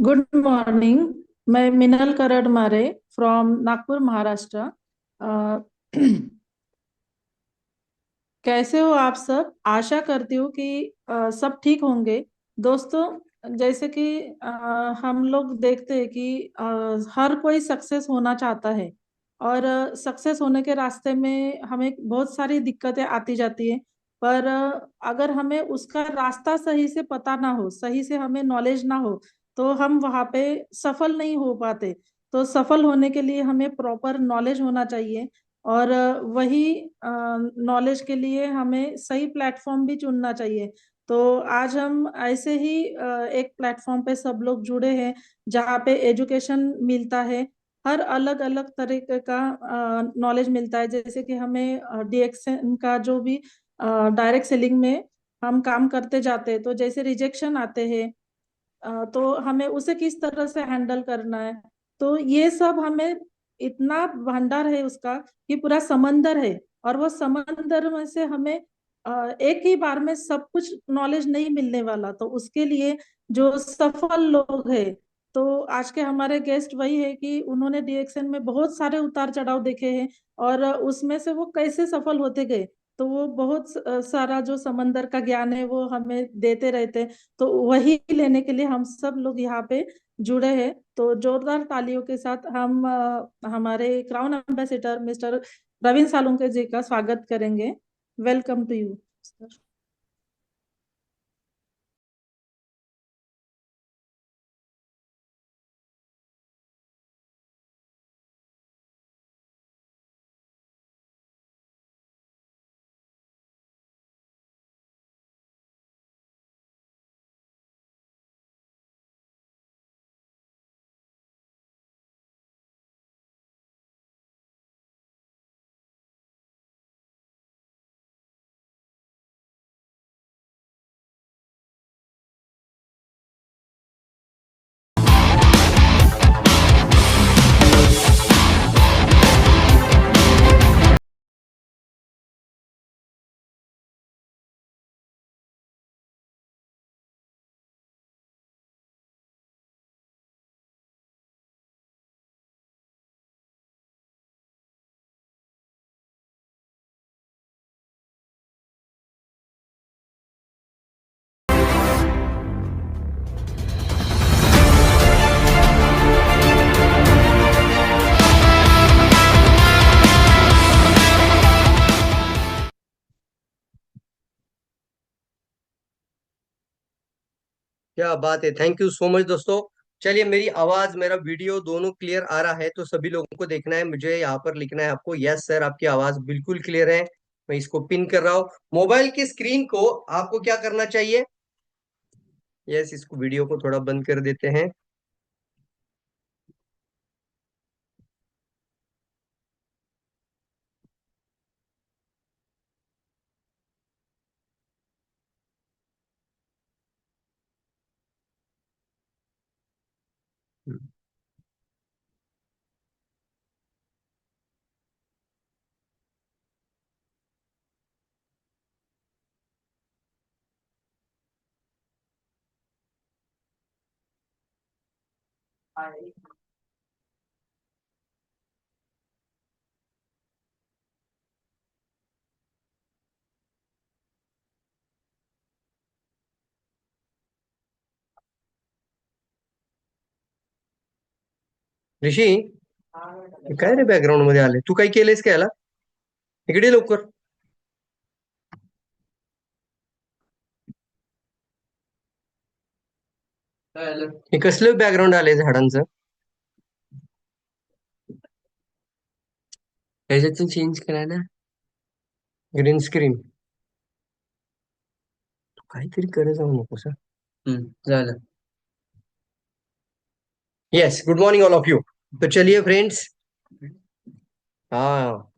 Good morning. मैं मिनल करड मारे फ्रॉम नागपुर महाराष्ट्र। अ, कैसे हो आप सब? आशा करती हूँ कि सब ठीक होंगे। दोस्तों, जैसे कि हम लोग देखते हैं कि हर कोई सक्सेस होना चाहता है। और सक्सेस होने के रास्ते में हमें बहुत सारी दिक्कतें आती जाती है। पर अगर हमें उसका रास्ता सही से पता ना हो, सही से हमें नॉलेज ना हो, तो हम वहाँ पे सफल नहीं हो पाते। तो सफल होने के लिए हमें प्रॉपर नॉलेज होना चाहिए। और वही नॉलेज के लिए हमें सही प्लेटफॉर्म भी चुनना चाहिए। तो आज हम ऐसे ही एक प्लेटफॉर्म पे सब लोग जुड़े हैं, जहाँ पे एजुकेशन मिलता है। हर अलग अलग तरीके का नॉलेज मिलता है। जैसे कि हमें डीएक्शन का जो भी डायरेक्ट सेलिंग में हम काम करते जाते हैं, तो जैसे रिजेक्शन आते हैं, तो हमें उसे किस तरह से हैंडल करना है। तो ये सब हमें इतना भंडार है उसका कि पूरा समंदर है। और वो समंदर में से हमें एक ही बार में सब कुछ नॉलेज नहीं मिलने वाला। तो उसके लिए जो सफल लोग हैं, तो आज के हमारे गेस्ट वही है कि उन्होंने डीएक्शन में बहुत सारे उतार चढ़ाव देखे हैं। और उसमें से वो कैसे सफल होते गए, तो वो बहुत सारा जो समंदर का ज्ञान है वो हमें देते रहते हैं। तो वही लेने के लिए हम सब लोग यहाँ पे जुड़े हैं। तो जोरदार तालियों के साथ हम हमारे crown ambassador mister Ravindra Salunke ji का स्वागत करेंगे। Welcome to you sir. क्या बात है। थैंक यू सो मच दोस्तों। चलिए, मेरी आवाज मेरा वीडियो दोनों क्लियर आ रहा है तो सभी लोगों को देखना है, मुझे यहाँ पर लिखना है आपको, यस सर आपकी आवाज बिल्कुल क्लियर है। मैं इसको पिन कर रहा हूँ। मोबाइल की स्क्रीन को आपको क्या करना चाहिए? यस, इसको वीडियो को थोड़ा बंद कर देते हैं। ऋषी, हे काय रे बॅकग्राऊंड मध्ये आले? तू काही केलेस का याला? इकडे ये लवकर. हे कसलं बॅकग्राऊंड आलंय झाडांचं? ह्याच्यातून चेंज करा ना, ग्रीन स्क्रीन. तू काहीतरी करत जाऊ नकोस. झालं. Yes, good morning all of you. तो चलिए फ्रेंड्स, हाँ,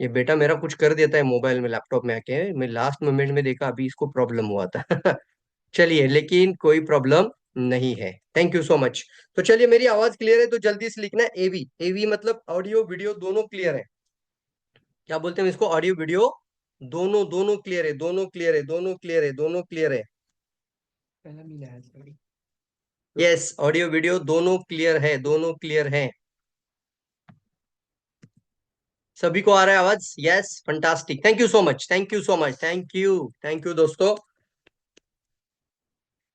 ये बेटा मेरा कुछ कर देता है मोबाइल में, लैपटॉप में आके। मैं लास्ट मोमेंट में देखा, अभी इसको प्रॉब्लम हुआ था. चलिए, लेकिन कोई प्रॉब्लम नहीं है। Thank you so much. तो चलिए, मेरी आवाज क्लियर है तो जल्दी से लिखना है एवी. एवी मतलब ऑडियो वीडियो दोनों क्लियर है। क्या बोलते हैं इसको? ऑडियो वीडियो दोनों दोनों क्लियर है, दोनों क्लियर है, दोनों क्लियर है, दोनों क्लियर है. यस, ऑडियो वीडियो दोनों क्लियर है, दोनों क्लियर है। सभी को आ रहा है आवाज? Yes, fantastic, thank you so much, thank you so much, thank you, thank you दोस्तों।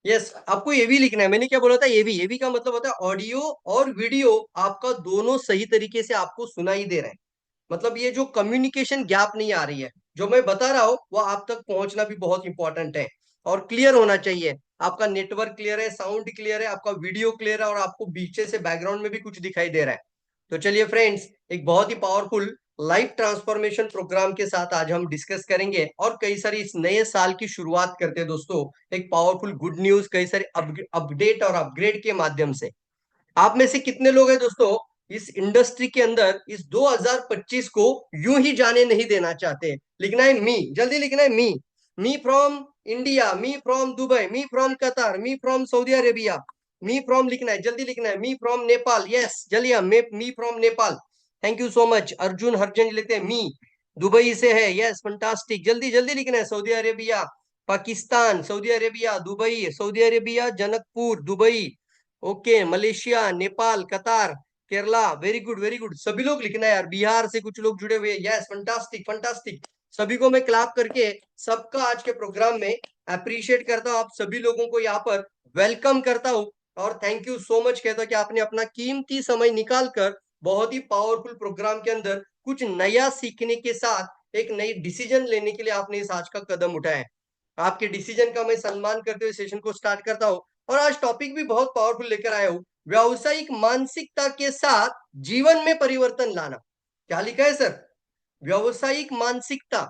यस, आपको ये भी लिखना है। मैंने क्या बोला था? ये भी का मतलब होता है ऑडियो और वीडियो आपका दोनों सही तरीके से आपको सुनाई दे रहा है। मतलब ये जो कम्युनिकेशन गैप नहीं आ रही है, जो मैं बता रहा हूं वो आप तक पहुंचना भी बहुत इंपॉर्टेंट है और क्लियर होना चाहिए। आपका नेटवर्क क्लियर है, साउंड क्लियर है, आपका वीडियो क्लियर है और आपको पीछे से बैकग्राउंड में भी कुछ दिखाई दे रहा है। तो चलिए फ्रेंड्स, एक बहुत ही पावरफुल लाइफ ट्रांसफॉर्मेशन प्रोग्राम के साथ आज हम डिस्कस करेंगे और कई सारी इस नए साल की शुरुआत करते हैं दोस्तों, एक पावरफुल गुड न्यूज, कई सारे अपडेट और अपग्रेड के माध्यम से। आप में से कितने लोग हैं दोस्तों इस इंडस्ट्री के अंदर इस 2025 को यूं ही जाने नहीं देना चाहते? लिखना है मी, जल्दी लिखना है me from India, me from Dubai, me from Qatar, me from Saudi Arabia, me from लिखना है, जल्दी लिखना है, मी फ्रॉम नेपाल। यस, जल्दी, me from Nepal. Thank you so much. Arjun Harijan लेते हैं मी दुबई से है। यस, फंटास्टिक, जल्दी जल्दी लिखना है। Saudi Arabia, Pakistan, Saudi Arabia, Dubai, Saudi Arabia, Janakpur, Dubai, okay, Malaysia, Nepal, Qatar, Kerala, very good very good. सभी लोग लिखना है यार, बिहार से कुछ लोग जुड़े हुए हैं। Yes, fantastic fantastic. सभी को मैं क्लैप करके सबका आज के प्रोग्राम में अप्रिशिएट करता हूँ। आप सभी लोगों को यहाँ पर वेलकम करता हूँ और थैंक यू सो मच कहता हूँ कि आपने अपना कीमती समय निकाल कर बहुत ही पावरफुल प्रोग्राम के अंदर कुछ नया सीखने के साथ एक नई डिसीजन लेने के लिए आपने इस आज का कदम उठाया है। आपके डिसीजन का मैं सम्मान करते हुए सेशन को स्टार्ट करता हूँ और आज टॉपिक भी बहुत पावरफुल लेकर आया हूँ, व्यावसायिक मानसिकता के साथ जीवन में परिवर्तन लाना। क्या लिखा है सर? व्यावसायिक मानसिकता,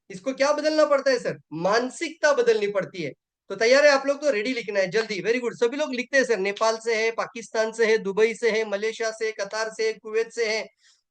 इसको क्या बदलना पड़ता है सर? मानसिकता बदलनी पड़ती है। तो तैयार है आप लोग? तो रेडी लिखना है जल्दी, वेरी गुड। सभी लोग लिखते हैं सर, नेपाल से है, पाकिस्तान से है, दुबई से है, मलेशिया से, कतार से, कुवैत से है।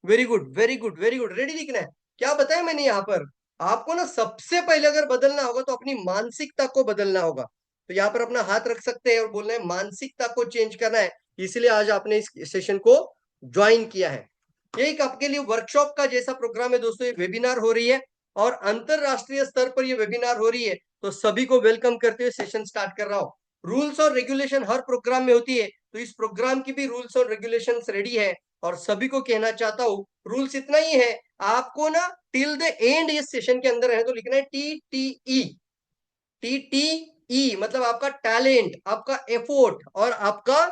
Very good very good very good, ready लिखना है। क्या बताया मैंने यहाँ पर? आपको ना सबसे पहले अगर बदलना होगा तो अपनी मानसिकता को बदलना होगा। तो यहाँ पर अपना हाथ रख सकते हैं और बोलना है मानसिकता को चेंज करना है। इसलिए आज आपने इस सेशन को ज्वाइन किया है। ये एक आपके लिए वर्कशॉप का जैसा प्रोग्राम है दोस्तों, ये वेबिनार हो रही है और अंतरराष्ट्रीय स्तर पर ये वेबिनार हो रही है। तो सभी को वेलकम करते हुए सेशन स्टार्ट कर रहा हूँ। रूल्स और रेगुलेशन हर प्रोग्राम में होती है, तो इस प्रोग्राम की भी रूल्स और रेगुलेशन रेडी है और सभी को कहना चाहता हूँ रूल्स इतना ही है, आपको ना टिल द एंड इस सेशन के अंदर है तो लिखना है TTE। TTE मतलब आपका टैलेंट, आपका एफोर्ट और आपका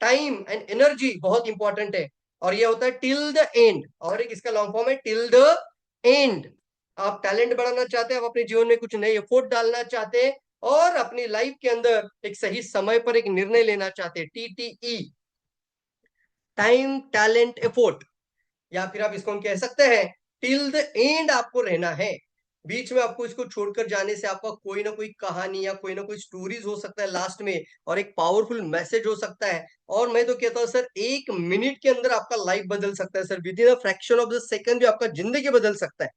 टाइम एंड एनर्जी बहुत इंपॉर्टेंट है। और ये होता है टिल द एंड, और एक इसका लॉन्ग फॉर्म है टिल द एंड। आप टैलेंट बढ़ाना चाहते हैं, आप अपने जीवन में कुछ नए एफोर्ट डालना चाहते हैं और अपनी लाइफ के अंदर एक सही समय पर एक निर्णय लेना चाहते हैं, TTE, टाइम टैलेंट एफोर्ट। या फिर आप इसको हम कह सकते हैं टिल द एंड आपको रहना है। बीच में आपको इसको छोड़कर जाने से आपका कोई ना कोई कहानी या कोई ना कोई स्टोरीज हो सकता है लास्ट में और एक पावरफुल मैसेज हो सकता है। और मैं तो कहता हूँ सर, 1 मिनट के अंदर आपका लाइफ बदल सकता है sir, with in a fraction of the second भी आपका जिंदगी बदल सकता है।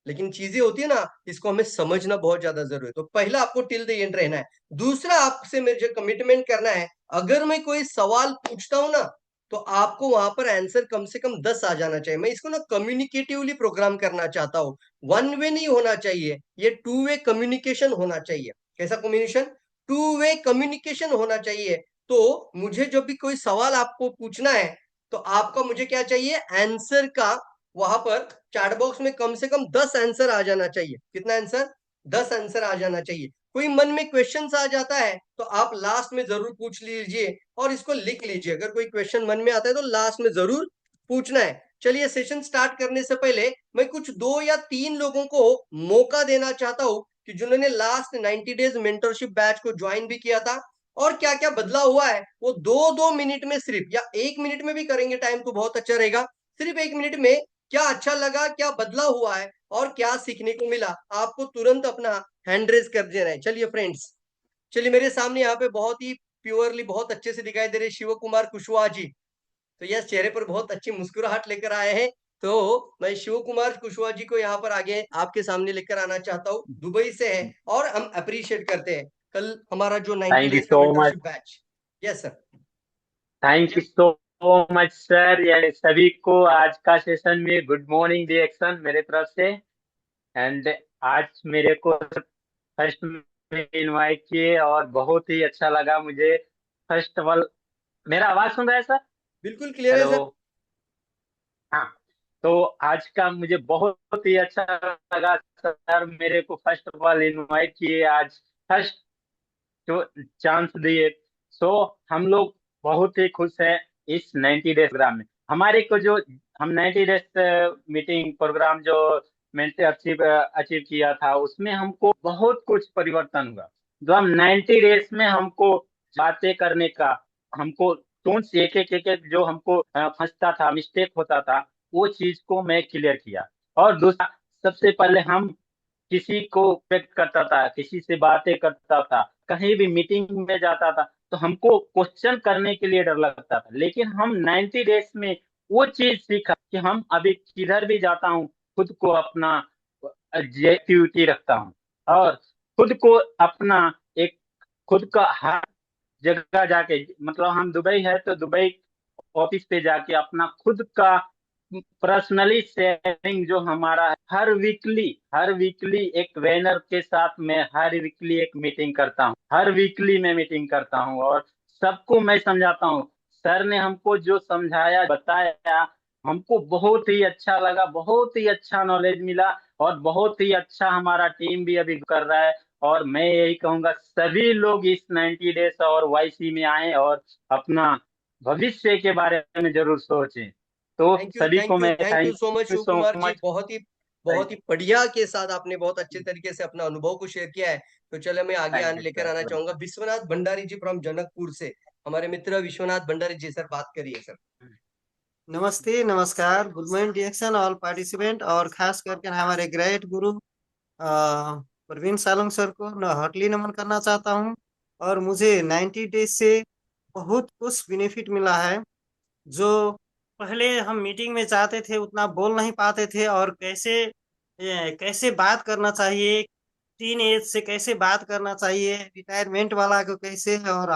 लेकिन चीजें होती है ना, इसको हमें समझना बहुत ज्यादा जरूरी है। तो पहला आपको टिल द एंड रहना है। दूसरा, आपसे मुझे कमिटमेंट करना है, अगर मैं कोई सवाल पूछता हूं ना तो आपको वहां पर आंसर कम से कम 10 आ जाना चाहिए। मैं इसको ना कम्युनिकेटिवली प्रोग्राम करना चाहता हूँ, वन वे नहीं होना चाहिए, ये टू वे कम्युनिकेशन होना चाहिए। कैसा कम्युनिकेशन? टू वे कम्युनिकेशन होना चाहिए। तो मुझे जब भी कोई सवाल आपको पूछना है तो आपका मुझे क्या चाहिए? आंसर का वहां पर चैट बॉक्स में कम से कम 10 आंसर आ जाना चाहिए। कितना आंसर? 10 आंसर आ जाना चाहिए। कोई मन में क्वेश्चन आ जाता है तो आप लास्ट में जरूर पूछ लीजिए और इसको लिख लीजिए। अगर कोई क्वेश्चन मन में आता है तो लास्ट में जरूर पूछना है। चलिए, सेशन स्टार्ट करने से पहले मैं कुछ 2 या 3 लोगों को मौका देना चाहता हूं कि जिन्होंने लास्ट 90 डेज मेंटरशिप बैच को ज्वाइन भी किया था और क्या क्या बदला हुआ है वो 2-2 मिनट में सिर्फ, या 1 मिनट में भी करेंगे टाइम तो बहुत अच्छा रहेगा, सिर्फ 1 मिनट में क्या अच्छा लगा, क्या बदला हुआ है और क्या सीखने को मिला, आपको तुरंत अपना हैंड रेज कर देना है। चलिए फ्रेंड्स, चलिए मेरे सामने यहाँ पे बहुत ही प्योरली बहुत अच्छे से दिखाई दे रहे शिव कुमार कुशवाहा जी। तो यस, चेहरे पर बहुत अच्छी मुस्कुराहट लेकर आए हैं। तो मैं शिव कुमार कुशवाहा जी को यहाँ पर आगे आपके सामने लेकर आना चाहता हूँ, दुबई से है और हम अप्रिशिएट करते हैं कल हमारा जो 90 थैंक यू डेज का so much. Mentorship batch. Yes sir. Thank you so much sir. यानी सभी को आज का सेशन में गुड मॉर्निंग रिएक्शन मेरे तरफ से। एंड आज मेरे को फर्स्ट में इनवाइट किए और बहुत ही अच्छा लगा मुझे। फर्स्ट ऑफ ऑल, मेरा आवाज सुन रहा है सर? बिल्कुल क्लियर है हेलो। सर। हाँ। तो आज का मुझे बहुत ही अच्छा लगा सर, मेरे को फर्स्ट ऑफ ऑल इनवाइट किए आज, फर्स्ट जो चांस दिए। सो हम लोग बहुत ही खुश हैं इस 90 डेज प्रोग्राम में। हमारे को जो हम 90 डेज मीटिंग प्रोग्राम जो मैंने अचीव अचीव किया था, उसमें हमको बहुत कुछ परिवर्तन हुआ। जो हम 90 डेज में हमको बातें करने का, हमको टोन्स एक एक जो हमको फंसता था, मिस्टेक होता था, वो चीज को मैं क्लियर किया। और दूसरा, सबसे पहले हम किसी को व्यक्त करता था, किसी से बातें करता था, कहीं भी मीटिंग में जाता था, तो हमको क्वेश्चन करने के लिए डर लगता था। लेकिन हम 90 डेज में वो चीज सीखा कि हम अभी किधर भी जाता हूँ, खुद को अपना एक्टिविटी रखता हूँ, और खुद को अपना एक, खुद का हर जगह जाके, मतलब हम दुबई है तो दुबई ऑफिस पे जाके अपना खुद का पर्सनली शेयरिंग जो हमारा है, हर वीकली एक ट्रेनर के साथ मैं हर वीकली एक मीटिंग करता हूँ, हर वीकली मैं मीटिंग करता हूँ, और सबको मैं समझाता हूँ। सर ने हमको जो समझाया बताया, हमको बहुत ही अच्छा लगा, बहुत ही अच्छा नॉलेज मिला, और बहुत ही अच्छा हमारा टीम भी अभी कर रहा है। और मैं यही कहूंगा, सभी लोग इस 90 डेज और वाईसी में आए और अपना भविष्य के बारे में जरूर सोचें। तो थैंक यू, सभी को थैंक यू, मैं thank you thank so much you Shiv so Kumar ji. Much. बहुत ही बढ़िया के साथ आपने बहुत अच्छे तरीके से अपना अनुभव को शेयर किया है। तो चलो मैं आगे थैंक आने यू लेकर सर, आना चाहूंगा वेलकम। विश्वनाथ भंडारी जी फ्रॉम जनकपुर से। हमारे मित्र विश्वनाथ भंडारी जी, सर बात करिए सर। नमस्ते, नमस्कार, गुड मॉर्निंग डिएक्शन ऑल पार्टिसिपेंट, और खास करके हमारे ग्रेट गुरु प्रवीण सालुंग सर को हार्टली नमन करना चाहता हूँ। और मुझे 90 डेज से बहुत कुछ बेनिफिट मिला है। जो पहले हम मीटिंग में जाते थे उतना बोल नहीं पाते थे, और कैसे बात करना चाहिए, टीन एज से कैसे बात करना चाहिए, रिटायरमेंट वाला को कैसे, और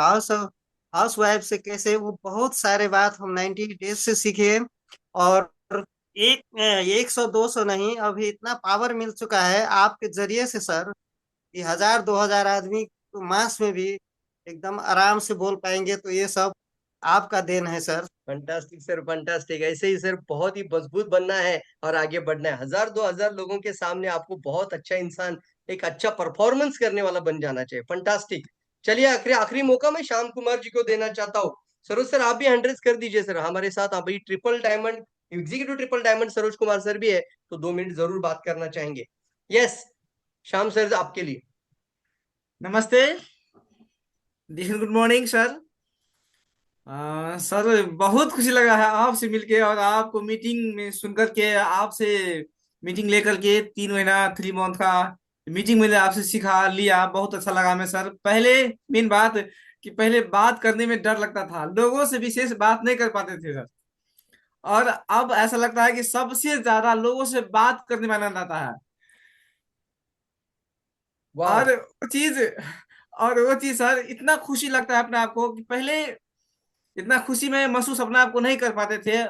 हाउस वाइफ से कैसे, वो बहुत सारे बात हम 90 डेज से सीखे। और 100 200 नहीं, अभी इतना पावर मिल चुका है आपके जरिए से सर, कि 1000 2000 आदमी तो मास में भी एकदम आराम से बोल पाएंगे। तो ये सब आपका देन है सर। Fantastic sir, fantastic. ऐसे ही सर बहुत ही मजबूत बनना है और आगे बढ़ना है। 1000 2000 लोगों के सामने आपको बहुत अच्छा इंसान, एक अच्छा परफॉर्मेंस करने वाला बन जाना चाहिए। फंटास्टिक। चलिए आखिरी आखिरी मौका मैं श्याम कुमार जी को देना चाहता हूँ। सरोज सर आप भी 100 कर दीजिए सर हमारे साथ। अभी triple diamond, executive triple diamond Saroj Kumar sir भी है, तो 2 मिनट जरूर बात करना चाहेंगे। यस, श्याम सर आपके लिए। नमस्ते, गुड मॉर्निंग सर। सर बहुत खुशी लगा है आपसे मिलके, और आपको मीटिंग में सुनकर के, आपसे मीटिंग लेकर के 3 महीना 3 मंथ का मीटिंग मैंने आपसे सिखा लिया, बहुत अच्छा लगा मैं सर। पहले मेन बात कि पहले बात करने में डर लगता था, लोगों से विशेष बात नहीं कर पाते थे सर। और अब ऐसा लगता है कि सबसे ज्यादा लोगों से बात करने में आनंद आता है। वाह। और वो चीज और वो चीज सर, इतना खुशी लगता है अपने आप को कि पहले इतना खुशी में महसूस अपने आप को नहीं कर पाते थे,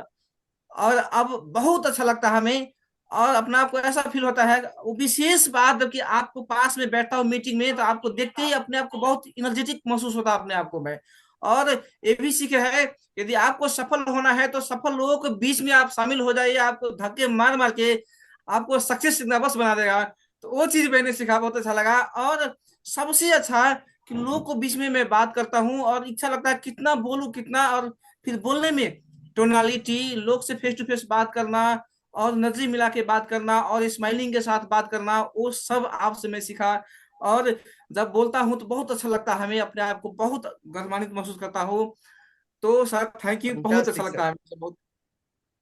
और अब बहुत अच्छा लगता है हमें। और अपने आप को ऐसा फील होता है, वो विशेष बात जबकि आपको पास में बैठता हूँ मीटिंग में, तो आपको देखते ही अपने आप को बहुत एनर्जेटिक महसूस होता है अपने आप को मैं। और ये भी सीख है, यदि आपको सफल होना है तो सफल लोगों के बीच में आप शामिल हो जाइए, आपको धक्के मार मार के आपको सक्सेस नर्वस बना देगा। तो वो चीज मैंने सीखा, बहुत अच्छा लगा। और सबसे अच्छा है कि लोगों को बीच में मैं बात करता हूँ, और इच्छा लगता है कितना बोलूं कितना, और फिर बोलने में टोनालिटी, लोग से फेस टू फेस बात करना, और नजरें मिला के बात करना, और स्माइलिंग के साथ बात करना, वो सब आपसे मैं सीखा। और जब बोलता हूँ तो बहुत अच्छा लगता है, हमें अपने आप को बहुत गर्मान्वित महसूस करता हूँ। तो सर थैंक यू, बहुत अच्छा फंटास्टिक सर, लगता है मुझे बहुत।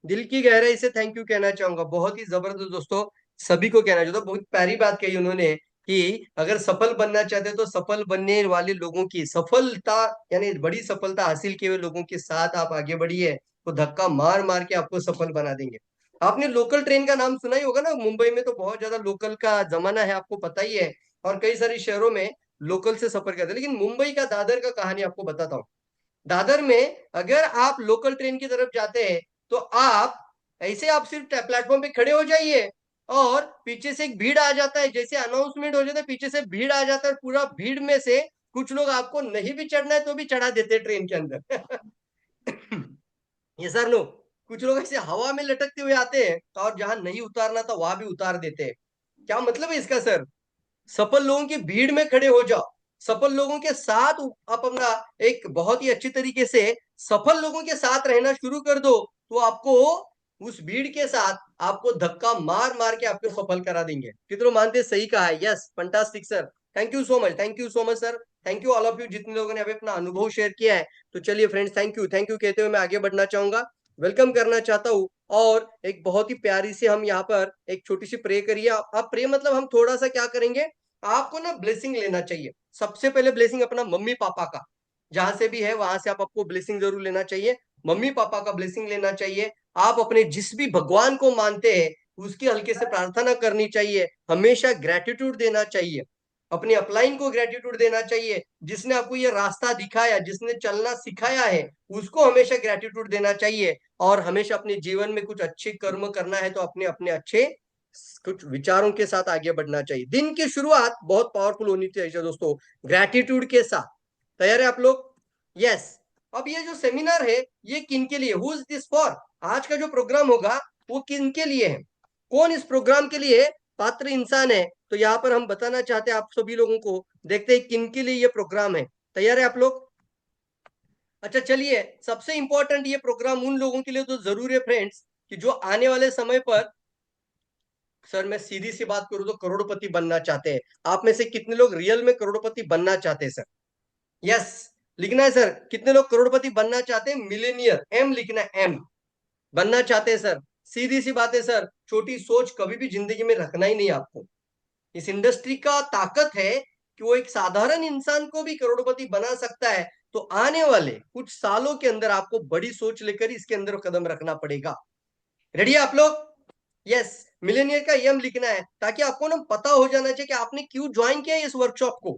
दिल की गहराई से थैंक यू कहना चाहूंगा। बहुत ही जबरदस्त दोस्तों, सभी को कहना चाहता हूं। बहुत प्यारी बात कही उन्होंने कि अगर सफल बनना चाहते हैं तो सफल बनने वाले लोगों की सफलता, यानी बड़ी सफलता हासिल किए हुए लोगों के साथ आप आगे बढ़िए, तो धक्का मार मार के आपको सफल बना देंगे। आपने लोकल ट्रेन का नाम सुना ही होगा ना, मुंबई में तो बहुत ज्यादा लोकल का जमाना है, आपको पता ही है। और कई सारे शहरों में लोकल से सफर करते हैं, लेकिन मुंबई का दादर का कहानी आपको बताता हूँ। दादर में अगर आप लोकल ट्रेन की तरफ जाते हैं तो आप ऐसे, आप सिर्फ प्लेटफॉर्म पे खड़े हो जाइए, और पीछे से एक भीड़ आ जाता है, जैसे अनाउंसमेंट हो जाता है पीछे से भीड़ आ जाता है, पूरा भीड़ में से कुछ लोग आपको नहीं भी चढ़ना है तो भी चढ़ा देते हैं ट्रेन के अंदर। ये सर नो, कुछ लोग ऐसे हवा में लटकते हुए आते हैं और जहां नहीं उतारना था वहां भी उतार देते हैं। क्या मतलब है इसका सर? सफल लोगों की भीड़ में खड़े हो जाओ, सफल लोगों के साथ आप अपना एक बहुत ही अच्छी तरीके से सफल लोगों के साथ रहना शुरू कर दो, तो आपको उस भीड़ के साथ आपको धक्का मार मार के आपको सफल करा देंगे। कितने मानते सही कहा है? Yes, fantastic sir, thank you so much, thank you so much sir, thank you all of you जितने लोगों ने अभी अपना अनुभव शेयर किया है। तो चलिए फ्रेंड्स, थैंक यू कहते हुए मैं आगे बढ़ना चाहूंगा, वेलकम करना चाहता हूँ। और एक बहुत ही प्यारी सी हम यहाँ पर एक छोटी सी प्रे करिए। आप प्रे मतलब हम थोड़ा सा क्या करेंगे, आपको ना ब्लेसिंग लेना चाहिए। सबसे पहले ब्लेसिंग अपना मम्मी पापा का, जहां से भी है वहां से आपको ब्लेसिंग जरूर लेना चाहिए। मम्मी पापा का ब्लेसिंग लेना चाहिए। आप अपने जिस भी भगवान को मानते हैं उसकी हल्के से प्रार्थना करनी चाहिए। हमेशा ग्रेटिट्यूड देना चाहिए, अपने अपलाइन को ग्रेटिट्यूड देना चाहिए। जिसने आपको ये रास्ता दिखाया, जिसने चलना सिखाया है, उसको हमेशा ग्रेटिट्यूड देना चाहिए। और हमेशा अपने जीवन में कुछ अच्छे कर्म करना है तो अपने अपने अच्छे कुछ विचारों के साथ आगे बढ़ना चाहिए। दिन की शुरुआत बहुत पावरफुल होनी चाहिए दोस्तों, ग्रेटिट्यूड के साथ। तैयार है आप लोग? यस। अब ये जो सेमिनार है ये किन के लिए, हु इज दिस फॉर? आज का जो प्रोग्राम होगा वो किन के लिए है, कौन इस प्रोग्राम के लिए पात्र इंसान है? तो यहाँ पर हम बताना चाहते हैं आप सभी लोगों को, देखते हैं किन के लिए ये प्रोग्राम है। तैयार है आप लोग? अच्छा चलिए, सबसे इंपॉर्टेंट ये प्रोग्राम उन लोगों के लिए तो जरूर है फ्रेंड्स, कि जो आने वाले समय पर, सर मैं सीधी सी बात करूं तो करोड़पति बनना चाहते हैं। आप में से कितने लोग रियल में करोड़पति बनना चाहते हैं सर? यस, लिखना है सर। कितने लोग करोड़पति बनना चाहते हैं? मिलेनियर, एम लिखना है, एम बनना चाहते हैं सर। सीधी सी बात है सर, छोटी सोच कभी भी जिंदगी में रखना ही नहीं आपको। इस इंडस्ट्री का ताकत है कि वो एक साधारण इंसान को भी करोड़पति बना सकता है। तो आने वाले कुछ सालों के अंदर आपको बड़ी सोच लेकर इसके अंदर कदम रखना पड़ेगा। रेडी है आप लोग? यस, मिलेनियर का एम लिखना है, ताकि आपको ना पता हो जाना चाहिए कि आपने क्यों ज्वाइन किया इस वर्कशॉप को,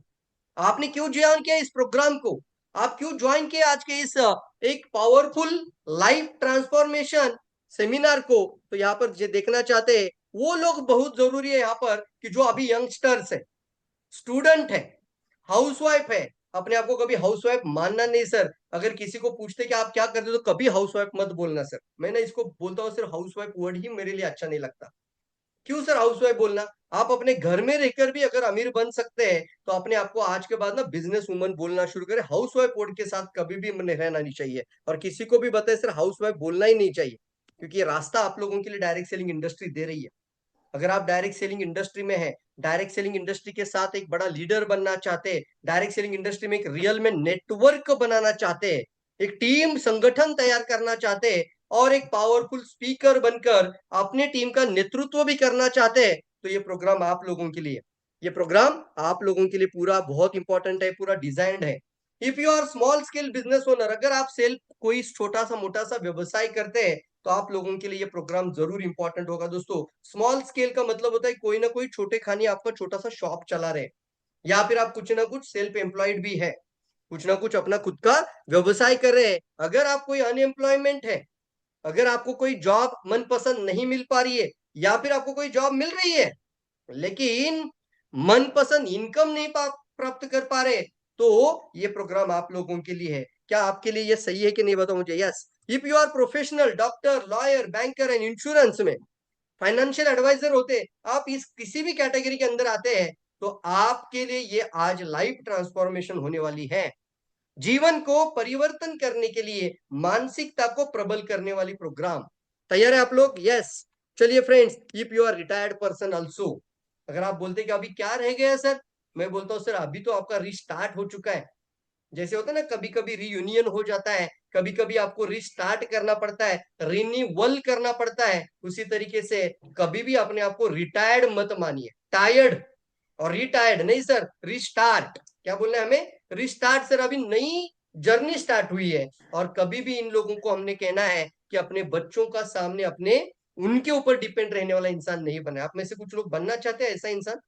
आपने क्यों ज्वाइन किया इस प्रोग्राम को, आप क्यों ज्वाइन किया आज के इस एक पावरफुल लाइफ ट्रांसफॉर्मेशन सेमिनार को। तो यहाँ पर जो देखना चाहते हैं वो लोग बहुत जरूरी है यहाँ पर, कि जो अभी यंगस्टर्स है, स्टूडेंट है, हाउसवाइफ है। अपने आप को कभी हाउसवाइफ मानना नहीं सर। अगर किसी को पूछते कि आप क्या करते हो तो कभी हाउसवाइफ मत बोलना सर। मैं ना इसको बोलता हूँ, सिर्फ हाउसवाइफ वर्ड ही मेरे लिए अच्छा नहीं लगता। क्यों सर हाउसवाइफ बोलना? आप अपने घर में रहकर भी अगर अमीर बन सकते हैं तो अपने आप को आज के बाद ना बिजनेस वुमन बोलना शुरू करें। हाउसवाइफ वर्ड के साथ कभी भी रहना नहीं चाहिए। और किसी को भी बताए सर हाउसवाइफ बोलना ही नहीं चाहिए, क्योंकि ये रास्ता आप लोगों के लिए डायरेक्ट सेलिंग इंडस्ट्री दे रही है। अगर आप डायरेक्ट सेलिंग इंडस्ट्री में है, डायरेक्ट सेलिंग इंडस्ट्री के साथ एक बड़ा लीडर बनना चाहते हैं, डायरेक्ट सेलिंग इंडस्ट्री में एक रियल में नेटवर्क बनाना चाहते हैं, एक टीम संगठन तैयार करना चाहते हैं, और एक पावरफुल स्पीकर बनकर अपने टीम का नेतृत्व भी करना चाहते हैं, तो ये प्रोग्राम आप लोगों के लिए, ये प्रोग्राम आप लोगों के लिए पूरा बहुत इंपॉर्टेंट है, पूरा डिजाइंड है। If you are small scale business owner, अगर आप सेल कोई छोटा सा मोटा सा व्यवसाय करते हैं तो आप लोगों के लिए ये प्रोग्राम जरूर इंपॉर्टेंट होगा दोस्तों। स्मॉल स्केल का मतलब होता है कोई ना कोई छोटे खानी आपका छोटा सा शॉप चला रहे, या फिर आप कुछ ना कुछ सेल्फ एम्प्लॉयड भी है, कुछ ना कुछ अपना खुद का व्यवसाय कर रहे हैं। अगर आप कोई अनएम्प्लॉयमेंट है, अगर आपको कोई जॉब मनपसंद नहीं मिल पा रही है, या फिर आपको कोई जॉब मिल रही है लेकिन मनपसंद इनकम नहीं प्राप्त कर पा रहे, तो ये प्रोग्राम आप लोगों के लिए है। क्या आपके लिए ये सही है कि नहीं बताओ मुझे? Yes. If you are professional, doctor, lawyer, banker and insurance में फाइनेंशियल एडवाइजर होते, आप इस किसी भी कैटेगरी के अंदर आते हैं, तो आपके लिए ये आज लाइफ ट्रांसफॉर्मेशन होने वाली है। जीवन को परिवर्तन करने के लिए मानसिकता को प्रबल करने वाली प्रोग्राम। तैयार है आप लोग? यस। चलिए friends, if you are retired person also, अगर आप बोलते कि अभी क्या रह गया सर, मैं बोलता हूं सर अभी तो आपका रिस्टार्ट हो चुका है। जैसे होता है ना, कभी कभी रीयूनियन हो जाता है, कभी कभी आपको रिस्टार्ट करना पड़ता है, रिन्यूअल करना पड़ता है, उसी तरीके से कभी भी अपने आप को रिटायर्ड मत मानिए। टायर्ड और रिटायर्ड नहीं सर, रिस्टार्ट। क्या बोलना है हमें? रिस्टार्ट सर, अभी नई जर्नी स्टार्ट हुई है। और कभी भी इन लोगों को हमने कहना है कि अपने बच्चों का सामने अपने उनके ऊपर डिपेंड रहने वाला इंसान नहीं बने। आप में से कुछ लोग बनना चाहते हैं ऐसा इंसान?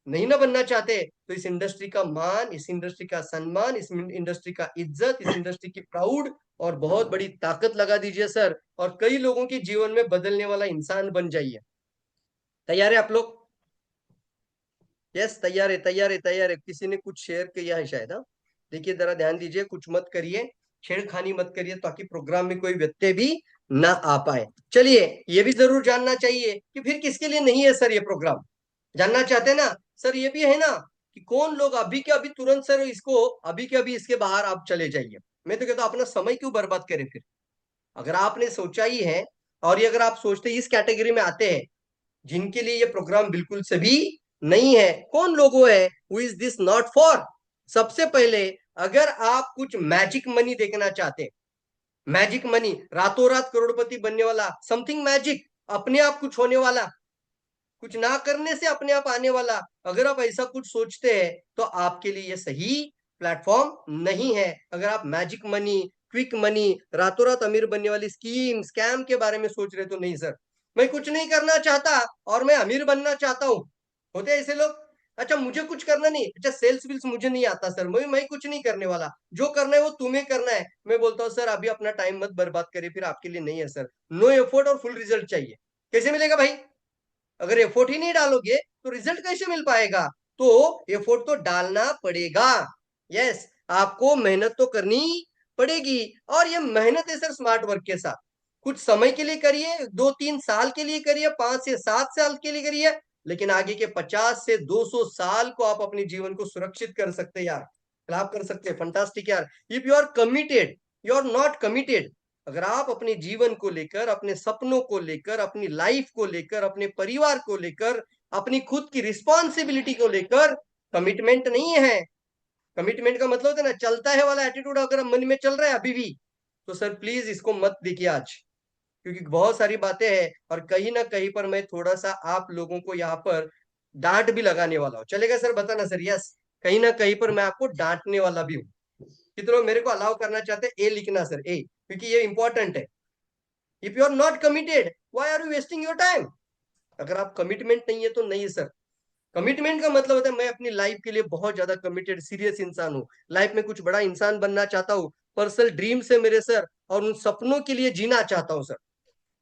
नहीं ना बनना चाहते, तो इस इंडस्ट्री का मान, इस इंडस्ट्री का सम्मान, इस इंडस्ट्री का इज्जत, इस इंडस्ट्री की प्राउड और बहुत बड़ी ताकत लगा दीजिए सर, और कई लोगों के जीवन में बदलने वाला इंसान बन जाइए। तैयार है आप लोग? यस, तैयार है, तैयार है, तैयार है। किसी ने कुछ शेयर किया है शायद। हाँ, देखिए जरा ध्यान दीजिए, कुछ मत करिए, छेड़खानी मत करिए, ताकि प्रोग्राम में कोई व्यत्यय भी ना आ पाए। चलिए, ये भी जरूर जानना चाहिए कि फिर किसके लिए नहीं है सर ये प्रोग्राम, जानना चाहते हैं ना सर? ये भी है ना कि कौन लोग अभी के अभी तुरंत सर इसको अभी के अभी इसके बाहर आप चले जाइए। मैं तो कहता हूं अपना समय क्यों बर्बाद करें फिर, अगर आपने सोचा ही है। और ये अगर आप सोचते इस कैटेगरी में आते हैं जिनके लिए ये प्रोग्राम बिल्कुल सभी नहीं है, कौन लोग वो है, who is this not for? सबसे पहले, अगर आप कुछ मैजिक मनी देखना चाहते हैं, मैजिक मनी, रातों रात करोड़पति बनने वाला, समथिंग मैजिक, अपने आप कुछ होने वाला, कुछ ना करने से अपने आप आने वाला, अगर आप ऐसा कुछ सोचते हैं तो आपके लिए ये सही प्लेटफॉर्म नहीं है। अगर आप मैजिक मनी, क्विक मनी, रातों रात अमीर बनने वाली स्कीम, स्कैम के बारे में सोच रहे तो नहीं सर, मैं कुछ नहीं करना चाहता और मैं अमीर बनना चाहता हूं, होते हैं ऐसे लोग। अच्छा, मुझे कुछ करना नहीं, अच्छा सेल्स विल्स मुझे नहीं आता सर, मैं कुछ नहीं करने वाला, जो करना है वो तुम्हें करना है। मैं बोलता हूँ सर अभी अपना टाइम मत बर्बाद करिए, फिर आपके लिए नहीं है सर। नो एफर्ट और फुल रिजल्ट चाहिए, कैसे मिलेगा भाई? अगर एफर्ट ही नहीं डालोगे तो रिजल्ट कैसे मिल पाएगा? तो एफर्ट तो डालना पड़ेगा। यस, आपको मेहनत तो करनी पड़ेगी, और ये मेहनत है सर स्मार्ट वर्क के साथ। कुछ समय के लिए करिए, 2-3 साल के लिए करिए, 5 से 7 साल के लिए करिए, लेकिन आगे के 50 से 200 साल को आप अपने जीवन को सुरक्षित कर सकते हैं यार, क्लैप कर सकते हैं, फंटास्टिक यार। If you are committed, you are not committed, अगर आप अपने जीवन को लेकर, अपने सपनों को लेकर, अपनी लाइफ को लेकर, अपने परिवार को लेकर, अपनी खुद की रिस्पॉन्सिबिलिटी को लेकर कमिटमेंट नहीं है, कमिटमेंट का मतलब होता है ना चलता है वाला एटीट्यूड अगर मन में चल रहा है अभी भी, तो सर प्लीज इसको मत देखिए आज, क्योंकि बहुत सारी बातें हैं और कहीं ना कहीं पर मैं थोड़ा सा आप लोगों को यहाँ पर डांट भी लगाने वाला हूँ। चलेगा सर? बताना सर। यस, कहीं ना कहीं पर मैं आपको डांटने वाला भी हूँ। कितने लोग मेरे को अलाउ करना चाहते हैं? ए लिखना सर, ए, क्योंकि ये इंपॉर्टेंट है। If you are not committed, why are you wasting your time? अगर आप कमिटमेंट नहीं है तो नहीं सर। कमिटमेंट का मतलब होता है मैं अपनी लाइफ के लिए बहुत ज्यादा कमिटेड सीरियस इंसान हूँ, लाइफ में कुछ बड़ा इंसान बनना चाहता हूँ, पर्सनल ड्रीम्स है मेरे सर, और उन सपनों के लिए जीना चाहता हूँ सर।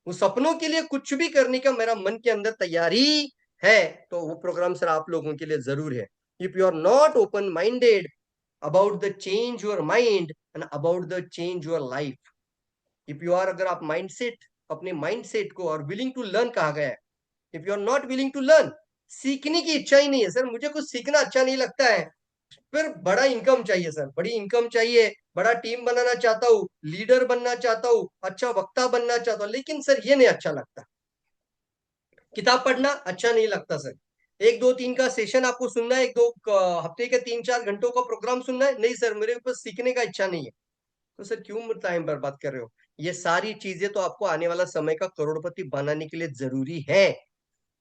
उन सपनों के लिए कुछ भी करने का मेरा मन के अंदर तैयारी है, तो वो प्रोग्राम सर आप लोगों के लिए जरूर है। If you are not open minded about the change your mind and about the change your life, if you are, अगर आप माइंडसेट, अपने माइंडसेट को, और विलिंग टू लर्न कहा गया है, if you are not willing to learn, सीखने की इच्छा ही नहीं है सर, मुझे कुछ सीखना अच्छा नहीं लगता है, फिर बड़ा इनकम चाहिए सर, बड़ी इनकम चाहिए, बड़ा टीम बनाना चाहता हूँ, लीडर बनना चाहता हूँ, अच्छा वक्ता बनना चाहता हूँ, लेकिन सर ये नहीं अच्छा लगता, किताब पढ़ना अच्छा नहीं लगता सर, 1-2-3 का सेशन आपको सुनना है, 1-2 हफ्ते के 3-4 घंटों का प्रोग्राम सुनना है, नहीं सर मेरे ऊपर सीखने का इच्छा नहीं है, तो सर क्यों टाइम बर्बाद कर रहे हो? ये सारी चीजें तो आपको आने वाला समय का करोड़पति बनाने के लिए जरूरी है।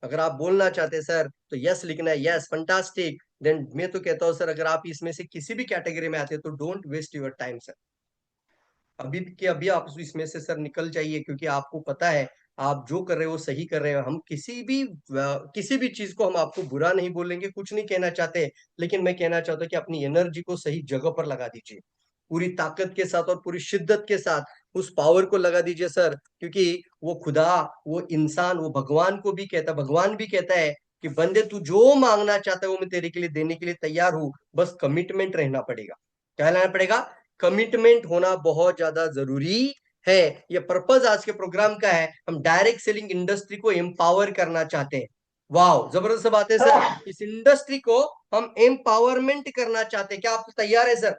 अगर आप बोलना चाहते हैं सर तो यस लिखना है, यस, फंटास्टिक, देन मैं तो कहता हूँ सर अगर आप इसमें से किसी भी कैटेगरी में आते हैं तो don't waste your time sir, अभी के अभी आप इसमें से सर निकल जाइए, क्योंकि आपको पता है आप जो कर रहे हो सही कर रहे हो। हम किसी भी चीज को हम आपको बुरा नहीं बोलेंगे, कुछ नहीं कहना चाहते, लेकिन मैं कहना चाहता हूँ कि अपनी एनर्जी को सही जगह पर लगा दीजिए, पूरी ताकत के साथ और पूरी शिद्दत के साथ उस पावर को लगा दीजिए सर, क्योंकि वो खुदा, वो इंसान, वो भगवान को भी कहता, भगवान भी कहता है कि बंदे तू जो मांगना चाहता है वो मैं तेरे के लिए देने के लिए तैयार हूं, बस कमिटमेंट रहना पड़ेगा। क्या लाना पड़ेगा? कमिटमेंट होना बहुत ज्यादा जरूरी है। ये पर्पज आज के प्रोग्राम का है, हम डायरेक्ट सेलिंग इंडस्ट्री को एम्पावर करना चाहते हैं। वाह, जबरदस्त बात है सर, इस इंडस्ट्री को हम एम्पावरमेंट करना चाहते हैं। क्या आप तैयार है सर?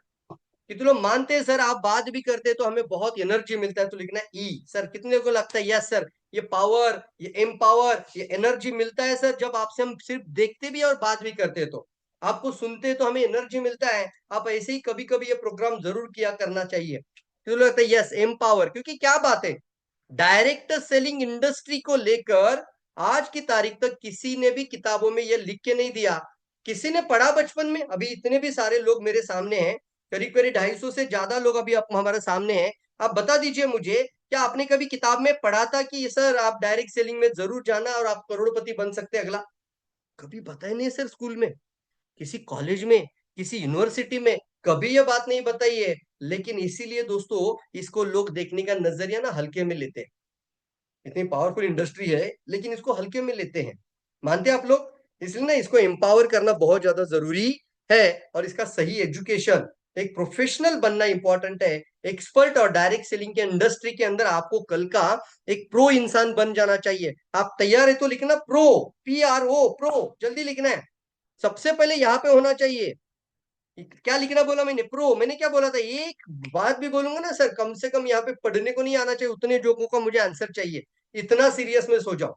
कितने लोग मानते हैं सर? आप बात भी करते हैं तो हमें बहुत एनर्जी मिलता है, तो लिखना है ई सर। कितने को लगता है यस सर, ये पावर, ये एम्पावर, ये एनर्जी मिलता है सर जब आपसे हम सिर्फ देखते भी और बात भी करते हैं, तो आपको सुनते हैं तो हमें एनर्जी मिलता है। आप ऐसे ही कभी कभी ये प्रोग्राम जरूर किया करना चाहिए। तो लगता है यस एम्पावर, क्योंकि क्या बात है, डायरेक्ट सेलिंग इंडस्ट्री को लेकर आज की तारीख तक किसी ने भी किताबों में ये लिख के नहीं दिया। किसी ने पढ़ा बचपन में? अभी इतने भी सारे लोग मेरे सामने हैं, करीब करीब 250 से ज्यादा लोग अभी आप हमारे सामने हैं। आप बता दीजिए मुझे, क्या आपने कभी किताब में पढ़ा था कि सर आप डायरेक्ट सेलिंग में जरूर जाना और आप करोड़पति बन सकते हैं अगला? कभी बताया नहीं सर, स्कूल में, किसी कॉलेज में, किसी यूनिवर्सिटी में कभी ये बात नहीं बताई है। लेकिन इसीलिए दोस्तों इसको लोग देखने का नजरिया ना हल्के में लेते हैं, इतनी पावरफुल इंडस्ट्री है लेकिन इसको हल्के में लेते हैं। मानते हैं आप लोग? इसलिए ना इसको एम्पावर करना बहुत ज्यादा जरूरी है, और इसका सही एजुकेशन, एक प्रोफेशनल बनना इंपॉर्टेंट है। एक्सपर्ट और डायरेक्ट सेलिंग के इंडस्ट्री के अंदर आपको कल का एक प्रो इंसान बन जाना चाहिए। आप तैयार है तो लिखना प्रो, PRO, प्रो, जल्दी लिखना है। सबसे पहले यहाँ पे होना चाहिए। क्या लिखना बोला मैंने? प्रो। मैंने क्या बोला था? एक बात भी बोलूंगा ना सर, कम से कम यहाँ पे पढ़ने को नहीं आना चाहिए, उतने जोकों का मुझे आंसर चाहिए। इतना सीरियस में सो जाओ।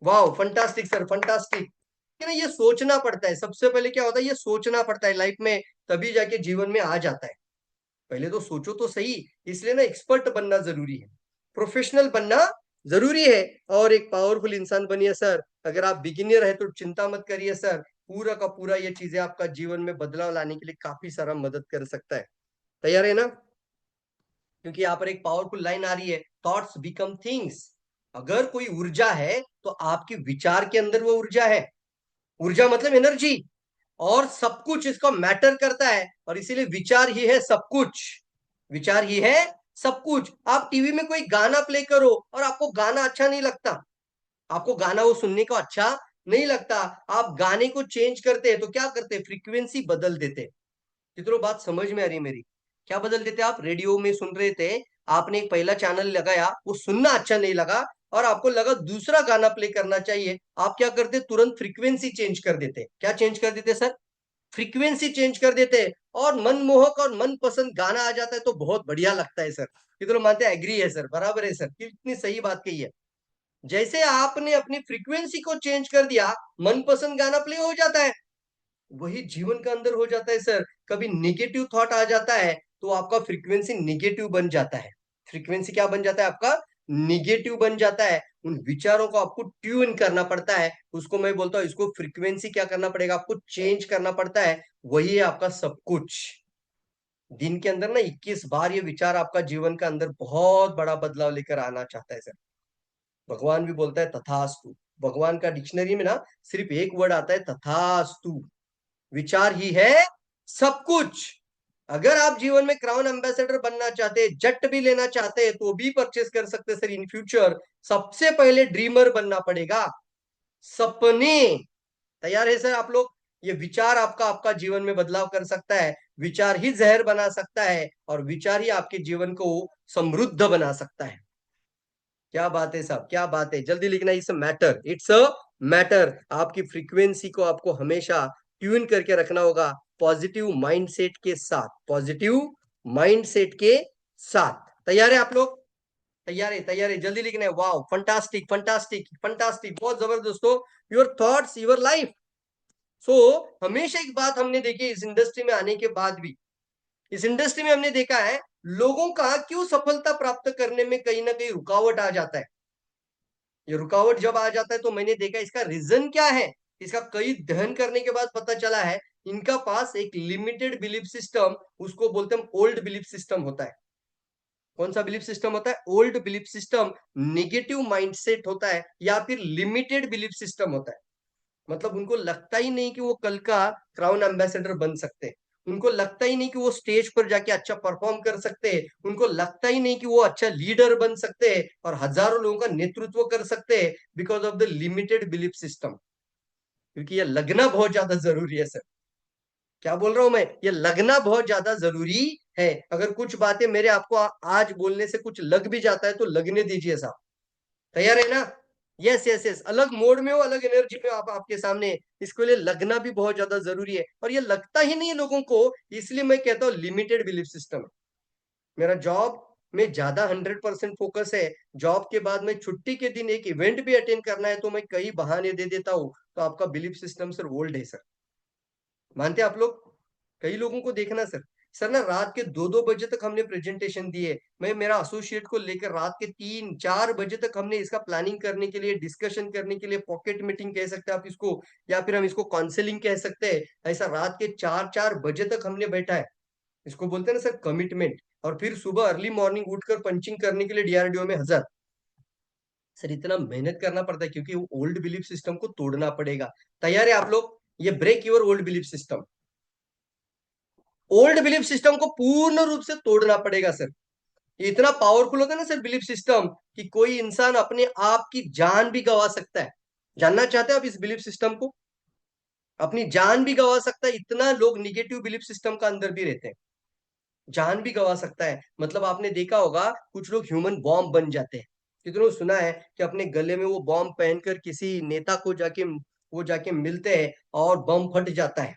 वाह, फंटास्टिक सर, फंटास्टिक। कि ना ये सोचना पड़ता है, सबसे पहले क्या होता है, ये सोचना पड़ता है लाइफ में, तभी जाके जीवन में आ जाता है। पहले तो सोचो तो सही। इसलिए ना एक्सपर्ट बनना जरूरी है, प्रोफेशनल बनना जरूरी है, और एक पावरफुल इंसान बनिए सर। अगर आप बिगिनियर है तो चिंता मत करिए सर, पूरा का पूरा ये चीजें आपका जीवन में बदलाव लाने के लिए काफी सारा मदद कर सकता है। तैयार है ना? क्योंकि यहाँ पर एक पावरफुल लाइन आ रही है, थॉट्स बिकम थिंग्स। अगर कोई ऊर्जा है तो आपके विचार के अंदर वो ऊर्जा है। ऊर्जा मतलब एनर्जी, और सब कुछ इसका मैटर करता है, और इसीलिए विचार ही है सब कुछ। विचार ही है सब कुछ। आप टीवी में कोई गाना प्ले करो और आपको गाना अच्छा नहीं लगता, आपको गाना वो सुनने को अच्छा नहीं लगता, आप गाने को चेंज करते हैं तो क्या करते हैं? फ्रीक्वेंसी बदल देते हैं। कितनों बात समझ में आ रही है मेरी? क्या बदल देते? आप रेडियो में सुन रहे थे, आपने एक पहला चैनल लगाया, वो सुनना अच्छा नहीं लगा, और आपको लगा दूसरा गाना प्ले करना चाहिए, आप क्या करते? तुरंत फ्रीक्वेंसी चेंज कर देते। क्या चेंज कर देते सर? फ्रीक्वेंसी चेंज कर देते हैं, और मनमोहक और मनपसंद गाना आ जाता है तो बहुत बढ़िया लगता है सर। कितने मानते हैं? एग्री है सर, बराबर है सर, कितनी सही बात कही है। जैसे आपने अपनी फ्रीक्वेंसी को चेंज कर दिया, मनपसंद गाना प्ले हो जाता है। वही जीवन का अंदर हो जाता है सर। कभी नेगेटिव थॉट आ जाता है तो आपका फ्रीक्वेंसी नेगेटिव बन जाता है। फ्रीक्वेंसी क्या बन जाता है आपका? निगेटिव बन जाता है। उन विचारों को आपको ट्यून करना पड़ता है, उसको मैं बोलता हूं, इसको फ्रीक्वेंसी क्या करना पड़ेगा? आपको चेंज करना पड़ता है। वही है आपका सब कुछ। दिन के अंदर ना 21 बार ये विचार आपका जीवन का अंदर बहुत बड़ा बदलाव लेकर आना चाहता है सर। भगवान भी बोलता है तथास्तु। भगवान का डिक्शनरी में ना सिर्फ एक वर्ड आता है, तथास्तु। विचार ही है सब कुछ। अगर आप जीवन में क्राउन एम्बेसडर बनना चाहते हैं, जट भी लेना चाहते हैं, तो भी परचेस कर सकते हैं सर इन फ्यूचर। सबसे पहले ड्रीमर बनना पड़ेगा। सपने। तैयार है सर आप लोग? ये विचार आपका आपका जीवन में बदलाव कर सकता है। विचार ही जहर बना सकता है, और विचार ही आपके जीवन को समृद्ध बना सकता है। क्या बात है साहब, क्या बात है। जल्दी लिखना, it's a matter, it's a matter. आपकी फ्रीक्वेंसी को आपको हमेशा ट्यून करके रखना होगा, पॉजिटिव माइंडसेट के साथ, पॉजिटिव माइंडसेट के साथ। तैयार है आप लोग? तैयार है, तैयार है, जल्दी लिखना है। वाओ, फंटास्टिक, फंटास्टिक, फंटास्टिक, बहुत जबरदस्त हो। Your thoughts your life. So हमेशा एक बात हमने देखी इस इंडस्ट्री में आने के बाद भी, इस इंडस्ट्री में हमने देखा है लोगों का क्यों सफलता प्राप्त करने में कहीं ना कहीं रुकावट आ जाता है। ये रुकावट जब आ जाता है तो मैंने देखा इसका रीजन क्या है। इसका कई अध्ययन करने के बाद पता चला है, इनका पास एक लिमिटेड बिलीफ सिस्टम, उसको बोलते हैं ओल्ड बिलीफ सिस्टम होता है। कौन सा बिलीफ सिस्टम होता है? Old belief system. Negative mindset होता है, या फिर लिमिटेड बिलीफ सिस्टम होता है। मतलब उनको लगता ही नहीं कि वो कल का क्राउन एम्बेसडर बन सकते हैं। उनको लगता ही नहीं कि वो स्टेज पर जाके अच्छा परफॉर्म कर सकते हैं। उनको लगता ही नहीं कि वो अच्छा लीडर बन सकते हैं और हजारों लोगों का नेतृत्व कर सकते हैं, because of the limited belief system. क्योंकि ये लगना बहुत ज्यादा जरूरी है सर। क्या बोल रहा हूं मैं? ये लगना बहुत ज्यादा जरूरी है। अगर कुछ बातें मेरे आपको आज बोलने से कुछ लग भी जाता है तो लगने दीजिए साहब। तैयार है ना? यस यस यस, अलग मोड में हो, अलग एनर्जी में हो, आप आपके सामने। इसके लिए लगना भी बहुत ज्यादा जरूरी है, और ये लगता ही नहीं है लोगों को। इसलिए मैं कहता हूँ लिमिटेड बिलीफ सिस्टम है। मेरा जॉब में ज्यादा 100% फोकस है। जॉब के बाद में छुट्टी के दिन एक इवेंट भी अटेंड करना है तो मैं कई बहाने दे देता हूँ। तो आपका बिलीफ सिस्टम सर ओल्ड है सर। मानते हैं आप लोग? कई लोगों को देखना सर, सर ना रात के 2-2 बजे तक हमने प्रेजेंटेशन दिए। मैं मेरा एसोसिएट को लेकर रात के 3-4 बजे तक हमने इसका प्लानिंग करने के लिए, डिस्कशन करने के लिए, पॉकेट मीटिंग कह सकते हैं आप इसको, या फिर हम इसको काउंसलिंग कह सकते हैं। ऐसा रात के 4-4 बजे तक हमने बैठा है। इसको बोलते हैं ना सर कमिटमेंट। और फिर सुबह अर्ली मॉर्निंग उठकर पंचिंग करने के लिए डीआरडीओ में हाजिर। सर इतना मेहनत करना पड़ता है क्योंकि वो ओल्ड बिलीफ सिस्टम को तोड़ना पड़ेगा। तैयार है आप लोग? ये break your old belief system. Old belief system को पूर्ण रूप से तोड़ना पड़ेगा सर। ये इतना पावरफुल होता है ना सर बिलीफ सिस्टम, कि कोई इंसान अपने आप की जान भी गंवा सकता है। जानना चाहते हैं आप इस बिलीफ सिस्टम को? अपनी जान भी गंवा सकता है, इतना लोग निगेटिव बिलीफ सिस्टम का अंदर भी रहते हैं। जान भी गंवा सकता है, मतलब आपने देखा होगा कुछ लोग ह्यूमन बॉम्ब बन जाते हैं। कितनों सुना है कि अपने गले में वो बॉम्ब पहनकर किसी नेता को जाके वो जाके मिलते हैं और बम फट जाता है।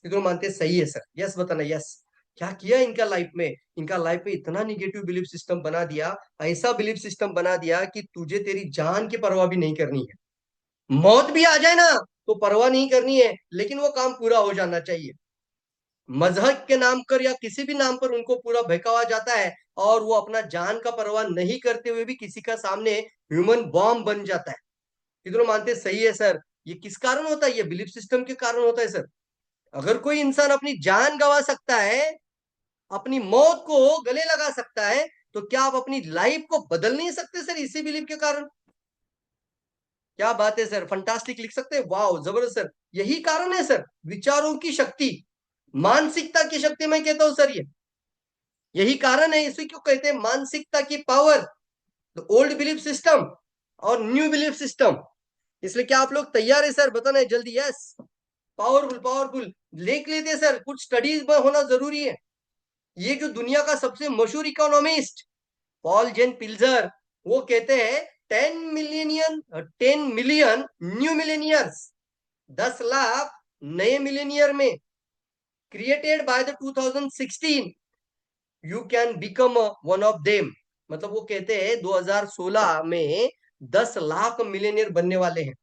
कितनों मानते हैं सही है सर? यस बताना, यस। क्या किया इनका लाइफ में? इनका लाइफ में इतना निगेटिव बिलीफ सिस्टम बना दिया, ऐसा बिलीफ सिस्टम बना दिया कि तुझे तेरी जान की परवाह भी नहीं करनी है। मौत भी आ जाए ना तो परवाह नहीं करनी है, लेकिन वो काम पूरा हो जाना चाहिए। मजहब के नाम पर या किसी भी नाम पर उनको पूरा बहकावा जाता है, और वो अपना जान का परवाह नहीं करते हुए भी किसी का सामने ह्यूमन बॉम्ब बन जाता है। कितनों मानते हैं सही है सर? ये किस कारण होता है? ये बिलीफ सिस्टम के कारण होता है सर। अगर कोई इंसान अपनी जान गंवा सकता है, अपनी मौत को गले लगा सकता है, तो क्या आप अपनी लाइफ को बदल नहीं सकते सर इसी बिलीफ के कारण? क्या बात है सर, फंटास्टिक लिख सकते हैं, वाह जबरदस्त सर। यही कारण है सर, विचारों की शक्ति, मानसिकता की शक्ति मैं कहता हूं सर। ये यही कारण है, इसे क्यों कहते हैं मानसिकता की पावर, ओल्ड बिलीफ सिस्टम और न्यू बिलीफ सिस्टम। इसलिए क्या आप लोग तैयार है सर? बताना है जल्दी, यस। पावरफुल पावरफुल लिख लेते हैं सर, कुछ स्टडीज में होना जरूरी है। ये जो दुनिया का सबसे मशहूर इकोनॉमिस्ट पॉल जेन पिल्जर, वो कहते हैं 10 मिलियन न्यू मिलेनियर्स, 10 लाख नए मिलेनियर में, created by the 2016, you can become one of them. मतलब वो कहते हैं 2016 में 10 लाख मिलेनियर बनने वाले हैं।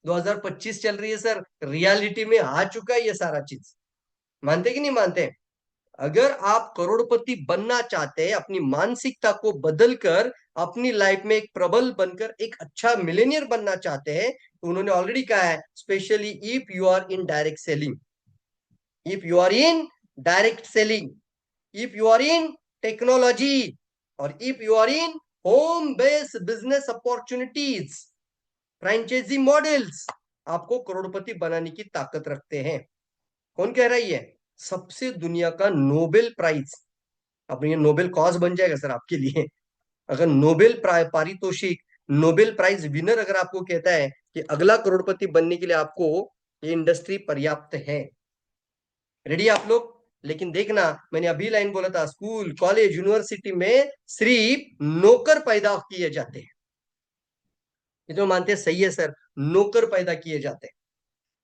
2025 चल रही है सर, रियलिटी में आ चुका है ये सारा चीज। मानते कि नहीं मानते? अगर आप करोड़पति बनना चाहते हैं, अपनी मानसिकता को बदलकर अपनी लाइफ में एक प्रबल बनकर एक अच्छा मिलेनियर बनना चाहते हैं, तो उन्होंने ऑलरेडी कहा है, specially if you are in direct selling, if you are in direct selling, if you are in technology, और if you are in home based business opportunities, franchisee models, आपको करोड़पति बनाने की ताकत रखते हैं। कौन कह रहा है? सबसे दुनिया का नोबेल प्राइज, अब ये नोबेल कॉज बन जाएगा सर आपके लिए। अगर नोबेल पारितोषिक, नोबेल प्राइज विनर अगर आपको कहता है कि अगला करोड़पति बनने के लिए आपको ये इंडस्ट्री पर्याप्त है, रेडी आप लोग? लेकिन देखना, मैंने अभी लाइन बोला था, स्कूल कॉलेज यूनिवर्सिटी में सिर्फ नौकर पैदा किए जाते हैं। ये तो मानते हैं सही है सर, नौकर पैदा किए जाते हैं।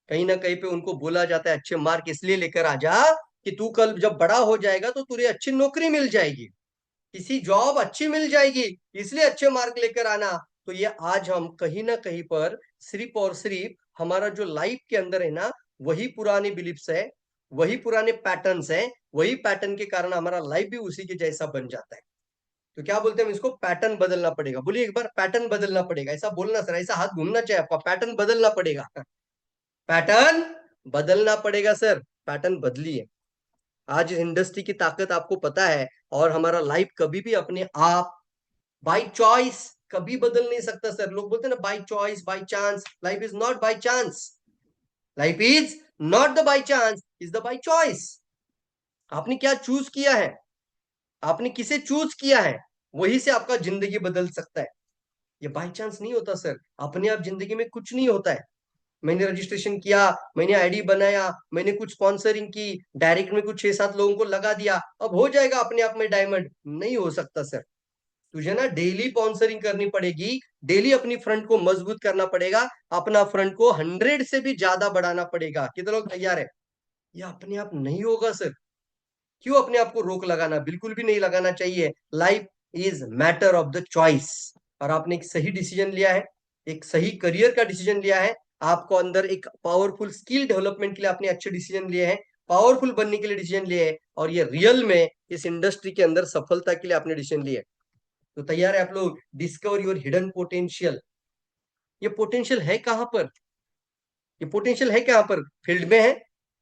कहीं ना कहीं पे उनको बोला जाता है अच्छे मार्क इसलिए लेकर आ जा कि तू कल जब बड़ा हो जाएगा तो तुझे अच्छी नौकरी मिल जाएगी, किसी जॉब अच्छी मिल जाएगी, इसलिए अच्छे मार्क लेकर आना। तो ये आज हम कहीं ना कहीं पर सिर्फ और सिर्फ हमारा जो लाइफ के अंदर है ना, वही पुराने बिलीफ्स है, वही पुराने पैटर्न्स है, वही पैटर्न के कारण हमारा लाइफ भी उसी के जैसा बन जाता है। तो क्या बोलते हैं हम इसको? पैटर्न बदलना पड़ेगा। बोलिए एक बार, पैटर्न बदलना पड़ेगा। ऐसा बोलना सर, ऐसा हाथ घूमना चाहिए आपका, पैटर्न बदलना पड़ेगा। पैटर्न बदलना पड़ेगा सर, पैटर्न बदलिए। आज इंडस्ट्री की ताकत आपको पता है, और हमारा लाइफ कभी भी अपने आप बाय चॉइस कभी बदल नहीं सकता सर। लोग बोलते हैं ना by choice, by chance, life is not by chance, life is not the by chance, is the by choice. आपने क्या चूज किया है, आपने किसे चूज किया है, वही से आपका जिंदगी बदल सकता है। ये बाय चांस नहीं होता सर, अपने आप जिंदगी में कुछ नहीं होता है। मैंने रजिस्ट्रेशन किया, मैंने आईडी बनाया, मैंने कुछ स्पॉन्सरिंग की, डायरेक्ट में कुछ 6-7 लोगों को लगा दिया, अब हो जाएगा अपने आप में डायमंड? नहीं हो सकता सर। तुझे ना डेली स्पॉन्सरिंग करनी पड़ेगी, डेली अपनी फ्रंट को मजबूत करना पड़ेगा, अपना फ्रंट को 100 से भी ज्यादा बढ़ाना पड़ेगा। कितने लोग तैयार है? ये अपने आप नहीं होगा सर। क्यों अपने आप को रोक लगाना? बिल्कुल भी नहीं लगाना चाहिए। Life is matter of the choice. और आपने एक सही डिसीजन लिया है, एक सही करियर का डिसीजन लिया है, आपको अंदर एक पावरफुल स्किल डेवलपमेंट के लिए आपने अच्छे डिसीजन लिए हैं, पावरफुल बनने के लिए डिसीजन लिए हैं, और ये रियल में इस इंडस्ट्री के अंदर सफलता के लिए आपने डिसीजन लिए। तो तैयार है आप लोग? Discover your hidden potential. ये पोटेंशियल है कहां पर? ये पोटेंशियल है कहां पर? फील्ड में है,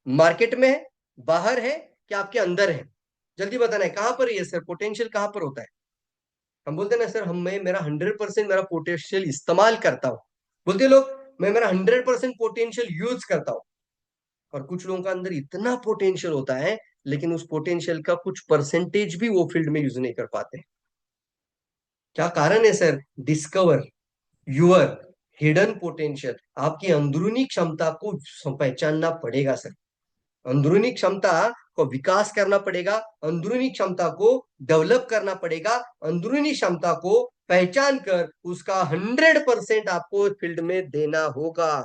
मार्केट में है, बाहर है, क्या आपके अंदर है? जल्दी बताना है कहां पर है ये सर, पोटेंशियल कहां पर होता है? हम बोलते हैं ना सर, मैं मेरा 100% मेरा पोटेंशियल इस्तेमाल करता हूँ। बोलते लोग मैं मेरा 100% पोटेंशियल यूज करता हूँ। और कुछ लोगों का अंदर इतना पोटेंशियल होता है, लेकिन उस पोटेंशियल का कुछ परसेंटेज भी वो फील्ड में यूज नहीं कर पाते। क्या कारण है sir? Discover your hidden potential, आपकी अंदरूनी क्षमता को पहचानना पड़ेगा सर। अंदरूनी क्षमता को विकास करना पड़ेगा, अंदरूनी क्षमता को डेवलप करना पड़ेगा, अंदरूनी क्षमता को पहचान कर उसका 100% आपको फील्ड में देना होगा।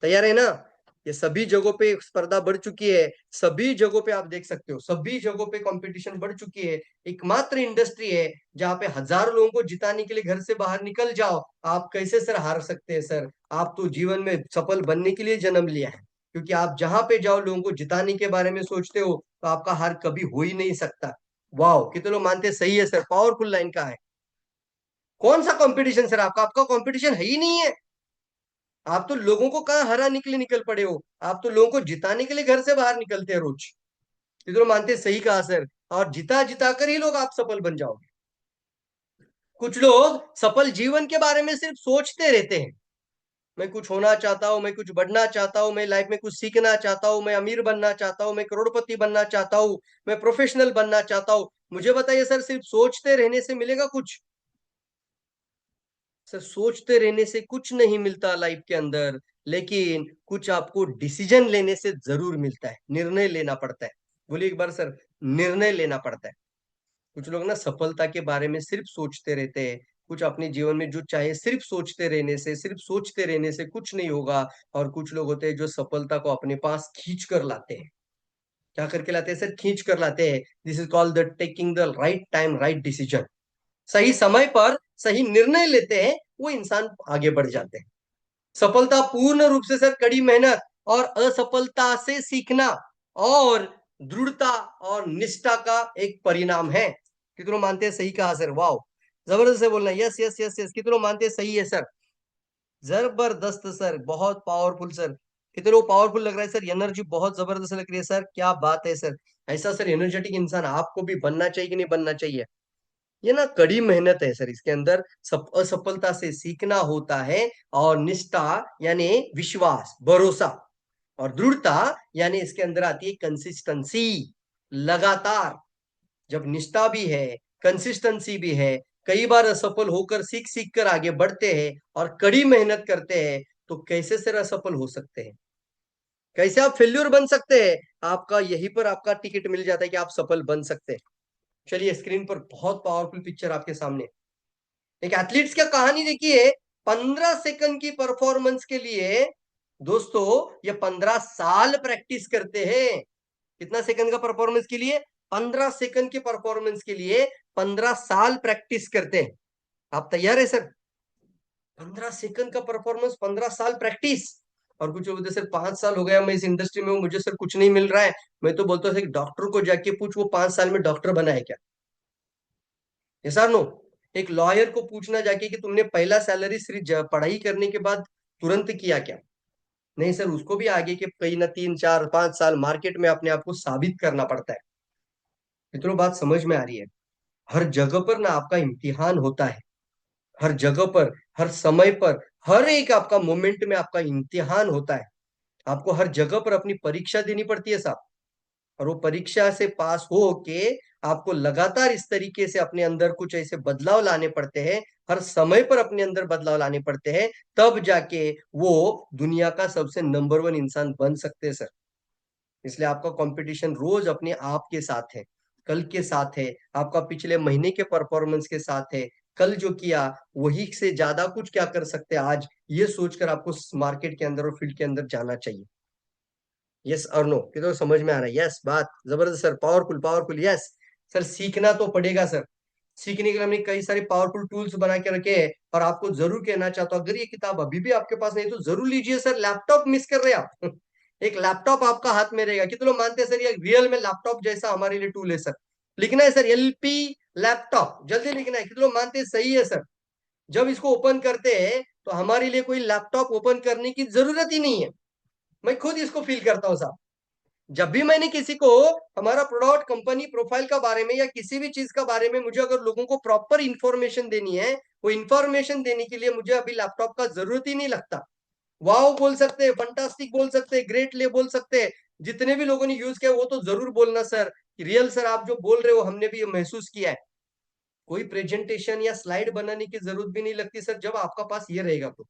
तैयार है ना? ये सभी जगहों पे स्पर्धा बढ़ चुकी है, सभी जगहों पे आप देख सकते हो, सभी जगहों पे कंपटीशन बढ़ चुकी है। एकमात्र इंडस्ट्री है जहां पे हजारों लोगों को जिताने के लिए घर से बाहर निकल जाओ, आप कैसे सर हार सकते हैं सर? आप तो जीवन में सफल बनने के लिए जन्म लिया है, क्योंकि आप जहां पे जाओ लोगों को जिताने के बारे में सोचते हो, तो आपका हार कभी हो ही नहीं सकता। वाह, कितने लोग मानते हैं? सही है सर, पावरफुल लाइन का है। कौन सा कंपटीशन सर आपका? आपका कंपटीशन है ही नहीं है। आप तो लोगों को कहाँ हराने के लिए निकल पड़े हो, आप तो लोगों को जिताने के लिए घर से बाहर निकलते हैं रोज। कितने लोग मानते हैं? सही कहा सर। और जिता जिता कर ही लोग आप सफल बन जाओगे। कुछ लोग सफल जीवन के बारे में सिर्फ सोचते रहते हैं, मैं कुछ होना चाहता हूं, मैं कुछ बढ़ना चाहता हूं, मैं लाइफ में कुछ सीखना चाहता हूं, मैं अमीर बनना चाहता हूं, मैं करोड़पति बनना चाहता हूं, मैं प्रोफेशनल बनना चाहता हूं। मुझे बताइए सर, सिर्फ सोचते रहने से मिलेगा कुछ? सर सोचते रहने से कुछ नहीं मिलता लाइफ के अंदर, लेकिन कुछ आपको डिसीजन लेने से जरूर मिलता है, निर्णय लेना पड़ता है। बोलिए एक बार सर, निर्णय लेना पड़ता है। कुछ लोग ना सफलता के बारे में सिर्फ सोचते रहते हैं, कुछ अपने जीवन में जो चाहे सिर्फ सोचते रहने से, सिर्फ सोचते रहने से कुछ नहीं होगा। और कुछ लोग होते हैं जो सफलता को अपने पास खींच कर लाते हैं। क्या करके लाते हैं सर? खींच कर लाते हैं। This is called the taking the right time right decision. सही समय पर सही निर्णय लेते हैं, वो इंसान आगे बढ़ जाते हैं। सफलता पूर्ण रूप से सर कड़ी मेहनत और असफलता से सीखना और दृढ़ता और निष्ठा का एक परिणाम है। कितनों मानते हैं? सही कहा सर। वाह, जबरदस्त से बोलना। Yes yes yes yes. कितनों मानते हैं? सही है सर, जबरदस्त सर, बहुत पावरफुल सर। कितने लोग पावरफुल लग रहा है सर, एनर्जी बहुत जबरदस्त लग रही है सर, क्या बात है सर। ऐसा सर एनर्जेटिक इंसान आपको भी बनना चाहिए कि नहीं बनना चाहिए? ये ना कड़ी मेहनत है सर, इसके अंदर असफलता से सीखना होता है, और निष्ठा यानी विश्वास, भरोसा, और दृढ़ता यानी इसके अंदर आती है कंसिस्टेंसी, लगातार। जब निष्ठा भी है, कंसिस्टेंसी भी है, कई बार असफल होकर सीख सीख कर आगे बढ़ते हैं और कड़ी मेहनत करते हैं, तो कैसे सर असफल हो सकते हैं? कैसे आप फेल्यूर बन सकते हैं? आपका यहीं पर आपका टिकट मिल जाता है कि आप सफल बन सकते हैं। चलिए स्क्रीन पर बहुत पावरफुल पिक्चर आपके सामने, एक एथलीट्स की कहानी देखिए। 15 सेकंड की परफॉर्मेंस के लिए दोस्तों ये 15 साल प्रैक्टिस करते हैं। कितना सेकंड का परफॉर्मेंस के लिए? 15 सेकंड के परफॉर्मेंस के लिए 15 साल प्रैक्टिस करते हैं। आप तैयार है सर? 15 सेकंड का परफॉर्मेंस, 15 साल प्रैक्टिस। और कुछ लोग बोलते सर 5 साल हो गया मैं इस इंडस्ट्री में हूँ, मुझे सर कुछ नहीं मिल रहा है। मैं तो बोलता हूँ एक डॉक्टर को जाके पूछ, वो 5 साल में डॉक्टर बना है क्या? यस और नो? एक लॉयर को पूछना जाके कि तुमने पहला सैलरी सिर्फ पढ़ाई करने के बाद तुरंत किया क्या? नहीं सर, उसको भी आगे के कई ना 3 4 5 साल मार्केट में अपने आप को साबित करना पड़ता है। इतना बात समझ में आ रही है? हर जगह पर ना आपका इम्तिहान होता है, हर जगह पर, हर समय पर, हर एक आपका मोमेंट में आपका इम्तिहान होता है। आपको हर जगह पर अपनी परीक्षा देनी पड़ती है साहब। और वो परीक्षा से पास हो के आपको लगातार इस तरीके से अपने अंदर कुछ ऐसे बदलाव लाने पड़ते हैं, हर समय पर अपने अंदर बदलाव लाने पड़ते हैं, तब जाके वो दुनिया का सबसे नंबर 1 इंसान बन सकते हैं सर। इसलिए आपका कंपटीशन रोज अपने आप के साथ है, कल के साथ है, आपका पिछले महीने के परफॉर्मेंस के साथ है। कल जो किया वही से ज्यादा कुछ क्या कर सकते हैं आज, ये सोचकर आपको मार्केट के अंदर और फील्ड के अंदर जाना चाहिए। यस और नो? कि तो समझ में आ रहा है? यस, बात जबरदस्त sir, powerful powerful. Yes sir, सीखना तो पड़ेगा सर। सीखने के लिए हमने कई सारे पावरफुल टूल्स बना के रखे हैं, और आपको जरूर कहना चाहता हूँ, अगर ये किताब अभी भी आपके पास नहीं तो जरूर लीजिए सर। लैपटॉप मिस कर रहे हैं आप एक लैपटॉप आपका हाथ में रहेगा। कितने लोग मानते हैं सर ये रियल में लैपटॉप जैसा हमारे लिए टूल है सर? लिखना है सर LP लैपटॉप, जल्दी लिखना है। कितने लोग मानते हैं? सही है सर। जब इसको ओपन करते हैं तो हमारे लिए कोई लैपटॉप ओपन करने की जरूरत ही नहीं है। मैं खुद इसको फील करता हूँ साहब। जब भी मैंने किसी को हमारा प्रोडक्ट, कंपनी प्रोफाइल का बारे में या किसी भी चीज का बारे में, मुझे अगर लोगों को प्रॉपर इंफॉर्मेशन देनी है, वो इंफॉर्मेशन देने के लिए मुझे अभी लैपटॉप का जरूरत ही नहीं लगता। वाओ बोल सकते हैं, फंटास्टिक बोल सकते हैं, ग्रेट ले बोल सकते हैं। जितने भी लोगों ने यूज किया वो तो जरूर बोलना सर कि रियल सर आप जो बोल रहे हो हमने भी ये महसूस किया है। कोई प्रेजेंटेशन या स्लाइड बनाने की जरूरत भी नहीं लगती सर, जब आपका पास ये रहेगा तो।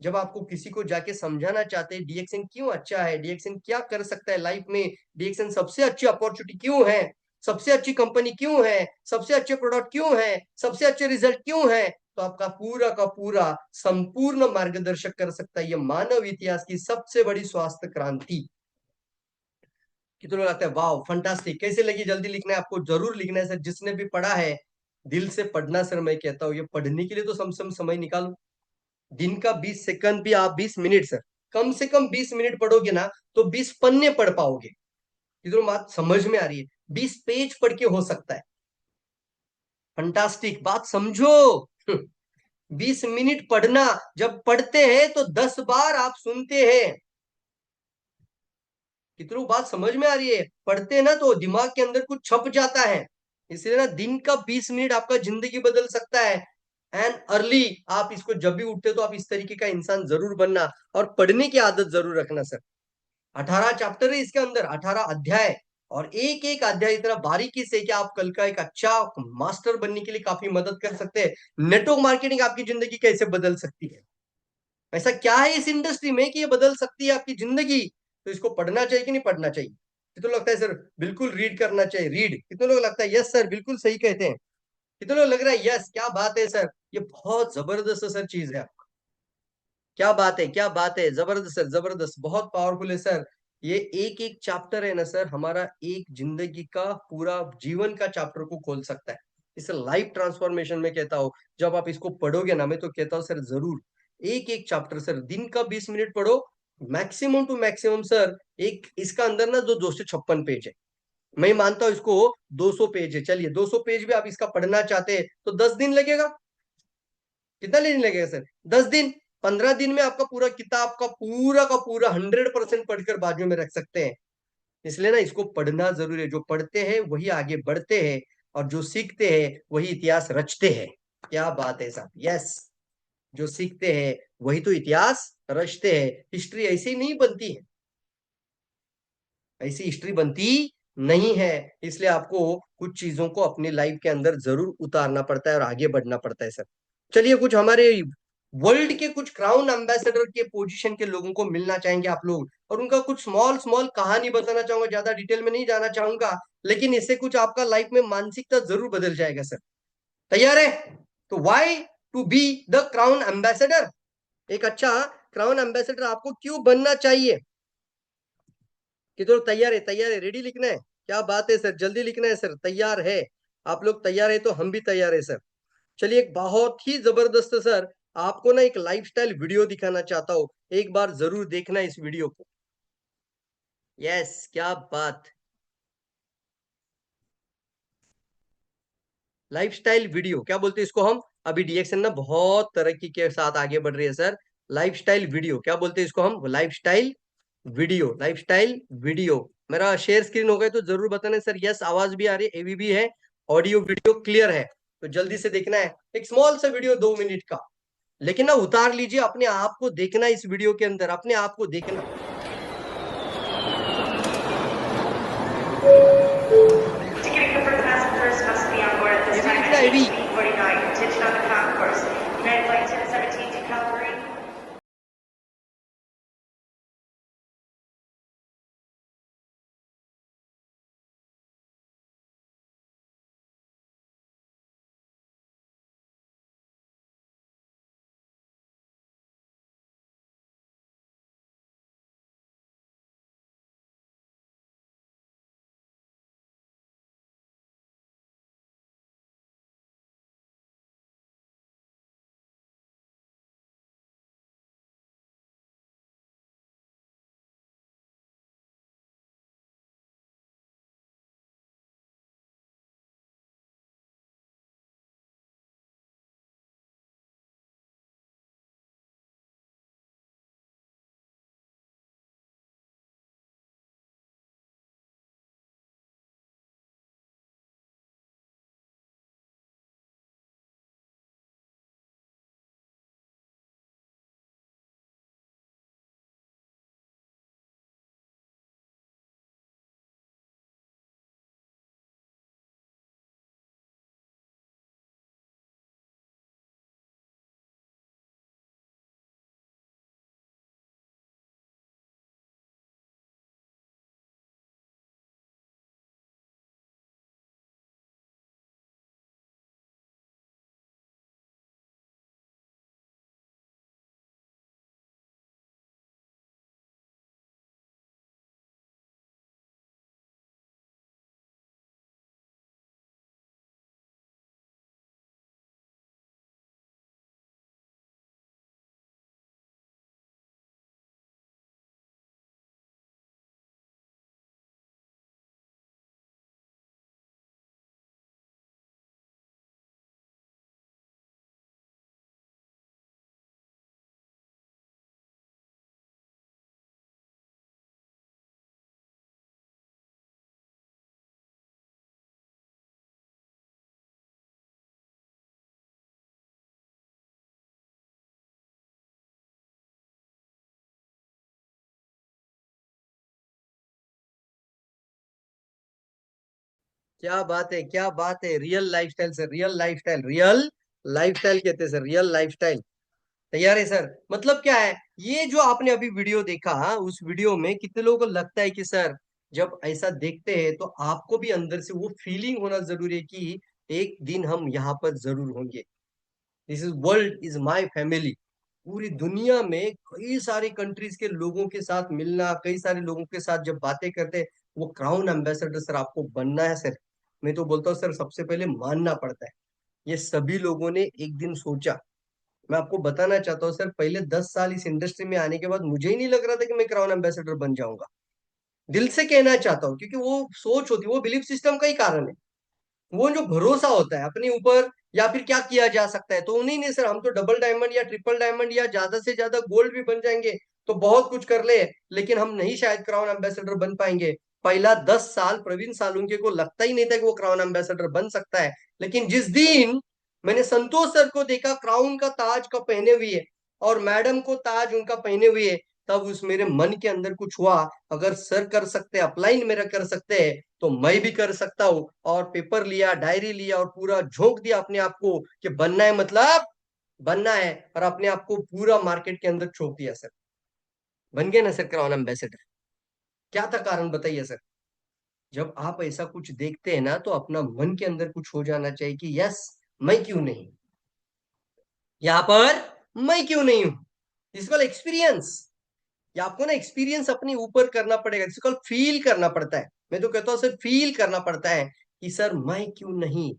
जब आपको किसी को जाके समझाना चाहते हैं डीएक्सएन क्यों अच्छा है, डीएक्सएन क्या कर सकता है लाइफ में, डीएक्सएन सबसे अच्छी अपॉर्चुनिटी क्यों है, सबसे अच्छी कंपनी क्यों है, सबसे अच्छे प्रोडक्ट क्यों है, सबसे अच्छे रिजल्ट क्यों है, तो आपका पूरा का पूरा संपूर्ण मार्गदर्शक कर सकता है ये मानव इतिहास की सबसे बड़ी स्वास्थ्य क्रांति। कितना लगता है वाह फंटास्टिक। कैसे लगी, जल्दी लिखना है आपको, जरूर लिखना है सर। जिसने भी पढ़ा है दिल से पढ़ना सर, मैं कहता हूँ ये पढ़ने के लिए तो सम समय निकालो। दिन का 20 सेकंड भी आप 20 मिनट सर, कम से कम 20 मिनट पढ़ोगे ना तो 20 पन्ने पढ़ पाओगे। किधर बात समझ में आ रही है, 20 पेज पढ़ के हो सकता है। फंटास्टिक, बात समझो। 20 मिनट पढ़ना, जब पढ़ते हैं तो 10 बार आप सुनते हैं। कितनी बात समझ में आ रही है, पढ़ते हैं ना तो दिमाग के अंदर कुछ छप जाता है। इसलिए ना दिन का 20 मिनट आपका जिंदगी बदल सकता है। एंड अर्ली आप इसको जब भी उठते तो आप इस तरीके का इंसान जरूर बनना और पढ़ने की आदत जरूर रखना सर। 18 चैप्टर है इसके अंदर, 18 अध्याय, और एक एक अध्याय इतना बारीकी से कि आप कल का एक अच्छा मास्टर बनने के लिए काफी मदद कर सकते हैं। नेटवर्क मार्केटिंग आपकी जिंदगी कैसे बदल सकती है, ऐसा क्या है इस इंडस्ट्री में कि ये बदल सकती है आपकी जिंदगी। तो इसको पढ़ना चाहिए कि नहीं पढ़ना चाहिए? कितने लगता है सर बिल्कुल रीड करना चाहिए, रीड। कितने लोग लगता है यस सर बिल्कुल सही कहते हैं? कितने लोग लग रहा है यस क्या बात है सर, ये बहुत जबरदस्त सर चीज है। क्या बात है, क्या बात है, जबरदस्त सर जबरदस्त, बहुत पावरफुल है सर। ये एक एक चैप्टर है ना सर, हमारा एक जिंदगी का पूरा जीवन का चैप्टर को खोल सकता है। इसे लाइफ ट्रांसफॉर्मेशन में कहता हूँ। जब आप इसको पढ़ोगे ना, मैं तो कहता हूँ सर जरूर एक एक चैप्टर सर दिन का 20 मिनट पढ़ो, मैक्सिमम टू मैक्सिमम सर। एक इसका अंदर ना जो 256 पेज है, मैं मानता हूँ इसको 200 पेज है, चलिए 200 पेज भी आप इसका पढ़ना चाहते हैं तो 10 दिन लगेगा। कितना दिन लगेगा सर? 10 दिन। 15 दिन में आपका पूरा किताब का पूरा 100% पढ़कर बाजू में रख सकते हैं। इसलिए ना इसको पढ़ना जरूरी है। जो पढ़ते हैं वही आगे बढ़ते हैं, और जो सीखते हैं वही इतिहास रचते हैं। क्या बात है साहब, यस। जो सीखते हैं वही तो इतिहास रचते हैं। हिस्ट्री ऐसी नहीं बनती है, ऐसी हिस्ट्री बनती नहीं है। इसलिए आपको कुछ चीजों को अपनी लाइफ के अंदर जरूर उतारना पड़ता है और आगे बढ़ना पड़ता है सर। चलिए कुछ हमारे वर्ल्ड के कुछ क्राउन एम्बेसडर के पोजीशन के लोगों को मिलना चाहेंगे आप लोग, और उनका कुछ स्मॉल स्मॉल कहानी बताना चाहूंगा। ज्यादा डिटेल में नहीं जाना चाहूंगा, लेकिन इससे कुछ आपका लाइफ में मानसिकता जरूर बदल जाएगा सर। तैयार है? तो why to be the crown ambassador, एक अच्छा क्राउन एम्बेसडर आपको क्यों बनना चाहिए? किधर तैयार है? तैयार है, रेडी लिखना है? क्या बात है सर, जल्दी लिखना है सर। तैयार है? आप लोग तैयार है तो हम भी तैयार है सर। चलिए एक बहुत ही जबरदस्त सर आपको ना एक लाइफस्टाइल वीडियो दिखाना चाहता हूँ, एक बार जरूर देखना इस वीडियो को। यस, क्या बात। लाइफस्टाइल वीडियो क्या बोलते हैं इसको हम? अभी डीएक्सएन ना बहुत तरक्की के साथ आगे बढ़ रही है सर। लाइफस्टाइल वीडियो क्या बोलते हैं इसको हम? Lifestyle video, lifestyle video. मेरा शेयर स्क्रीन हो गया तो जरूर बताना सर। यस, आवाज भी आ रही है, एवी भी है, ऑडियो वीडियो क्लियर है। तो जल्दी से देखना है, एक स्मॉल सा वीडियो 2 मिनट का, लेकिन ना उतार लीजिए, अपने आप को देखना इस वीडियो के अंदर, अपने आप को देखना। Ticketing preferred passengers must be on board at this heavy time लिखना, at heavy. 18:49. Attention on the concourse. United Flight 1017 to Calgary क्या बात है, क्या बात है। Real lifestyle sir, real lifestyle, real lifestyle कहते हैं सर, रियल लाइफस्टाइल। तैयार है सर? मतलब क्या है, ये जो आपने अभी वीडियो देखा, उस वीडियो में कितने लोगों को लगता है कि सर जब ऐसा देखते हैं तो आपको भी अंदर से वो फीलिंग होना जरूरी है कि एक दिन हम यहाँ पर जरूर होंगे। This is world is my family. पूरी दुनिया में कई सारी कंट्रीज के लोगों के साथ मिलना, कई सारे लोगों के साथ जब बातें करते हैं, वो क्राउन एम्बेसडर सर आपको बनना है सर। मैं तो बोलता हूँ सर, सबसे पहले मानना पड़ता है। ये सभी लोगों ने एक दिन सोचा। मैं आपको बताना चाहता हूँ सर, पहले 10 साल इस इंडस्ट्री में आने के बाद मुझे ही नहीं लग रहा था कि मैं क्राउन एम्बेसडर बन जाऊंगा। दिल से कहना चाहता हूँ, क्योंकि वो सोच होती है, वो बिलीफ सिस्टम का ही कारण है। वो जो भरोसा होता है अपने ऊपर, या फिर क्या किया जा सकता है, तो उन्हीं ने सर, हम तो डबल डायमंड या ट्रिपल डायमंड या ज्यादा से ज्यादा गोल्ड भी बन जाएंगे तो बहुत कुछ कर ले, लेकिन हम नहीं शायद क्राउन एम्बेसडर बन पाएंगे। पहला 10 साल प्रवीण सालुंके को लगता ही नहीं था कि वो क्राउन एम्बेसडर बन सकता है। लेकिन जिस दिन मैंने संतोष सर को देखा क्राउन का ताज का पहने हुए, और मैडम को ताज उनका पहने हुए, तब उस मेरे मन के अंदर कुछ हुआ, अगर सर कर सकते, अपलाइन मेरा कर सकते हैं, तो मैं भी कर सकता हूँ। और पेपर लिया, डायरी लिया, और पूरा झोंक दिया अपने आप को कि बनना है, मतलब बनना है, और अपने आप को पूरा मार्केट के अंदर छोड़ दिया सर। बन गए ना सर क्राउन एम्बेसडर। क्या था कारण बताइए सर? जब आप ऐसा कुछ देखते हैं ना, तो अपना मन के अंदर कुछ हो जाना चाहिए कि यस, मैं क्यों नहीं, यहाँ पर मैं क्यों नहीं हूं। इसको एक्सपीरियंस, या आपको ना एक्सपीरियंस अपने ऊपर करना पड़ेगा, जिसको फील करना पड़ता है। मैं तो कहता हूँ सर, फील करना पड़ता है कि सर मैं क्यों नहीं,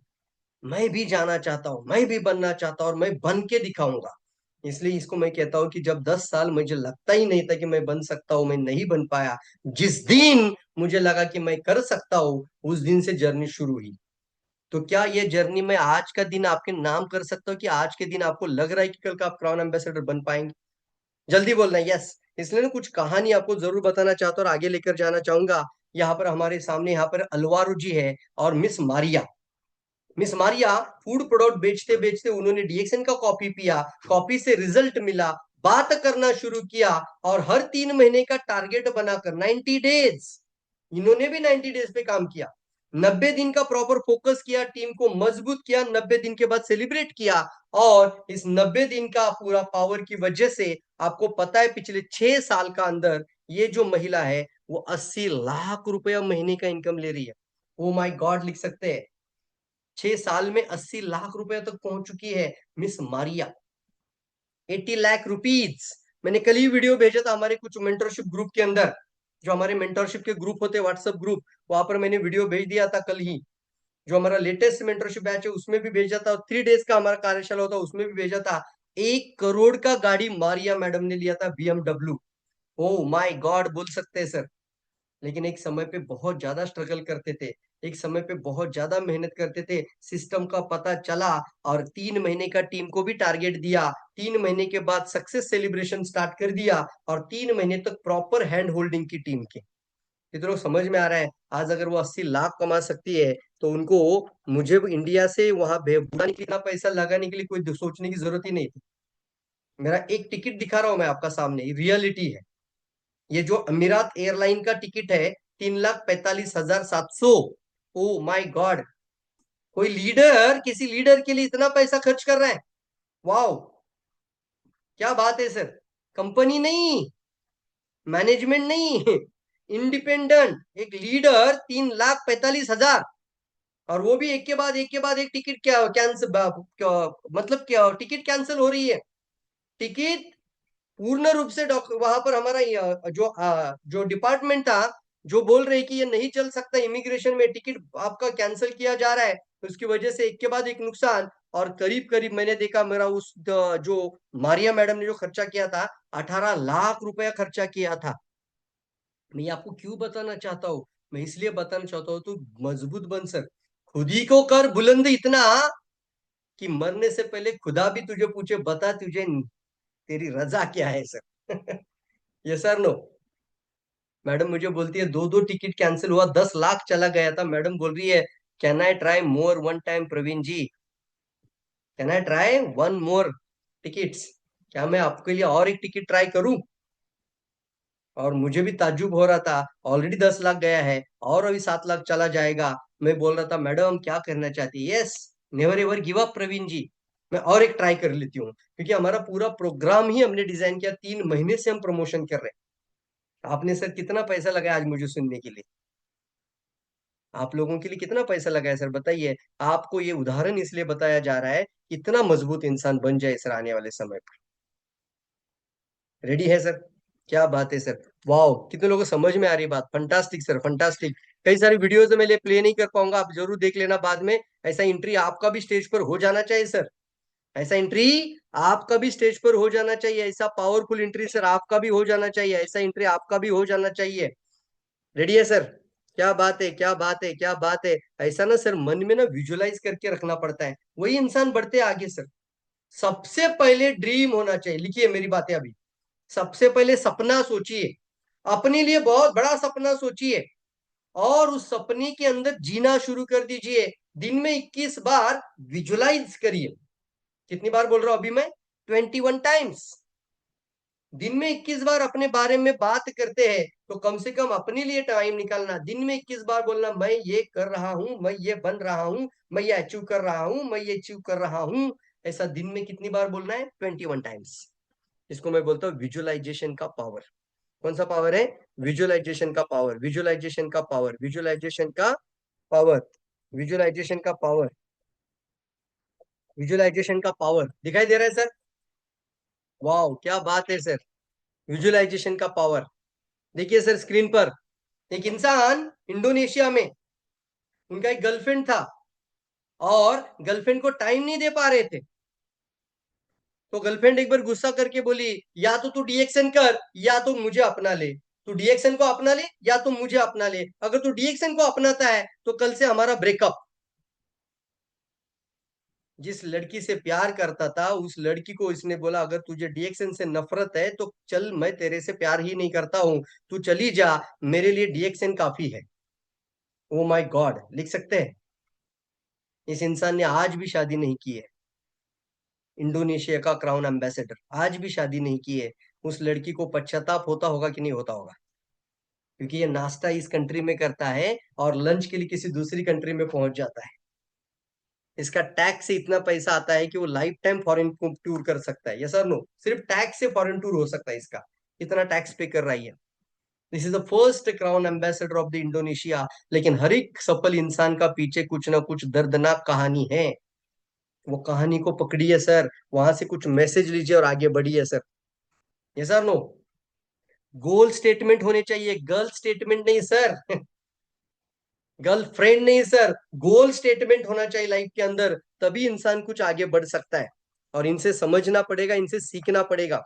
मैं भी जाना चाहता हूँ, मैं भी बनना चाहता हूँ, और मैं बन के दिखाऊंगा। इसलिए इसको मैं कहता हूँ कि जब 10 साल मुझे लगता ही नहीं था कि मैं बन सकता हूँ, मैं नहीं बन पाया, जिस दिन मुझे लगा कि मैं कर सकता हूँ, उस दिन से जर्नी शुरू हुई। तो क्या ये जर्नी मैं आज का दिन आपके नाम कर सकता हूँ कि आज के दिन आपको लग रहा है कि कल का आप क्राउन एम्बेसडर बन पाएंगे? जल्दी बोलना यस। इसलिए ना कुछ कहानी आपको जरूर बताना चाहता हूँ और आगे लेकर जाना चाहूंगा। यहाँ पर हमारे सामने यहाँ पर अलवारू जी है और miss Maria. Miss Maria food product बेचते बेचते उन्होंने डीएक्सएन का कॉफी पिया, कॉफी से रिजल्ट मिला, बात करना शुरू किया, और हर 3 महीने का टारगेट बनाकर 90 डेज, इन्होंने भी 90 डेज पे काम किया। 90 दिन का प्रॉपर फोकस किया, टीम को मजबूत किया, 90 दिन के बाद सेलिब्रेट किया। और इस 90 दिन का पूरा पावर की वजह से आपको पता है, पिछले 6 साल का अंदर ये जो महिला है वो 80 लाख रुपया महीने का इनकम ले रही है। ओ माय गॉड, लिख सकते हैं 6 साल में 80 लाख रुपया तक पहुंच चुकी है मिस मारिया। 80 लाख रुपीज। मैंने कल ही वीडियो भेजा था हमारे कुछ मेंटरशिप ग्रुप के अंदर, जो हमारे मेंटरशिप के ग्रुप होते हैं, व्हाट्सएप ग्रुप, वहां पर मैंने वीडियो भेज दिया था कल ही। जो हमारा लेटेस्ट मेंटरशिप बैच है उसमें भी भेजा था, और 3 डेज का हमारा कार्यशाला होता उसमें भी भेजा था। 1 करोड़ का गाड़ी मारिया मैडम ने लिया था, BMW। ओ माय गॉड, बोल सकते हैं सर। लेकिन एक समय पे बहुत ज्यादा स्ट्रगल करते थे, एक समय पे बहुत ज्यादा मेहनत करते थे, सिस्टम का पता चला, और 3 महीने का टीम को भी टारगेट दिया। 3 महीने के बाद सक्सेस सेलिब्रेशन स्टार्ट कर दिया, और 3 महीने तक प्रॉपर हैंड होल्डिंग की टीम की। कितनों समझ में आ रहा है? आज अगर वो 80 लाख कमा सकती है, तो उनको, मुझे इंडिया से वहां बुलाने के लिए, इतना पैसा लगाने के लिए कोई सोचने की जरूरत ही नहीं थी। मेरा एक टिकट दिखा रहा हूं मैं आपका सामने, रियलिटी है। ये जो अमीरात एयरलाइन का टिकट है, 3,45,700। ओ माय गॉड, कोई लीडर किसी लीडर के लिए इतना पैसा खर्च कर रहा है। वाओ, क्या बात है सर। कंपनी नहीं, मैनेजमेंट नहीं, इंडिपेंडेंट एक लीडर, 3,45,000, और वो भी एक के बाद एक के बाद एक टिकट क्या कैंसिल, मतलब क्या टिकट कैंसिल हो रही है। टिकट पूर्ण रूप से वहां पर हमारा जो डिपार्टमेंट था, जो बोल रहे कि ये नहीं चल सकता, इमिग्रेशन में टिकट आपका कैंसिल किया जा रहा है, तो उसकी वजह से एक के बाद एक नुकसान। और करीब करीब मैंने देखा, मेरा उस जो मारिया मैडम ने जो खर्चा किया था, 18 लाख रुपया खर्चा किया था। मैं आपको क्यों बताना चाहता हूँ? मैं इसलिए बताना चाहता हूँ, तू मजबूत बन सर। खुद ही को कर बुलंद इतना कि मरने से पहले खुदा भी तुझे पूछे, बता तुझे तेरी रजा क्या है सर। ये सर नो। मैडम मुझे बोलती है 2-2 टिकट कैंसिल हुआ, 10 लाख चला गया था। मैडम बोल रही है, can I try more one time Praveen ji, can I try one more tickets, क्या मैं आपके लिए और एक टिकट ट्राई करूं? और मुझे भी ताज्जुब हो रहा था, ऑलरेडी 10 लाख गया है और अभी 7 लाख चला जाएगा। मैं बोल रहा था मैडम क्या करना चाहती है, yes, never ever give up Praveen ji, मैं और एक ट्राई कर लेती हूँ, क्योंकि हमारा पूरा प्रोग्राम ही हमने डिजाइन किया, 3 महीने से हम प्रमोशन कर रहे हैं। आपने सर कितना पैसा लगाया आज मुझे सुनने के लिए, आप लोगों के लिए कितना पैसा लगा है सर बताइए। आपको ये उदाहरण इसलिए बताया जा रहा है, इतना मजबूत इंसान बन जाए सर आने वाले समय पर। रेडी है सर? क्या बात है सर, वाह, कितने लोगों को समझ में आ रही बात, फंटास्टिक सर, फंटास्टिक। कई सारी वीडियोस मैं प्ले नहीं कर पाऊंगा, आप जरूर देख लेना बाद में। ऐसा एंट्री आपका भी स्टेज पर हो जाना चाहिए सर, ऐसा एंट्री आपका भी स्टेज पर हो जाना चाहिए, ऐसा पावरफुल एंट्री सर आपका भी हो जाना चाहिए, ऐसा एंट्री आपका भी हो जाना चाहिए। रेडी है सर? क्या बात है, क्या बात है, क्या बात है। ऐसा ना सर मन में ना विजुअलाइज करके रखना पड़ता है, वही इंसान बढ़ते आगे सर। सबसे पहले ड्रीम होना चाहिए, लिखिए मेरी बातें अभी। सबसे पहले सपना सोचिए, अपने लिए बहुत बड़ा सपना सोचिए, और उस सपने के अंदर जीना शुरू कर दीजिए। दिन में 21 बार विजुअलाइज करिए। कितनी बार बोल रहा हूं अभी मैं? 21 टाइम्स। दिन में 21 बार अपने बारे में बात करते हैं, तो कम से कम अपने लिए टाइम निकालना, दिन में 21 बार बोलना, मैं ये कर रहा हूं, मैं ये बन रहा हूं, मैं ये अचीव कर रहा हूं, मैं ये अचीव कर रहा हूं। ऐसा दिन में कितनी बार बोलना है? 21 टाइम्स। इसको मैं बोलता हूँ विजुअलाइजेशन का पावर। कौन सा पावर है? विजुअलाइजेशन का पावर, विजुअलाइजेशन का पावर, विजुअलाइजेशन का पावर, विजुअलाइजेशन का पावर, विजुअलाइजेशन का पावर। दिखाई दे रहा है सर? वाह, क्या बात है सर, विजुअलाइजेशन का पावर। देखिए सर स्क्रीन पर एक इंसान इंडोनेशिया में, उनका एक गर्लफ्रेंड था, और गर्लफ्रेंड को टाइम नहीं दे पा रहे थे। तो गर्लफ्रेंड एक बार गुस्सा करके बोली, या तो तू डीएक्शन कर या तो मुझे अपना ले, तू डीएक्शन को अपना ले या तो मुझे अपना ले। अगर तू डीएक्शन को अपनाता है तो कल से हमारा ब्रेकअप। जिस लड़की से प्यार करता था उस लड़की को इसने बोला, अगर तुझे डीएक्शन से नफरत है तो चल, मैं तेरे से प्यार ही नहीं करता हूं, तू चली जा, मेरे लिए डीएक्शन काफी है। ओ माय गॉड, लिख सकते हैं? इस इंसान ने आज भी शादी नहीं की है, इंडोनेशिया का क्राउन एम्बेसडर, आज भी शादी नहीं की है। उस लड़की को पश्चाताप होता होगा कि नहीं होता होगा? क्योंकि ये नाश्ता इस कंट्री में करता है और लंच के लिए किसी दूसरी कंट्री में पहुंच जाता है। इसका टैक्स से इतना पैसा आता है कि वो लाइफ टाइम फॉरेन टूर कर सकता है, यस और नो? सिर्फ टैक्स से फॉरेन टूर हो सकता है इसका, इतना टैक्स पे कर रही है। This is the first crown ambassador of the Indonesia. लेकिन हर एक सफल इंसान का पीछे कुछ ना कुछ दर्दनाक कहानी है, वो कहानी को पकड़िए सर, वहां से कुछ मैसेज लीजिए और आगे बढ़िए सर, यस और नो? गोल स्टेटमेंट होने चाहिए, गर्ल स्टेटमेंट नहीं सर, गर्लफ्रेंड नहीं सर, गोल स्टेटमेंट होना चाहिए लाइफ के अंदर, तभी इंसान कुछ आगे बढ़ सकता है। और इनसे समझना पड़ेगा, इनसे सीखना पड़ेगा,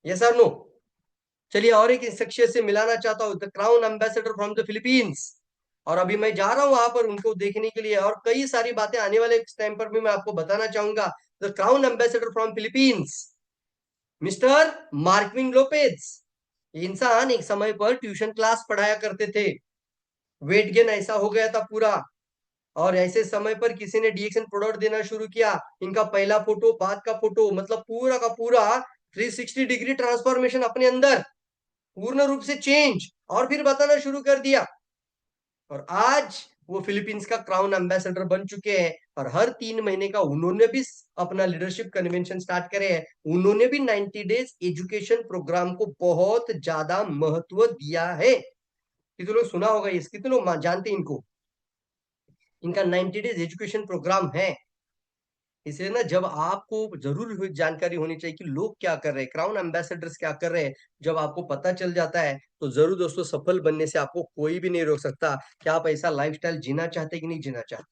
यस और नो? चलिए और एक शख्सियत से मिलाना चाहता हूँ, the crown ambassador from the Philippines. और अभी मैं जा रहा हूँ वहां पर उनको देखने के लिए, और कई सारी बातें आने वाले टाइम पर भी मैं आपको बताना चाहूंगा। The crown ambassador from Philippines, mister Markvin Lopez. ये इंसान एक समय पर ट्यूशन क्लास पढ़ाया करते थे, वेट गेन ऐसा हो गया था पूरा, और ऐसे समय पर किसी ने डीएक्शन प्रोडक्ट देना शुरू किया। इनका पहला फोटो, बाद का फोटो, मतलब पूरा का पूरा 360 डिग्री ट्रांसफॉर्मेशन अपने अंदर, पूर्ण रूप से चेंज, और फिर बताना शुरू कर दिया। और आज वो फिलीपींस का क्राउन एम्बेसडर बन चुके हैं, और हर 3 महीने का उन्होंने भी अपना लीडरशिप कन्वेंशन स्टार्ट करे हैं। उन्होंने भी 90 डेज एजुकेशन प्रोग्राम को बहुत ज्यादा महत्व दिया है। कितने लोग सुना होगा इस, कितने लोग जानते हैं इनको? इनका 90 डेज एजुकेशन प्रोग्राम है। इसलिए ना जब आपको जरूर जानकारी होनी चाहिए कि लोग क्या कर रहे हैं, क्राउन एम्बेसडर्स क्या कर रहे हैं, जब आपको पता चल जाता है तो जरूर दोस्तों, सफल बनने से आपको कोई भी नहीं रोक सकता। क्या आप ऐसा लाइफस्टाइल जीना चाहते कि नहीं जीना चाहते?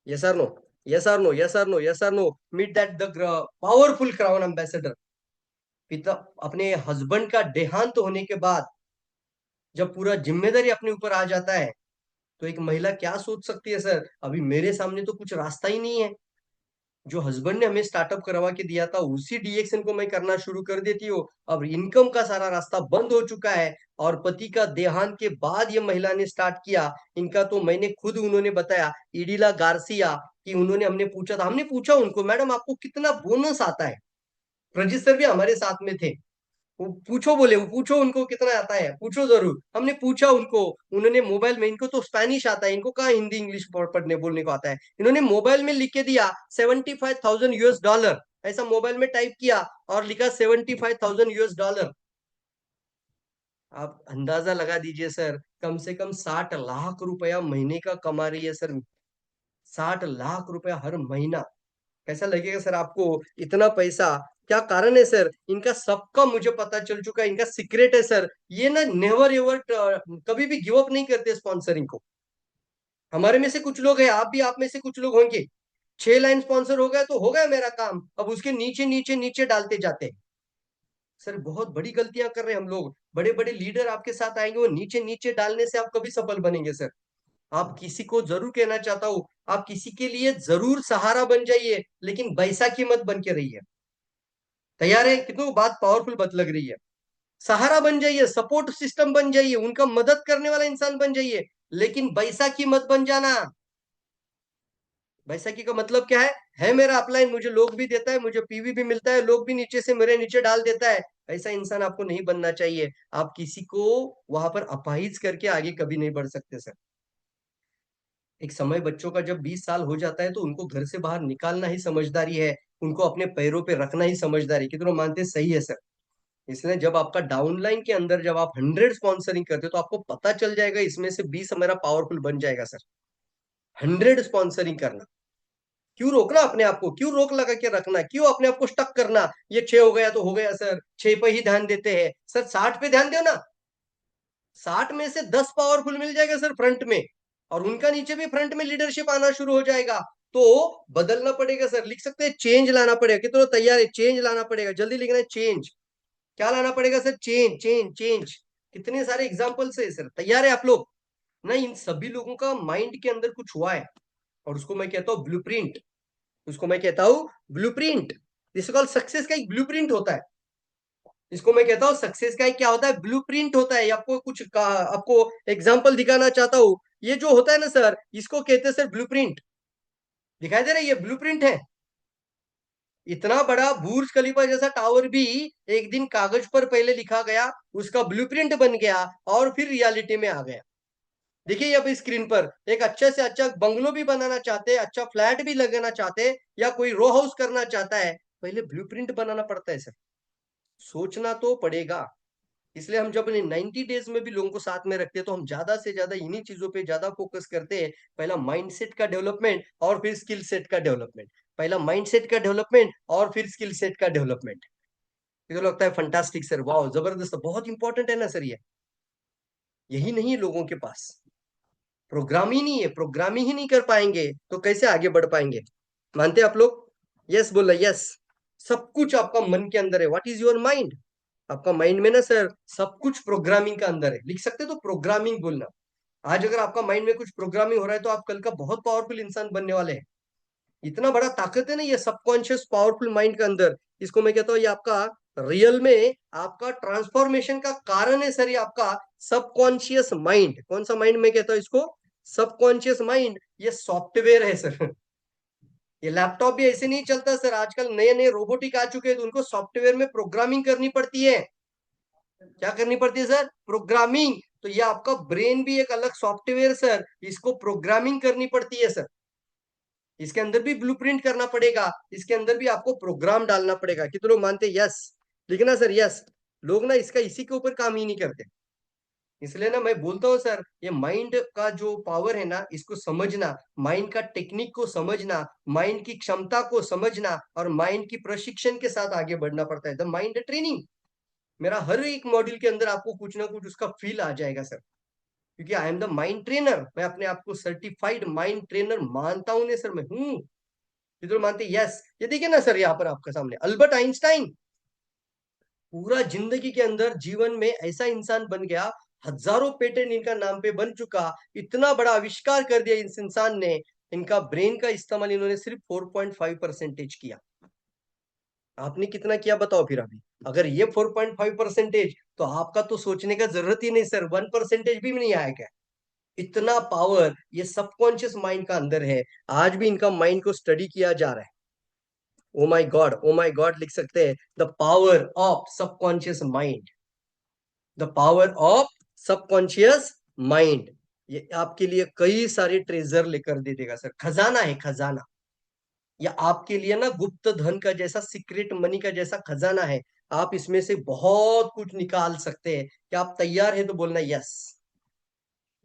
यस और नो? यस और नो? यस और नो? यस और no? Meet that the powerful crown ambassador. पिता, अपने हस्बैंड का देहांत होने के बाद जब पूरा जिम्मेदारी अपने ऊपर आ जाता है, तो एक महिला क्या सोच सकती है, सर अभी मेरे सामने तो कुछ रास्ता ही नहीं है, जो हस्बैंड ने हमें स्टार्टअप करवा के दिया था उसी डीएक्शन को मैं करना शुरू कर देती हूँ। अब इनकम का सारा रास्ता बंद हो चुका है, और पति का देहांत के बाद ये महिला ने स्टार्ट किया। इनका तो मैंने खुद, उन्होंने बताया, इडिला गार्सिया, कि उन्होंने, हमने पूछा था, हमने पूछा उनको, मैडम आपको कितना बोनस आता है? प्रजित सर भी हमारे साथ में थे। वो पूछो, बोले वो पूछो उनको कितना आता है, पूछो जरूर। हमने पूछा उनको, उन्होंने मोबाइल में, इनको तो स्पेनिश आता है, इनको कहाँ हिंदी इंग्लिश पढ़ने बोलने को आता है, इन्होंने मोबाइल में लिख के दिया $75,000, ऐसा मोबाइल में टाइप किया और लिखा $75,000। आप अंदाजा लगा दीजिए सर, कम से कम 60 लाख रुपया महीने का कमा रही है सर, 60 लाख रुपया हर महीना। कैसा लगेगा सर आपको इतना पैसा? क्या कारण है सर? इनका सबका मुझे पता चल चुका है, इनका सीक्रेट है सर, ये ना नेवर एवर कभी भी गिव अप नहीं करते स्पॉन्सरिंग को। हमारे में से कुछ लोग हैं, आप भी आप में से कुछ लोग होंगे, 6 लाइन स्पॉन्सर हो गया तो हो गया मेरा काम, अब उसके नीचे नीचे नीचे डालते जाते हैं। सर बहुत बड़ी गलतियां कर रहे हैं हम लोग। बड़े बड़े लीडर आपके साथ आएंगे, वो नीचे नीचे डालने से आप कभी सफल बनेंगे सर। आप किसी को जरूर कहना चाहता हूँ, आप किसी के लिए जरूर सहारा बन जाइए, लेकिन बैसाखी मत बन के रहिए। तैयार है? कितनी बात पावरफुल बात लग रही है। सहारा बन जाइए, सपोर्ट सिस्टम बन जाइए, उनका मदद करने वाला इंसान बन जाइए, लेकिन बैसाखी मत बन जाना। बैसाखी का मतलब क्या है मेरा अपलाइन, मुझे लोग भी देता है, मुझे पीवी भी मिलता है, लोग भी नीचे से मेरे नीचे डाल देता है, ऐसा इंसान आपको नहीं बनना चाहिए। आप किसी को वहां पर अपाहिज करके आगे कभी नहीं बढ़ सकते सर। एक समय बच्चों का जब 20 साल हो जाता है तो उनको घर से बाहर निकालना ही समझदारी है, उनको अपने पैरों पे रखना ही समझदारी। कितनों मानते हैं? सही है सर। इसलिए जब आपका डाउनलाइन के अंदर जब आप 100 स्पॉन्सरिंग करते हो तो आपको पता चल जाएगा, इसमें से 20 हमारा पावरफुल बन जाएगा सर। 100 स्पॉन्सरिंग करना, क्यों रोकना अपने आप को, क्यों रोक लगा के रखना, क्यों अपने आप को स्टक करना? ये 6 हो गया तो हो गया सर, 6 पे ही ध्यान देते हैं सर, 60 पे ध्यान दो ना। 60 में से 10 पावरफुल मिल जाएगा सर फ्रंट में, और उनका नीचे भी फ्रंट में लीडरशिप आना शुरू हो जाएगा। तो बदलना पड़ेगा सर, लिख सकते हैं चेंज लाना पड़ेगा। कितना तैयार है? चेंज लाना पड़ेगा, जल्दी लिखना है चेंज। क्या लाना पड़ेगा सर? Change change change. कितने सारे एग्जाम्पल्स है सर, तैयार है आप लोग ना? इन सभी लोगों का माइंड के अंदर कुछ हुआ है, और उसको मैं कहता हूँ ब्लूप्रिंट, उसको मैं कहता हूँ ब्लूप्रिंट। दिस कॉल सक्सेस का एक ब्लूप्रिंट होता है, इसको मैं कहता हूँ सक्सेस का एक क्या होता है? ब्लूप्रिंट होता है। आपको कुछ आपको एग्जांपल दिखाना चाहता हूँ, ये जो होता है ना सर, इसको कहते हैं सर ब्लूप्रिंट। दिखाई दे रहा है? ये ब्लूप्रिंट है। इतना बड़ा बुर्ज खलीफा जैसा टावर भी एक दिन कागज पर पहले लिखा गया, उसका ब्लूप्रिंट बन गया, और फिर रियलिटी में आ गया। देखिए अब स्क्रीन पर एक अच्छे से अच्छा बंगलो भी बनाना चाहते हैं, अच्छा फ्लैट भी लगाना चाहते हैं, या कोई रो हाउस करना चाहता है, पहले ब्लूप्रिंट बनाना पड़ता है सर, सोचना तो पड़ेगा। इसलिए हम जब 90 डेज में भी लोगों को साथ में रखते हैं तो हम ज्यादा से ज्यादा इन्हीं चीजों पे ज्यादा फोकस करते हैं। पहला माइंडसेट का डेवलपमेंट और फिर स्किल सेट का डेवलपमेंट, पहला माइंडसेट का डेवलपमेंट और फिर स्किल सेट का डेवलपमेंट। ये तो लगता है फंटास्टिक सर, वाह जबरदस्त, बहुत इंपॉर्टेंट है ना सर ये। यही नहीं है लोगों के पास, प्रोग्राम ही नहीं है, प्रोग्रामिंग ही नहीं कर पाएंगे तो कैसे आगे बढ़ पाएंगे? मानते हैं आप लोग? यस बोला, यस। सब कुछ आपका मन के अंदर है, व्हाट इज योर माइंड। आपका माइंड में ना सर सब कुछ प्रोग्रामिंग का अंदर है, लिख सकते तो प्रोग्रामिंग बोलना। आज अगर आपका माइंड में कुछ प्रोग्रामिंग हो रहा है तो आप कल का बहुत पावरफुल इंसान बनने वाले हैं। इतना बड़ा ताकत है ना ये सबकॉन्शियस पावरफुल माइंड के अंदर। इसको मैं कहता हूँ ये आपका रियल में आपका ट्रांसफॉर्मेशन का कारण है सर, ये आपका सबकॉन्शियस माइंड। कौन सा माइंड मैं कहता हूँ इसको? Subconscious mind. ये सॉफ्टवेयर है सर, ये लैपटॉप भी ऐसे नहीं चलता सर। आजकल नए नए रोबोटिक आ चुके हैं तो उनको सॉफ्टवेयर में प्रोग्रामिंग करनी पड़ती है। क्या करनी पड़ती है सर? प्रोग्रामिंग। तो ये आपका ब्रेन भी एक अलग सॉफ्टवेयर सर, इसको प्रोग्रामिंग करनी पड़ती है सर। इसके अंदर भी ब्लूप्रिंट करना पड़ेगा, इसके अंदर भी आपको प्रोग्राम डालना पड़ेगा। कितने लोग मानते हैं? यस लिखना सर, यस। लोग ना इसका इसी के ऊपर काम ही नहीं करते। इसलिए ना मैं बोलता हूँ सर, ये माइंड का जो पावर है ना, इसको समझना, माइंड का टेक्निक को समझना, माइंड की क्षमता को समझना, और माइंड की प्रशिक्षण के साथ आगे बढ़ना पड़ता है। द माइंड ट्रेनिंग, मेरा हर एक मॉड्यूल के अंदर आपको कुछ ना कुछ उसका फील आ जाएगा सर, क्योंकि I am the mind trainer. मैं अपने आप को सर्टिफाइड माइंड ट्रेनर मानता हूं। सर मैं हूं, इधर मानते? यस। ये देखिए ना सर यहाँ पर आपके सामने अल्बर्ट आइंस्टाइन, पूरा जिंदगी के अंदर जीवन में ऐसा इंसान बन गया, हजारों पेटेंट इनका नाम पे बन चुका, इतना बड़ा आविष्कार कर दिया इस इंसान ने। इनका ब्रेन का इस्तेमाल इन्होंने सिर्फ 4.5% किया। आपने कितना किया बताओ फिर? अभी अगर ये 4.5%, तो आपका तो सोचने का जरूरत ही नहीं सर, 1% भी नहीं आया क्या? इतना पावर ये सबकॉन्शियस माइंड का अंदर है। आज भी इनका माइंड को स्टडी किया जा रहा है। ओ माई गॉड लिख सकते हैं। The power of subconscious mind, the power of subconscious mind, ये आपके लिए कई सारे ट्रेजर लेकर दे देगा सर। खजाना है, खजाना। या आपके लिए ना गुप्त धन का जैसा, सीक्रेट मनी का जैसा खजाना है। आप इसमें से बहुत कुछ निकाल सकते हैं। क्या आप तैयार हैं तो बोलना यस।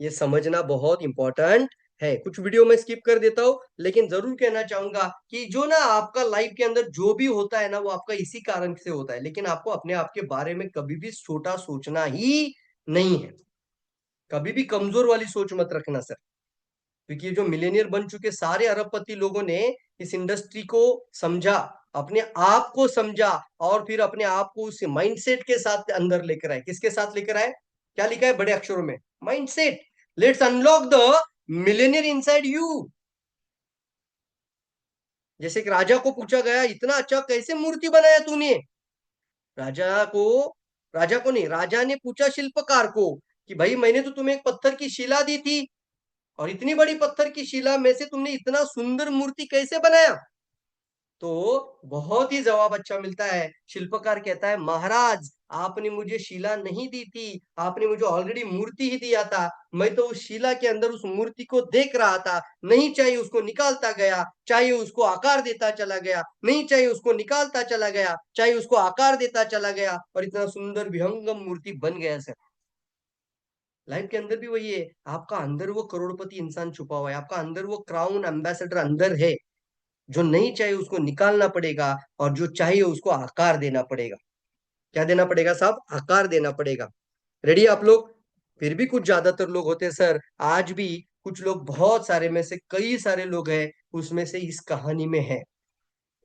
ये समझना बहुत इंपॉर्टेंट है। कुछ वीडियो में स्किप कर देता हूं, लेकिन जरूर कहना चाहूंगा कि जो ना आपका लाइफ के अंदर जो भी होता है ना, वो आपका इसी कारण से होता है। लेकिन आपको अपने आप के बारे में कभी भी छोटा सोचना ही नहीं है। कभी भी कमजोर वाली सोच मत रखना सर। क्योंकि ये जो मिलेनियर बन चुके सारे अरबपति लोगों ने इस इंडस्ट्री को समझा, अपने आप को समझा, और फिर अपने आप को उस माइंडसेट के साथ अंदर लेकर आए। किसके साथ लेकर आए? क्या लिखा है बड़े अक्षरों में? Mindset. Let's unlock the Millionaire inside you. जैसे कि राजा को पूछा गया, इतना अच्छा कैसे मूर्ति बनाया तूने? राजा को राजा को नहीं, राजा ने पूछा शिल्पकार को कि भाई मैंने तो तुम्हें एक पत्थर की शिला दी थी, और इतनी बड़ी पत्थर की शिला में से तुमने इतना सुंदर मूर्ति कैसे बनाया? तो बहुत ही जवाब अच्छा मिलता है। शिल्पकार कहता है, महाराज आपने मुझे शिला नहीं दी थी, आपने मुझे ऑलरेडी मूर्ति ही दिया था। मैं तो उस शिला के अंदर उस मूर्ति को देख रहा था, नहीं चाहिए उसको निकालता गया, चाहिए उसको आकार देता चला गया, नहीं चाहिए उसको निकालता चला गया, चाहिए उसको आकार देता चला गया, और इतना सुंदर विहंगम मूर्ति बन गया सर। लाइफ के अंदर भी वही है। आपका अंदर वो करोड़पति इंसान छुपा हुआ है, आपका अंदर वो क्राउन एम्बेसडर अंदर है। जो नहीं चाहिए उसको निकालना पड़ेगा, और जो चाहिए उसको आकार देना पड़ेगा। क्या देना पड़ेगा साहब? आकार देना पड़ेगा। रेडी आप लोग? फिर भी कुछ ज्यादातर लोग होते हैं सर, आज भी कुछ लोग, बहुत सारे में से कई सारे लोग हैं, उसमें से इस कहानी में है,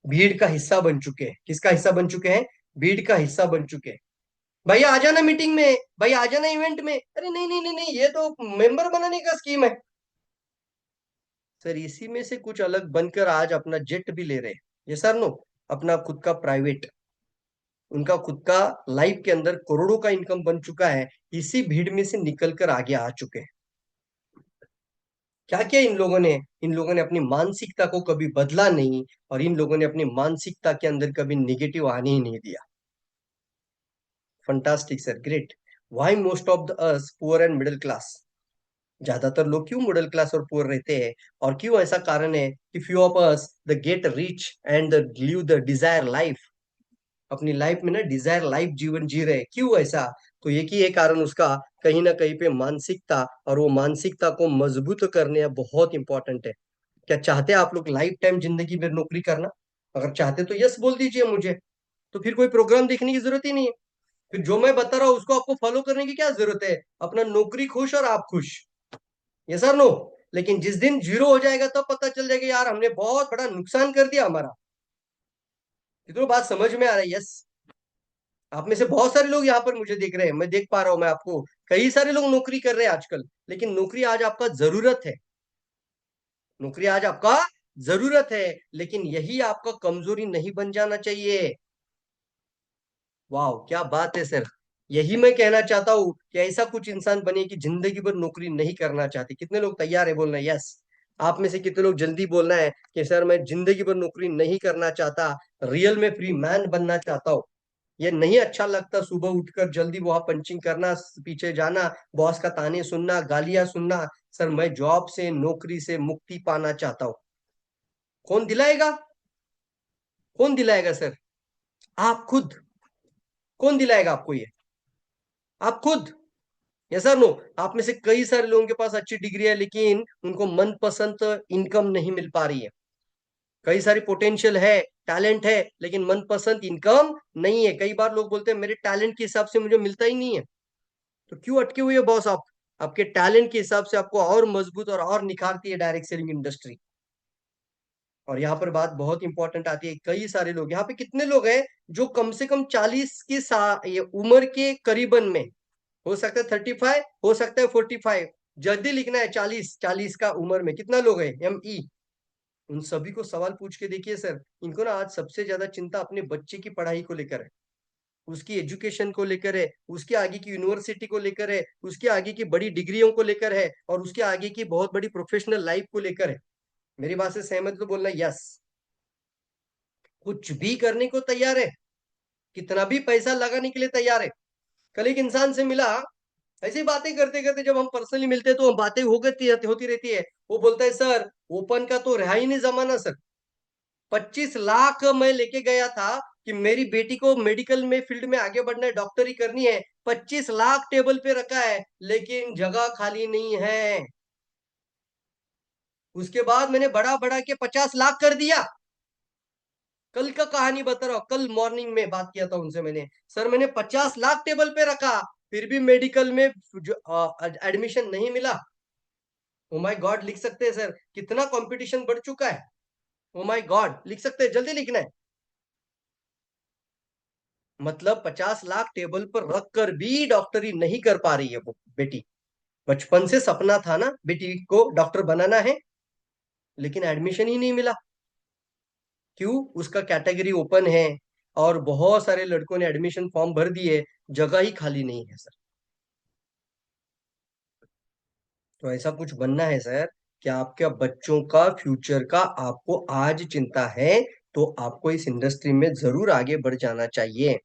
भीड़ का हिस्सा बन चुके हैं। किसका हिस्सा बन चुके हैं? भीड़ का हिस्सा बन चुके हैं। भैया आ जाना मीटिंग में, भैया आ जाना इवेंट में। अरे नहीं नहीं नहीं नहीं, ये तो मेंबर बनाने का स्कीम है सर। इसी में से कुछ अलग बनकर आज अपना जेट भी ले रहे हैं ये सर। नो, अपना खुद का प्राइवेट, उनका खुद का लाइफ के अंदर करोड़ों का इनकम बन चुका है। इसी भीड़ में से निकलकर आगे आ चुके हैं। क्या किया इन लोगों ने? इन लोगों ने अपनी मानसिकता को कभी बदला नहीं, और इन लोगों ने अपनी मानसिकता के अंदर कभी निगेटिव आने ही नहीं दिया। Fantastic sir, great. Why most of the us poor and middle class? ज्यादातर लोग क्यों मिडिल क्लास और पुअर रहते हैं? और क्यों ऐसा कारण है कि few of us the get rich and live the desire life? अपनी लाइफ में ना डिजायर लाइफ जीवन जी रहे, क्यों ऐसा? तो एक ही एक कारण उसका, कहीं ना कहीं पे मानसिकता, और वो मानसिकता को मजबूत करने बहुत इंपॉर्टेंट है। क्या चाहते हैं आप लोग लाइफ टाइम जिंदगी में नौकरी करना? अगर चाहते तो यस बोल दीजिए मुझे, तो फिर कोई प्रोग्राम देखने की जरूरत ही नहीं है। फिर जो मैं बता रहा हूँ उसको आपको फॉलो करने की क्या जरूरत है? अपना नौकरी खुश और आप खुश। ये सर नो। लेकिन जिस दिन जीरो हो जाएगा तब पता चल जाएगा यार हमने बहुत बड़ा नुकसान कर दिया हमारा। कितनी बात समझ में आ रहा है? यस। आप में से बहुत सारे लोग यहाँ पर मुझे देख रहे हैं, मैं देख पा रहा हूं। मैं आपको, कई सारे लोग नौकरी कर रहे हैं आजकल, लेकिन नौकरी आज आपका जरूरत है। नौकरी आज आपका जरूरत है, लेकिन यही आपका कमजोरी नहीं बन जाना चाहिए। वाह क्या बात है सर। यही मैं कहना चाहता हूं कि ऐसा कुछ इंसान बने कि जिंदगी भर नौकरी नहीं करना चाहते। कितने लोग तैयार है बोलना यस? आप में से कितने लोग जल्दी बोलना है कि सर मैं जिंदगी भर नौकरी नहीं करना चाहता, रियल में फ्री मैन बनना चाहता हूँ। ये नहीं अच्छा लगता सुबह उठकर जल्दी वहां पंचिंग करना, पीछे जाना, बॉस का ताने सुनना, गालियां सुनना। सर मैं जॉब से, नौकरी से मुक्ति पाना चाहता हूँ। कौन दिलाएगा? कौन दिलाएगा सर? आप खुद। कौन दिलाएगा आपको ये? आप खुद। Yes sir no? आप में से कई सारे लोगों के पास अच्छी डिग्री है, लेकिन उनको मनपसंद इनकम नहीं मिल पा रही है। कई सारी पोटेंशियल है, टैलेंट है, लेकिन मनपसंद इनकम नहीं है। कई बार लोग बोलते हैं मेरे टैलेंट के हिसाब से मुझे मिलता ही नहीं है। तो क्यों अटके हुए बॉस आप? आपके टैलेंट के हिसाब से आपको और मजबूत और निखारती है डायरेक्ट सेलिंग इंडस्ट्री। और यहाँ पर बात बहुत इंपॉर्टेंट आती है। कई सारे लोग यहाँ पे, कितने लोग हैं जो कम से कम 40 के ये उम्र के करीबन में, हो सकता है 35, हो सकता है 45, जल्दी लिखना है 40, 40 का उम्र में कितना लोग है ME? उन सभी को सवाल पूछ के देखिए सर। इनको ना आज सबसे ज्यादा चिंता अपने बच्चे की पढ़ाई को लेकर है, उसकी एजुकेशन को लेकर है, उसके आगे की यूनिवर्सिटी को लेकर है, उसके आगे की बड़ी डिग्रियों को लेकर है, और उसके आगे की बहुत बड़ी प्रोफेशनल लाइफ को लेकर है। मेरी बात से सहमत तो बोलना यस। कुछ भी करने को तैयार है, कितना भी पैसा लगाने के लिए तैयार है। कल एक इंसान से मिला, ऐसी बातें करते करते जब हम पर्सनली मिलते हैं तो बातें होती रहती है। वो बोलता है सर, ओपन का तो रहा ही नहीं जमाना सर। 25 लाख मैं लेके गया था कि मेरी बेटी को मेडिकल में फील्ड में आगे बढ़ना है, डॉक्टरी करनी है। 25 लाख टेबल पे रखा है, लेकिन जगह खाली नहीं है। उसके बाद मैंने बढ़ा बढ़ा के 50 लाख कर दिया। कल का कहानी बता रहा हूं, कल मॉर्निंग में बात किया था उनसे मैंने, सर मैंने 50 लाख टेबल पे रखा, फिर भी मेडिकल में एडमिशन नहीं मिला। ओ माय गॉड, लिख सकते हैं सर, कितना कंपटीशन बढ़ चुका है। ओ माय गॉड, लिख सकते हैं, जल्दी लिखना है। मतलब 50 लाख टेबल पर रख कर भी डॉक्टरी नहीं कर पा रही है वो बेटी। बचपन से सपना था ना बेटी को डॉक्टर बनाना है, लेकिन एडमिशन ही नहीं मिला। क्यों? उसका कैटेगरी ओपन है और बहुत सारे लड़कों ने एडमिशन फॉर्म भर दिए, जगह ही खाली नहीं है सर। तो ऐसा कुछ बनना है सर कि आपके बच्चों का फ्यूचर का आपको आज चिंता है, तो आपको इस इंडस्ट्री में जरूर आगे बढ़ जाना चाहिए।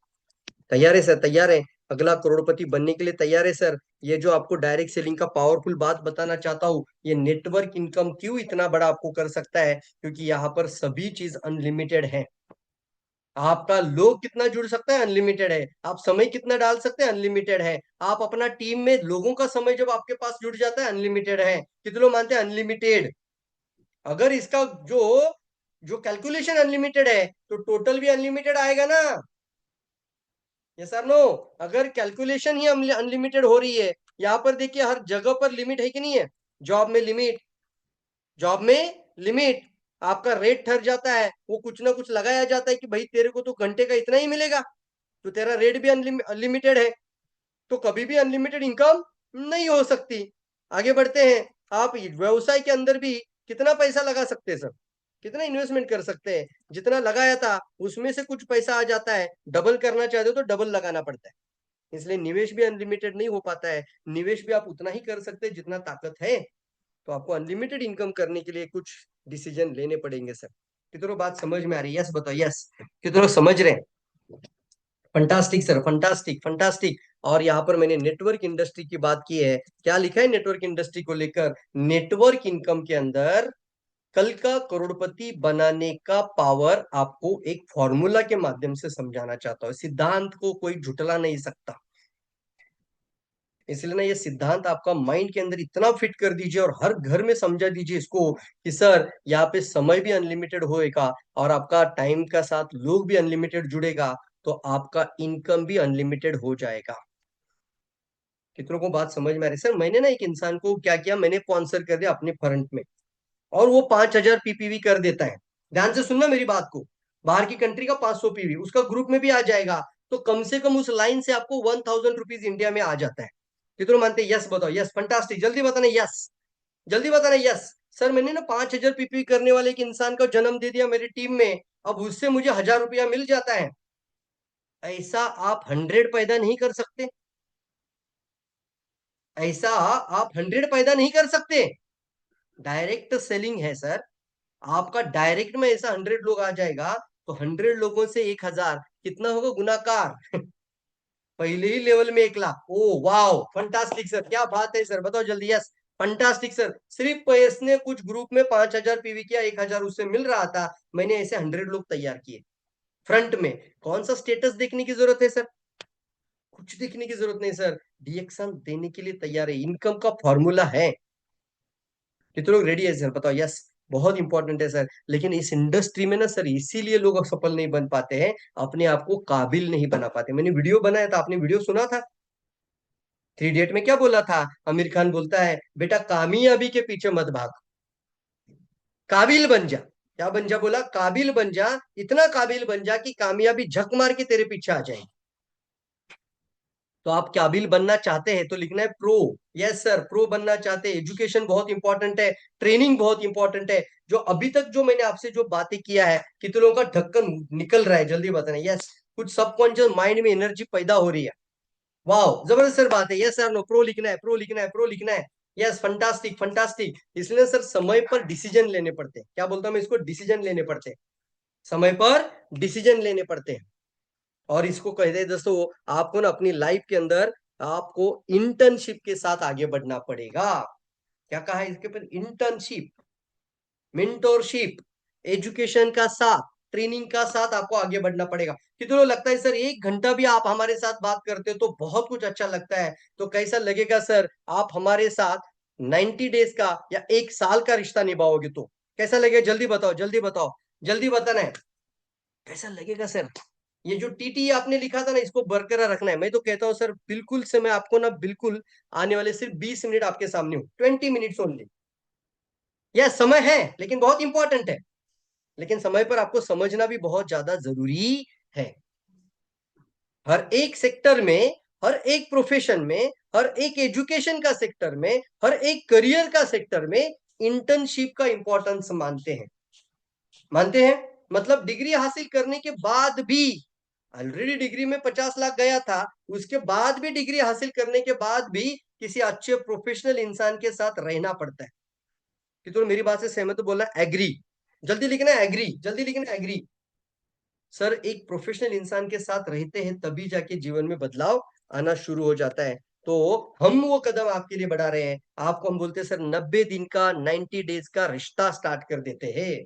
तैयार है सर? तैयार है? अगला करोड़पति बनने के लिए तैयार है सर? ये जो आपको डायरेक्ट सेलिंग का पावरफुल बात बताना चाहता हूँ, ये नेटवर्क इनकम क्यों इतना बड़ा आपको कर सकता है, क्योंकि यहाँ पर सभी चीज अनलिमिटेड है। आपका लोग कितना जुड़ सकता है, अनलिमिटेड है। आप समय कितना डाल सकते हैं, अनलिमिटेड है। आप अपना टीम में लोगों का समय जब आपके पास जुड़ जाता है, अनलिमिटेड है। कितने लोग मानते हैं अनलिमिटेड? अगर इसका जो जो कैलकुलेशन अनलिमिटेड है, तो टोटल भी अनलिमिटेड आएगा ना? Yes sir no? अगर कैलकुलेशन ही अनलिमिटेड हो रही है, यहाँ पर देखिए हर जगह पर लिमिट है कि नहीं है? जॉब में लिमिट, जॉब में लिमिट, आपका रेट ठहर जाता है, वो कुछ ना कुछ लगाया जाता है कि भाई तेरे को तो घंटे का इतना ही मिलेगा, तो तेरा रेट भी अनलिमिटेड है। तो कभी भी अनलिमिटेड इनकम नहीं हो सकती। आगे बढ़ते हैं। आप व्यवसाय के अंदर भी कितना पैसा लगा सकते हैं सर, कितना इन्वेस्टमेंट कर सकते हैं? जितना लगाया था उसमें से कुछ पैसा आ जाता है, डबल करना चाहते हो तो डबल लगाना पड़ता है। इसलिए निवेश भी अनलिमिटेड नहीं हो पाता है। निवेश भी आप उतना ही कर सकते हैं जितना ताकत है। तो आपको अनलिमिटेड इनकम करने के लिए कुछ डिसीजन लेने पड़ेंगे सर। कितनों बात समझ में आ रही है? यस बताओ, यस। कितनों समझ रहे हैं? Fantastic sir, fantastic fantastic. और यहाँ पर मैंने नेटवर्क इंडस्ट्री की बात की है। क्या लिखा है नेटवर्क इंडस्ट्री को लेकर? नेटवर्क इनकम के अंदर कल का करोड़पति बनाने का पावर आपको एक फॉर्मूला के माध्यम से समझाना चाहता हूँ। सिद्धांत को कोई झुटला नहीं सकता। इसलिए ना ये सिद्धांत आपका माइंड के अंदर इतना फिट कर दीजिए और हर घर में समझा दीजिए इसको कि सर यहाँ पे समय भी अनलिमिटेड होएगा और आपका टाइम का साथ लोग भी अनलिमिटेड जुड़ेगा, तो आपका इनकम भी अनलिमिटेड हो जाएगा। कितनों को बात समझ में आ रही? सर मैंने ना एक इंसान को क्या किया, मैंने स्पॉन्सर कर दिया अपने फंड में, और वो 5,000 पीपीवी कर देता है। ध्यान से सुनना मेरी बात को। बाहर की कंट्री का 500 पीवी उसका ग्रुप में भी आ जाएगा, तो कम से कम उस लाइन से आपको 1,000 रुपीज इंडिया में आ जाता है। कितने मानते हैं? यस बताओ, यस फंटास्टिक, जल्दी बताना यस, जल्दी बताना यस। सर मैंने ना 5,000 पीपीवी करने वाले एक इंसान का जन्म दे दिया मेरी टीम में, अब उससे मुझे 1,000 रुपया मिल जाता है। ऐसा आप 100 पैदा नहीं कर सकते, ऐसा आप 100 पैदा नहीं कर सकते। डायरेक्ट सेलिंग है सर। आपका डायरेक्ट में ऐसा 100 लोग आ जाएगा, तो 100 लोगों से 1,000 कितना होगा गुणाकार? पहले ही लेवल में 1 lakh. Oh wow, fantastic sir, क्या बात है सर, बताओ जल्दी। Yes fantastic sir. सिर्फ इसने कुछ ग्रुप में 5,000 पीवी किया, 1,000 उससे मिल रहा था, मैंने ऐसे 100 लोग तैयार किए फ्रंट में। कौन सा स्टेटस देखने की जरूरत है सर? कुछ देखने की जरूरत नहीं सर, रिएक्शन देने के लिए तैयार है, इनकम का फॉर्मूला है। कितने लोग रेडी है सर, बताओ यस। बहुत इंपॉर्टेंट है सर, लेकिन इस इंडस्ट्री में ना सर इसीलिए लोग सफल नहीं बन पाते हैं, अपने आप को काबिल नहीं बना पाते। मैंने वीडियो बनाया था, आपने वीडियो सुना था? 3 इडियट में क्या बोला था? आमिर खान बोलता है बेटा कामयाबी के पीछे मत भाग, काबिल बन जा। क्या बन जा बोला? काबिल बन जा, इतना काबिल बन जा कि कामयाबी झक मार के तेरे पीछे आ जाएगी। तो आप काबिल बनना चाहते हैं तो लिखना है प्रो। यस सर, प्रो बनना चाहते हैं। एजुकेशन बहुत इंपॉर्टेंट है, ट्रेनिंग बहुत इंपॉर्टेंट है। जो अभी तक जो मैंने आपसे जो बातें किया है, कितने लोगों का ढक्कन निकल रहा है, जल्दी बताना यस। कुछ सबकॉन्शियस माइंड में एनर्जी पैदा हो रही है। वाह जबरदस्त सर बात है। यस सर नो, प्रो लिखना है, प्रो लिखना है, प्रो लिखना है। Yes fantastic fantastic. इसलिए सर समय पर डिसीजन लेने पड़ते हैं। क्या बोलता हूं मैं इसको? डिसीजन लेने पड़ते हैं। समय पर डिसीजन लेने पड़ते हैं। और इसको कहते हैं दोस्तों, आपको ना अपनी लाइफ के अंदर आपको इंटर्नशिप के साथ आगे बढ़ना पड़ेगा। क्या कहा है इसके ऊपर? इंटर्नशिप, मेंटोरशिप, एजुकेशन का साथ, ट्रेनिंग का साथ आपको आगे बढ़ना पड़ेगा। कितनों लगता है सर 1 घंटा भी आप हमारे साथ बात करते हो तो बहुत कुछ अच्छा लगता है, तो कैसा लगेगा सर आप हमारे साथ 90 डेज का या 1 साल का रिश्ता निभाओगे तो कैसा लगेगा? जल्दी बताओ, जल्दी बताओ, जल्दी बताना है, कैसा लगेगा सर? ये जो टीटी आपने लिखा था ना, इसको बरकरार रखना है। मैं तो कहता हूँ सर बिल्कुल से मैं आपको ना बिल्कुल आने वाले सिर्फ 20 मिनट आपके सामने हूँ, 20 मिनट्स ओनली। यह समय है लेकिन बहुत इंपॉर्टेंट है, लेकिन समय पर आपको समझना भी बहुत ज्यादा जरूरी है। हर एक सेक्टर में, हर एक प्रोफेशन में, हर एक एजुकेशन का सेक्टर में, हर एक करियर का सेक्टर में इंटर्नशिप का इंपॉर्टेंस मानते हैं। मानते हैं मतलब डिग्री हासिल करने के बाद भी, ऑलरेडी डिग्री में 50 लाख गया था, उसके बाद भी डिग्री हासिल करने के बाद भी किसी अच्छे प्रोफेशनल इंसान के साथ रहना पड़ता है। कि तुम मेरी बात से सहमत हो? बोलना एग्री, जल्दी लिखना है एग्री, जल्दी लिखना है एग्री। सर एक प्रोफेशनल इंसान के साथ रहते हैं तभी जाके जीवन में बदलाव आना शुरू हो जाता है। तो हम वो कदम आपके लिए बढ़ा रहे हैं। आपको हम बोलते हैं सर 90 दिन का, 90 डेज का रिश्ता स्टार्ट कर देते हैं।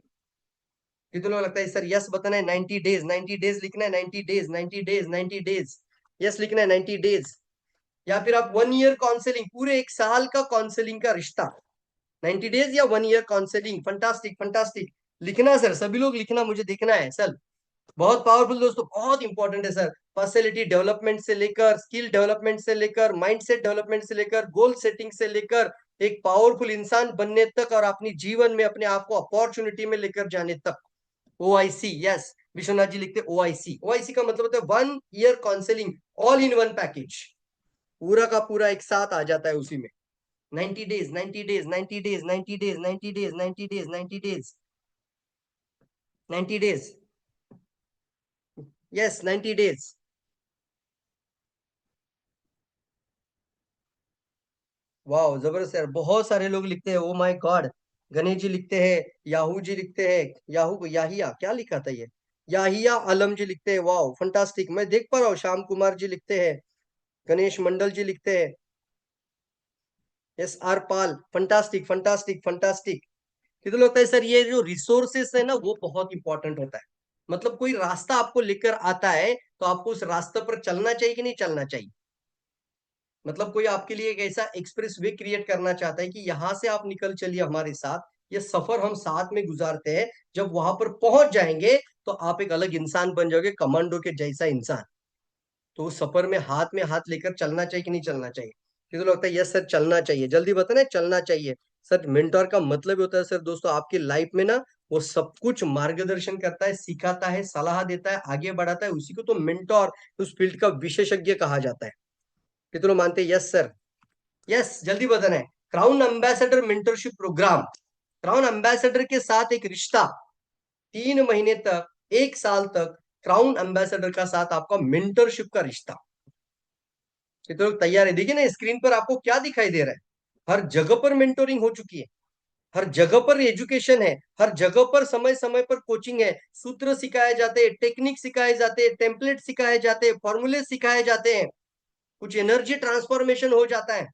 कितने लोग लगता है सर यस बताना है? 90 डेज, 90 डेज लिखना है, 90 डेज, 90 डेज, 90 डेज, यस लिखना है 90 डेज। या फिर आप 1 ईयर काउंसलिंग, पूरे 1 साल का काउंसलिंग का रिश्ता, 90 डेज या 1 ईयर काउंसलिंग, फंटास्टिक फंटास्टिक लिखना सर, सभी लोग लिखना, मुझे देखना है सर। बहुत पावरफुल दोस्तों, बहुत इंपॉर्टेंट है सर। पर्सनैलिटी डेवलपमेंट से लेकर, स्किल डेवलपमेंट से लेकर, माइंडसेट डेवलपमेंट से लेकर, गोल सेटिंग से लेकर, एक पावरफुल इंसान बनने तक और अपनी जीवन में अपने आप को अपॉर्चुनिटी में लेकर जाने तक। OIC, यस विश्वनाथ जी लिखते OIC। OIC का मतलब होता है 1 year counselling, all in one package, पूरा का पूरा एक साथ आ जाता है उसी में। 90 days, 90 days, 90 days, 90 days, 90 days, 90 days, 90 days, 90 days, yes 90 days. वाह जबरदस्त यार, बहुत सारे लोग लिखते हैं, oh my God. Ganesh ji लिखते हैं, याहू जी लिखते हैं, याहू को याहिया क्या लिखा था ये, याहिया आलम जी लिखते हैं, वाह फंटास्टिक, मैं देख पा रहा हूँ। श्याम कुमार जी लिखते हैं, गणेश मंडल जी लिखते हैं, SR पाल, फंटास्टिक फंटास्टिक फंटास्टिक। कितना लगता है सर ये जो रिसोर्सेस है ना वो बहुत इंपॉर्टेंट होता है। मतलब कोई रास्ता आपको लेकर आता है तो आपको उस रास्ते पर चलना चाहिए कि नहीं चलना चाहिए? मतलब कोई आपके लिए एक ऐसा एक्सप्रेस वे क्रिएट करना चाहता है कि यहां से आप निकल चलिए हमारे साथ, ये सफर हम साथ में गुजारते हैं, जब वहां पर पहुंच जाएंगे तो आप एक अलग इंसान बन जाओगे, कमांडो के जैसा इंसान। तो उस सफर में हाथ लेकर चलना चाहिए कि नहीं चलना चाहिए? तो लगता है यस सर चलना चाहिए, जल्दी बताना चलना चाहिए। सर मेंटोर का मतलब होता है सर दोस्तों आपकी लाइफ में ना वो सब कुछ मार्गदर्शन करता है, सिखाता है, सलाह देता है, आगे बढ़ाता है, उसी को तो मेंटोर, उस फील्ड का विशेषज्ञ कहा जाता है। कितने मानते हैं यस सर? यस जल्दी बताना है। Crown ambassador mentorship program, crown ambassador के साथ एक रिश्ता, 3 महीने तक, 1 साल तक क्राउन एम्बेसडर का साथ आपका मेंटरशिप का रिश्ता। कितने लोग तैयार है? देखिए ना स्क्रीन पर आपको क्या दिखाई दे रहा है, हर जगह पर मेंटोरिंग हो चुकी है, हर जगह पर एजुकेशन है, हर जगह पर समय समय पर कोचिंग है, सूत्र सिखाए जाते हैं, टेक्निक सिखाए जाते हैं, टेम्पलेट सिखाए जाते हैं, फॉर्मूले सिखाए जाते हैं, कुछ एनर्जी ट्रांसफॉर्मेशन हो जाता है।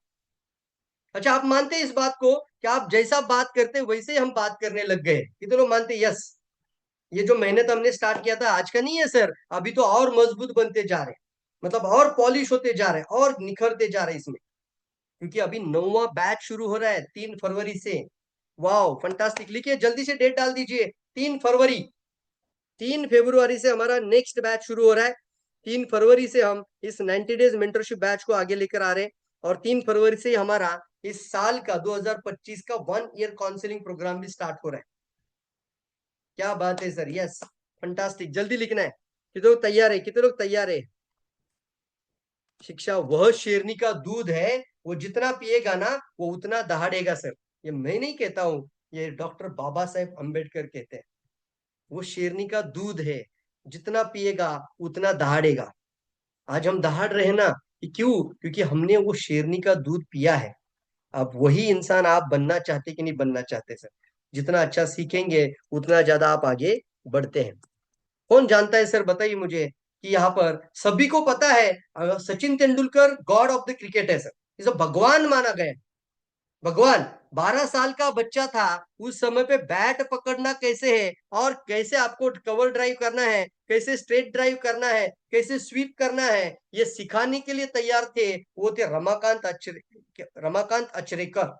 अच्छा आप मानते हैं इस बात को कि आप जैसा बात करते वैसे ही हम बात करने लग गए? कितने लोग मानते हैं यस? ये जो मेहनत हमने स्टार्ट किया था आज का नहीं है सर, अभी तो और मजबूत बनते जा रहे हैं, मतलब और पॉलिश होते जा रहे हैं और निखरते जा रहे हैं इसमें, क्योंकि अभी 9वां बैच शुरू हो रहा है 3 फरवरी से। वाह फंटास्टिक, लिखिए जल्दी से डेट डाल दीजिए, 3 फरवरी, 3 फरवरी से हमारा नेक्स्ट बैच शुरू हो रहा है। 3 फरवरी से हम इस 90 डेज मेंटरशिप बैच को आगे लेकर आ रहे हैं, और 3 फरवरी से हमारा इस साल का 2025 का 1 ईयर काउंसलिंग प्रोग्राम भी स्टार्ट हो रहा है। क्या बात है सर, यस फंटास्टिक, जल्दी लिखना है। कितने लोग तैयार है? कितने लोग तैयार है? शिक्षा वह शेरनी का दूध है, वो जितना पिएगा ना वो उतना दहाड़ेगा सर। ये मैं नहीं कहता हूं, ये डॉक्टर बाबा साहेब अम्बेडकर कहते हैं। वो शेरनी का दूध है, जितना पिएगा उतना दहाड़ेगा। आज हम दहाड़ रहे हैं ना, कि क्यों? क्योंकि हमने वो शेरनी का दूध पिया है। अब वही इंसान आप बनना चाहते कि नहीं बनना चाहते सर? जितना अच्छा सीखेंगे उतना ज्यादा आप आगे बढ़ते हैं। कौन जानता है सर, बताइए मुझे कि यहाँ पर सभी को पता है Sachin Tendulkar God of the cricket है सर, इसे भगवान माना गया। भगवान, 12 साल का बच्चा था, उस समय पे बैट पकड़ना कैसे है और कैसे आपको कवर ड्राइव करना है, कैसे स्ट्रेट ड्राइव करना है, कैसे स्वीप करना है, ये सिखाने के लिए तैयार थे। वो थे रमाकांत अचरेकर।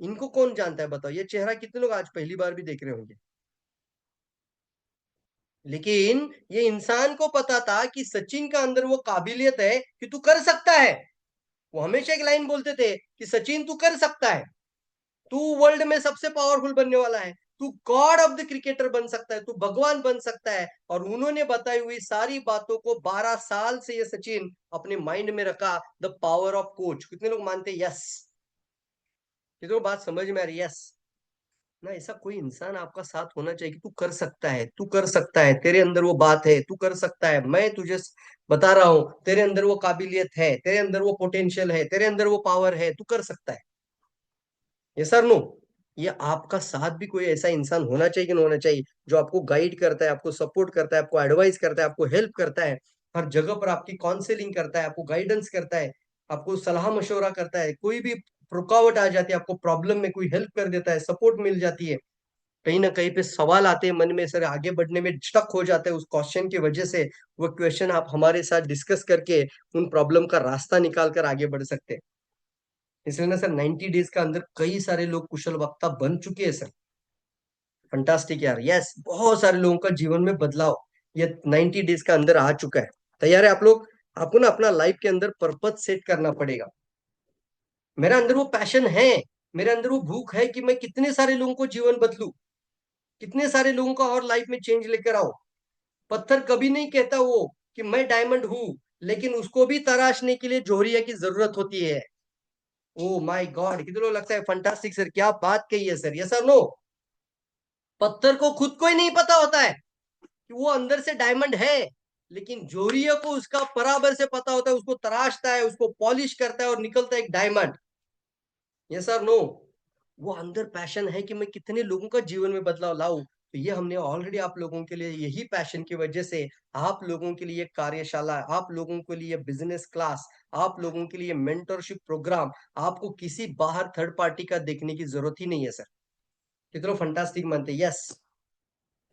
इनको कौन जानता है बताओ, ये चेहरा कितने लोग आज पहली बार भी देख रहे होंगे। लेकिन ये इंसान को पता था कि सचिन का अंदर वो काबिलियत है कि तू कर सकता है। वो हमेशा एक लाइन बोलते थे कि सचिन तू कर सकता है, तू वर्ल्ड में सबसे पावरफुल बनने वाला है, तू गॉड ऑफ द क्रिकेटर बन सकता है, तू भगवान बन सकता है। और उन्होंने बताई हुई सारी बातों को 12 साल से ये सचिन अपने माइंड में रखा। द पावर ऑफ कोच, कितने लोग मानते? यस। कितने लोग बात समझ में आ रही? यस ना। ऐसा कोई इंसान आपका साथ होना चाहिए कि तू कर सकता है, तू कर सकता है, तेरे अंदर वो बात है, तू कर सकता है। मैं तुझे बता रहा हूं, तेरे अंदर वो काबिलियत है, तेरे अंदर वो पोटेंशियल है, तेरे अंदर वो पावर है, तू कर सकता है। ये सर नो, ये आपका साथ भी कोई ऐसा इंसान होना चाहिए कि नहीं होना चाहिए, जो आपको गाइड करता है, आपको सपोर्ट करता है, आपको एडवाइस करता है, आपको हेल्प करता है, हर जगह पर आपकी काउंसलिंग करता है, आपको गाइडेंस करता है, आपको सलाह मशवरा करता है। कोई भी रुकावट आ जाती है, आपको प्रॉब्लम में कोई हेल्प कर देता है, सपोर्ट मिल जाती है। कहीं ना कहीं पे सवाल आते हैं मन में सर, आगे बढ़ने में स्टक हो जाते हैं उस क्वेश्चन की वजह से। वो क्वेश्चन आप हमारे साथ डिस्कस करके उन प्रॉब्लम का रास्ता निकाल कर आगे बढ़ सकते हैं। इसलिए ना सर, 90 डेज का अंदर कई सारे लोग कुशल वक्ता बन चुके हैं सर। फंटास्टिक यार, यस, बहुत सारे लोगों का जीवन में बदलाव ये 90 डेज का अंदर आ चुका है। तैयार है आप लोग? आपको ना अपना लाइफ के अंदर पर्पस सेट करना पड़ेगा। मेरा अंदर वो पैशन है, मेरे अंदर वो भूख है कि मैं कितने सारे लोगों को जीवन बदलूं, कितने सारे लोगों का और लाइफ में चेंज लेकर आओ। पत्थर कभी नहीं कहता वो कि मैं डायमंड हूं, लेकिन उसको भी तराशने के लिए जोहरिया की जरूरत होती है। ओ माय गॉड, कितने लोग लगता है फंटास्टिक सर, क्या बात कही है सर। Yes sir no? पत्थर को खुद को ही नहीं पता होता है कि वो अंदर से डायमंड है, लेकिन जोरिया को उसका बराबर से पता होता है, उसको तराशता है, उसको पॉलिश करता है और निकलता है एक डायमंड। Yes sir no? वो अंदर पैशन है कि मैं कितने लोगों का जीवन में बदलाव लाऊं। तो ये हमने ऑलरेडी आप लोगों के लिए, यही पैशन की वजह से आप लोगों के लिए कार्यशाला, आप लोगों के लिए बिजनेस क्लास, आप लोगों के लिए मेंटरशिप प्रोग्राम, आपको किसी बाहर थर्ड पार्टी का देखने की जरूरत ही नहीं है सर। कितना फंटास्टिक मानते? यस।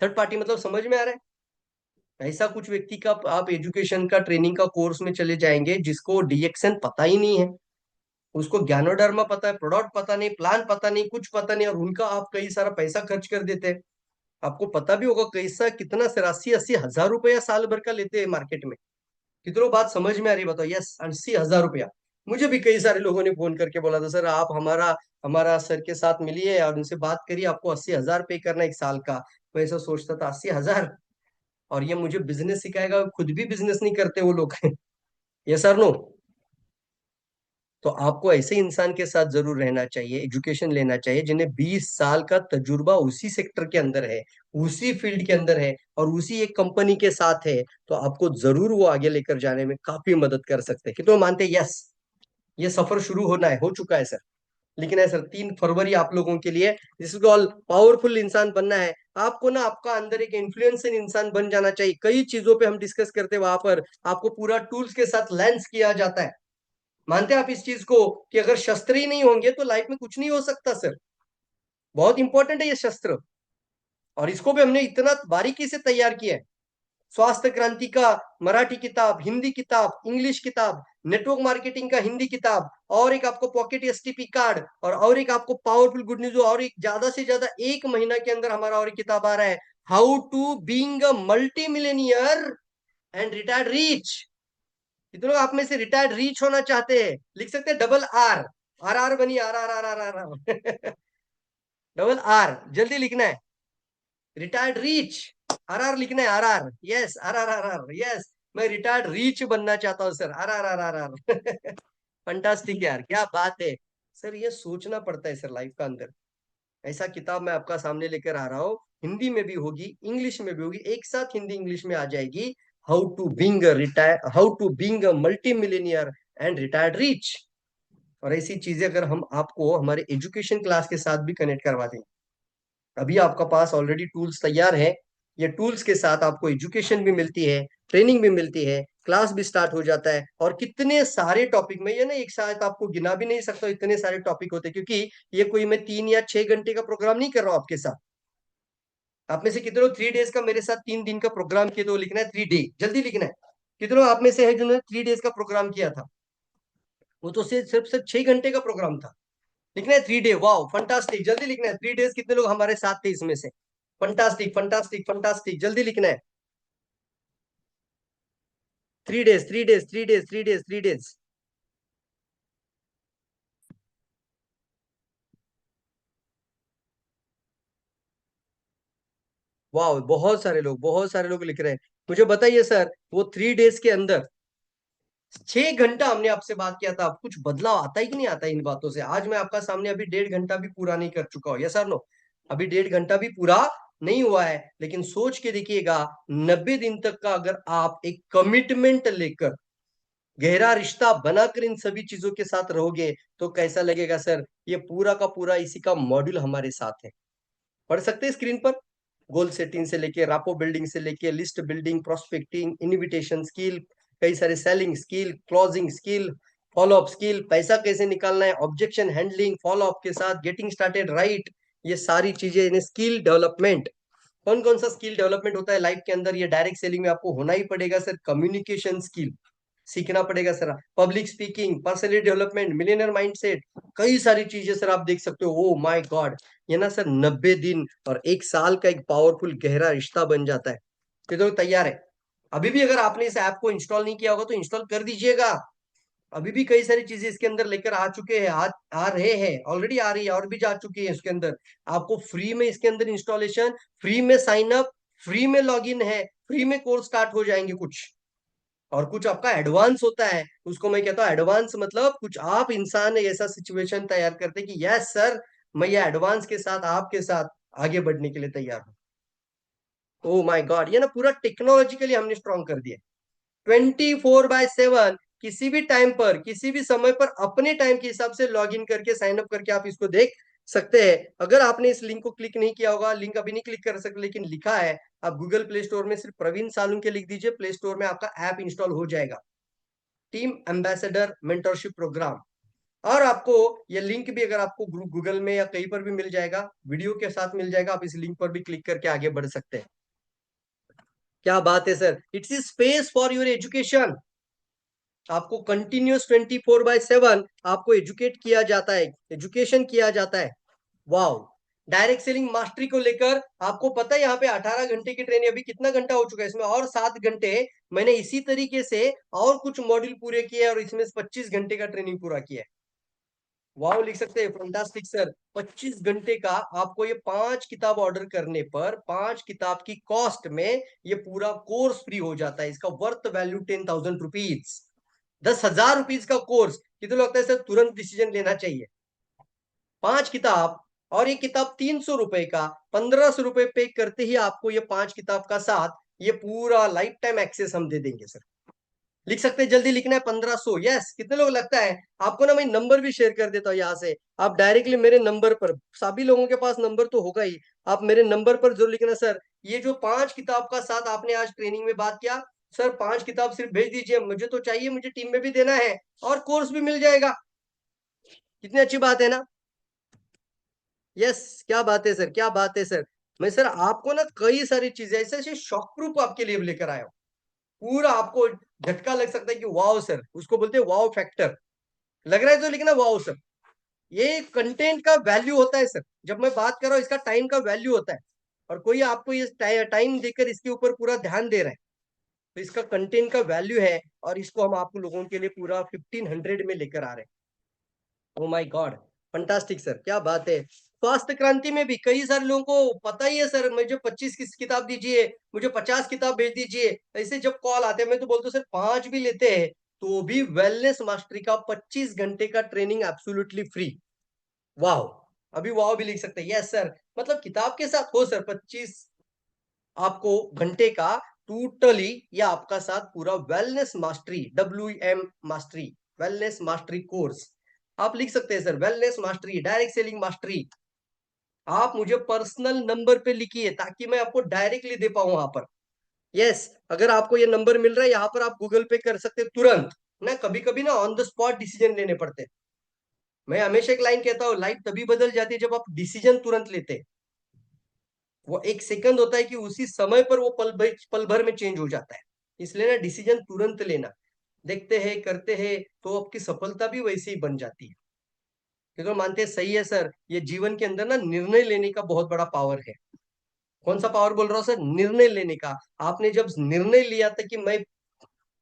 थर्ड पार्टी मतलब समझ में आ रहा है? ऐसा कुछ व्यक्ति का आप एजुकेशन का ट्रेनिंग का कोर्स में चले जाएंगे जिसको डीएक्सएन पता ही नहीं है, उसको ज्ञानोडर्मा पता है, प्रोडक्ट पता नहीं, प्लान पता नहीं, कुछ पता नहीं, और उनका आप कई सारा पैसा खर्च कर देते हैं। आपको पता भी होगा कैसा, कितना सर, 80-80 हजार रुपया साल भर का लेते हैं मार्केट में। कितनों बात समझ में आ रही है बताओ? यस, 80 हजार रुपया। मुझे भी कई सारे लोगों ने फोन करके बोला था, सर आप हमारा हमारा सर के साथ मिलिए और उनसे बात करिए, आपको 80 हजार पे करना एक साल का। मैं ऐसा सोचता था, 80 हजार, और ये मुझे बिजनेस सिखाएगा? खुद भी बिजनेस नहीं करते वो लोग। Yes sir no? तो आपको ऐसे इंसान के साथ जरूर रहना चाहिए, एजुकेशन लेना चाहिए, जिन्हें 20 साल का तजुर्बा उसी सेक्टर के अंदर है, उसी फील्ड के अंदर है और उसी एक कंपनी के साथ है। तो आपको जरूर वो आगे लेकर जाने में काफी मदद कर सकते हैं। कि तो मानते हैं? यस, ये सफर शुरू होना है, हो चुका है सर। लेकिन है सर, 3 फरवरी आप लोगों के लिए, जिसको ऑल पावरफुल इंसान बनना है आपको ना, आपका अंदर एक इन्फ्लुएंसिंग इंसान बन जाना चाहिए। कई चीजों पे हम डिस्कस करते हैं, वहां पर आपको पूरा टूल्स के साथ लैंस किया जाता है। मानते हैं आप इस चीज को कि अगर शस्त्र ही नहीं होंगे तो लाइफ में कुछ नहीं हो सकता सर? बहुत इंपॉर्टेंट है ये शस्त्र, और इसको भी हमने इतना बारीकी से तैयार किया है। स्वास्थ्य क्रांति का मराठी किताब, हिंदी किताब, इंग्लिश किताब, नेटवर्क मार्केटिंग का हिंदी किताब, और एक आपको पॉकेट एसटीपी कार्ड, और एक आपको पावरफुल गुड न्यूज, और एक ज्यादा से ज्यादा 1 महीना के अंदर हमारा और एक किताब आ रहा है, how to being a multi millionaire and retired rich. कितने लोग आप में से रिटायर्ड रीच होना चाहते हैं? लिख सकते हैं डबल आर, आर आर बनी, R R R R R R. Double R जल्दी लिखना है, रिटायर्ड रीच, आर आर लिखना है, R R, yes, R R R R, yes. मैं रिटायर्ड रीच बनना चाहता हूँ sir, R R R R R. Fantastic यार, क्या बात है सर। ये सोचना पड़ता है सर लाइफ का अंदर। ऐसा किताब मैं आपका सामने लेकर आ रहा हूँ, हिंदी में भी होगी, इंग्लिश में भी होगी, एक साथ हिंदी इंग्लिश में आ जाएगी। How to being a multi millionaire and retired rich. और ऐसी चीजें अगर हम आपको हमारे एजुकेशन क्लास के साथ भी कनेक्ट करवा दें, अभी आपका पास ऑलरेडी टूल्स तैयार है, ये टूल्स के साथ आपको एजुकेशन भी मिलती है, ट्रेनिंग भी मिलती है, क्लास भी स्टार्ट हो जाता है, और कितने सारे टॉपिक में, ये ना एक साथ आपको गिना भी नहीं सकता, इतने सारे टॉपिक होते हैं, क्योंकि ये कोई मैं 3 या 6 घंटे का प्रोग्राम नहीं कर रहा हूँ आपके साथ। आप में से कितने लोग 3 डेज का मेरे साथ 3 दिन का प्रोग्राम किए, तो लिखना है 3 डे, जल्दी लिखना है। कितने लोग आप में से है जिन्होंने 3 डेज का प्रोग्राम किया था? वो तो सिर्फ 6 घंटे का प्रोग्राम था। लिखना है 3 डे, वाओ फंटास्टिक, जल्दी लिखना है 3 डेज। कितने लोग हमारे साथ थे इसमें से? फंटास्टिक फंटास्टिक फंटास्टिक, जल्दी लिखना है। 3 days 3 days 3 days 3 days 3 days. वाह, बहुत सारे लोग लिख रहे हैं। मुझे बताइए सर, वो 3 डेज के अंदर 6 घंटा हमने आपसे बात किया था, अब कुछ बदलाव आता है कि नहीं आता है इन बातों से? आज मैं आपका सामने अभी 1.5 घंटा भी पूरा नहीं कर चुका हूँ, यस सर नो? अभी 1.5 घंटा भी पूरा नहीं हुआ है, लेकिन सोच के देखिएगा, 90 दिन तक का अगर आप एक कमिटमेंट लेकर, गहरा रिश्ता बनाकर इन सभी चीजों के साथ रहोगे, तो कैसा लगेगा सर? ये पूरा का पूरा इसी का मॉड्यूल हमारे साथ है। पढ़ सकते हैं स्क्रीन पर। गोल सेटिंग से लेके रापो बिल्डिंग से लेके list building, prospecting, invitation skill, कई सारे selling skill, closing skill, follow up skill, पैसा कैसे निकालना है, ऑब्जेक्शन हैंडलिंग, फॉलो अप के साथ गेटिंग स्टार्टेड राइट, ये सारी चीजें इन्हें स्किल डेवलपमेंट। कौन कौन सा स्किल डेवलपमेंट होता है लाइफ के अंदर? ये डायरेक्ट सेलिंग में आपको होना ही पड़ेगा सर। कम्युनिकेशन स्किल सीखना पड़ेगा sir, public speaking, personality development, millionaire mindset, कई सारी चीजें सर आप देख सकते हो। ओ माय गॉड, ये ना सर 90 दिन और 1 साल का एक पावरफुल गहरा रिश्ता बन जाता है। तो तैयार है? अभी भी अगर आपने इस ऐप को इंस्टॉल नहीं किया होगा तो इंस्टॉल कर दीजिएगा। अभी भी कई सारी चीजें इसके अंदर लेकर आ चुके हैं, आ रहे हैं, ऑलरेडी आ रही है और भी जा चुकी है इसके अंदर। आपको फ्री में इसके अंदर इंस्टॉलेशन, फ्री में साइन अप, फ्री में लॉगिन है, फ्री में कोर्स स्टार्ट हो जाएंगे कुछ, और कुछ आपका एडवांस होता है। उसको मैं कहता हूँ एडवांस, मतलब कुछ आप इंसान ऐसा सिचुएशन तैयार करते कि यस सर, मैं ये एडवांस के साथ आपके साथ आगे बढ़ने के लिए तैयार हूँ। ओ माय गॉड, ये ना पूरा टेक्नोलॉजिकली हमने स्ट्रॉन्ग कर दिया। 24/7 किसी भी टाइम पर, किसी भी समय पर, अपने टाइम के हिसाब से लॉग इन करके, साइन अप करके आप इसको देख सकते हैं। अगर आपने इस लिंक को क्लिक नहीं किया होगा, लिंक अभी नहीं क्लिक कर सकते, लेकिन लिखा है, आप गूगल प्ले स्टोर में सिर्फ प्रवीण सालुंके लिख दीजिए, प्ले स्टोर में आपका ऐप इंस्टॉल हो जाएगा, टीम एम्बेसडर मेंटरशिप प्रोग्राम। और आपको ये लिंक भी अगर आपको गूगल में या कहीं पर भी मिल जाएगा, वीडियो के साथ मिल जाएगा, आप इस लिंक पर भी क्लिक करके आगे बढ़ सकते हैं। क्या बात है sir, it's is space for your education. आपको कंटिन्यूस 24/7 आपको एजुकेट किया जाता है, एजुकेशन किया जाता है। वाओ, डायरेक्ट सेलिंग मास्टरी को लेकर आपको पता है यहाँ पे 18 घंटे की ट्रेनिंग, अभी कितना घंटा हो चुका है? इसमें और 7 घंटे मैंने इसी तरीके से और कुछ मॉड्यूल पूरे किए और इसमें 25 घंटे का ट्रेनिंग पूरा किया है। वाओ लिख सकते हैं, फंटास्टिक सर। 25 घंटे का आपको ये 5 किताब ऑर्डर करने पर 5 किताब की कॉस्ट में ये पूरा कोर्स फ्री हो जाता है। इसका वर्थ वैल्यू 10,000 रुपीज, 10,000 रुपीज का कोर्स। कितना लगता है सर तुरंत डिसीजन लेना चाहिए? 5 किताब, और ये किताब 300 रुपए का, 1500 रुपए पे करते ही आपको ये 5 किताब का साथ ये पूरा लाइफ टाइम एक्सेस हम दे देंगे सर। लिख सकते हैं, जल्दी लिखना है 1500। यस, कितने लोग लगता है आपको? ना मैं नंबर भी शेयर कर देता हूँ यहाँ से, आप डायरेक्टली मेरे नंबर पर, सभी लोगों के पास नंबर तो होगा ही, आप मेरे नंबर पर जरूर लिखना सर, ये जो 5 किताब का साथ आपने आज ट्रेनिंग में बात किया, सर 5 किताब सिर्फ भेज दीजिए, मुझे तो चाहिए, मुझे टीम में भी देना है और कोर्स भी मिल जाएगा। कितनी अच्छी बात है ना? यस, क्या बात है सर, क्या बात है सर। मैं सर आपको ना कई सारी चीजें ऐसे ऐसे शॉक प्रूफ आपके लिए लेकर आया हूँ, पूरा आपको झटका लग सकता है कि वाओ सर, उसको बोलते हैं वाओ फैक्टर। लग रहा है तो लिखना वाओ सर। ये कंटेंट का वैल्यू होता है सर, जब मैं बात कर रहा हूँ इसका टाइम का वैल्यू होता है, और कोई आपको ये टाइम देकर इसके ऊपर पूरा ध्यान दे रहा है, तो इसका कंटेंट का वैल्यू है, और इसको हम आप लोगों के लिए पूरा 1500 में लेकर आ रहे हैं। Oh my God, fantastic sir, क्या बात है। स्वास्थ्य क्रांति में भी कई सारे लोगों को पता ही है सर, मुझे 25 की किताब दीजिए, मुझे 50 किताब भेज दीजिए, ऐसे जब कॉल आते हैं मैं तो बोलता हूँ सर 5 भी लेते हैं तो भी वेलनेस मास्टरी का 25 घंटे का ट्रेनिंग एब्सोल्युटली फ्री। वाह, अभी वाह भी लिख सकते हैं। यस सर, मतलब किताब के साथ हो सर 25 आपको घंटे का टोटली, या आपका साथ पूरा wellness mastery, WM mastery, wellness mastery course आप लिख सकते हैं sir. Wellness mastery, direct selling mastery, आप मुझे पर्सनल नंबर पे लिखिए ताकि मैं आपको डायरेक्टली दे पाऊं वहां पर। यस, अगर आपको ये नंबर मिल रहा है यहाँ पर, आप गूगल पे कर सकते हैं तुरंत। ना कभी कभी ना ऑन द स्पॉट डिसीजन लेने पड़ते हैं। मैं हमेशा एक लाइन कहता हूँ, लाइफ तभी बदल जाती है जब आप डिसीजन तुरंत लेते हैं। वो एक सेकंड होता है कि उसी समय पर वो पल भर में चेंज हो जाता है। इसलिए ना डिसीजन तुरंत लेना। देखते हैं, करते हैं, तो आपकी सफलता भी वैसे ही बन जाती है। क्योंकि मानते हैं सही है सर, ये जीवन के अंदर ना निर्णय लेने का बहुत बड़ा पावर है। कौन सा पावर बोल रहा हूँ सर? निर्णय लेने का। आपने जब निर्णय लिया था कि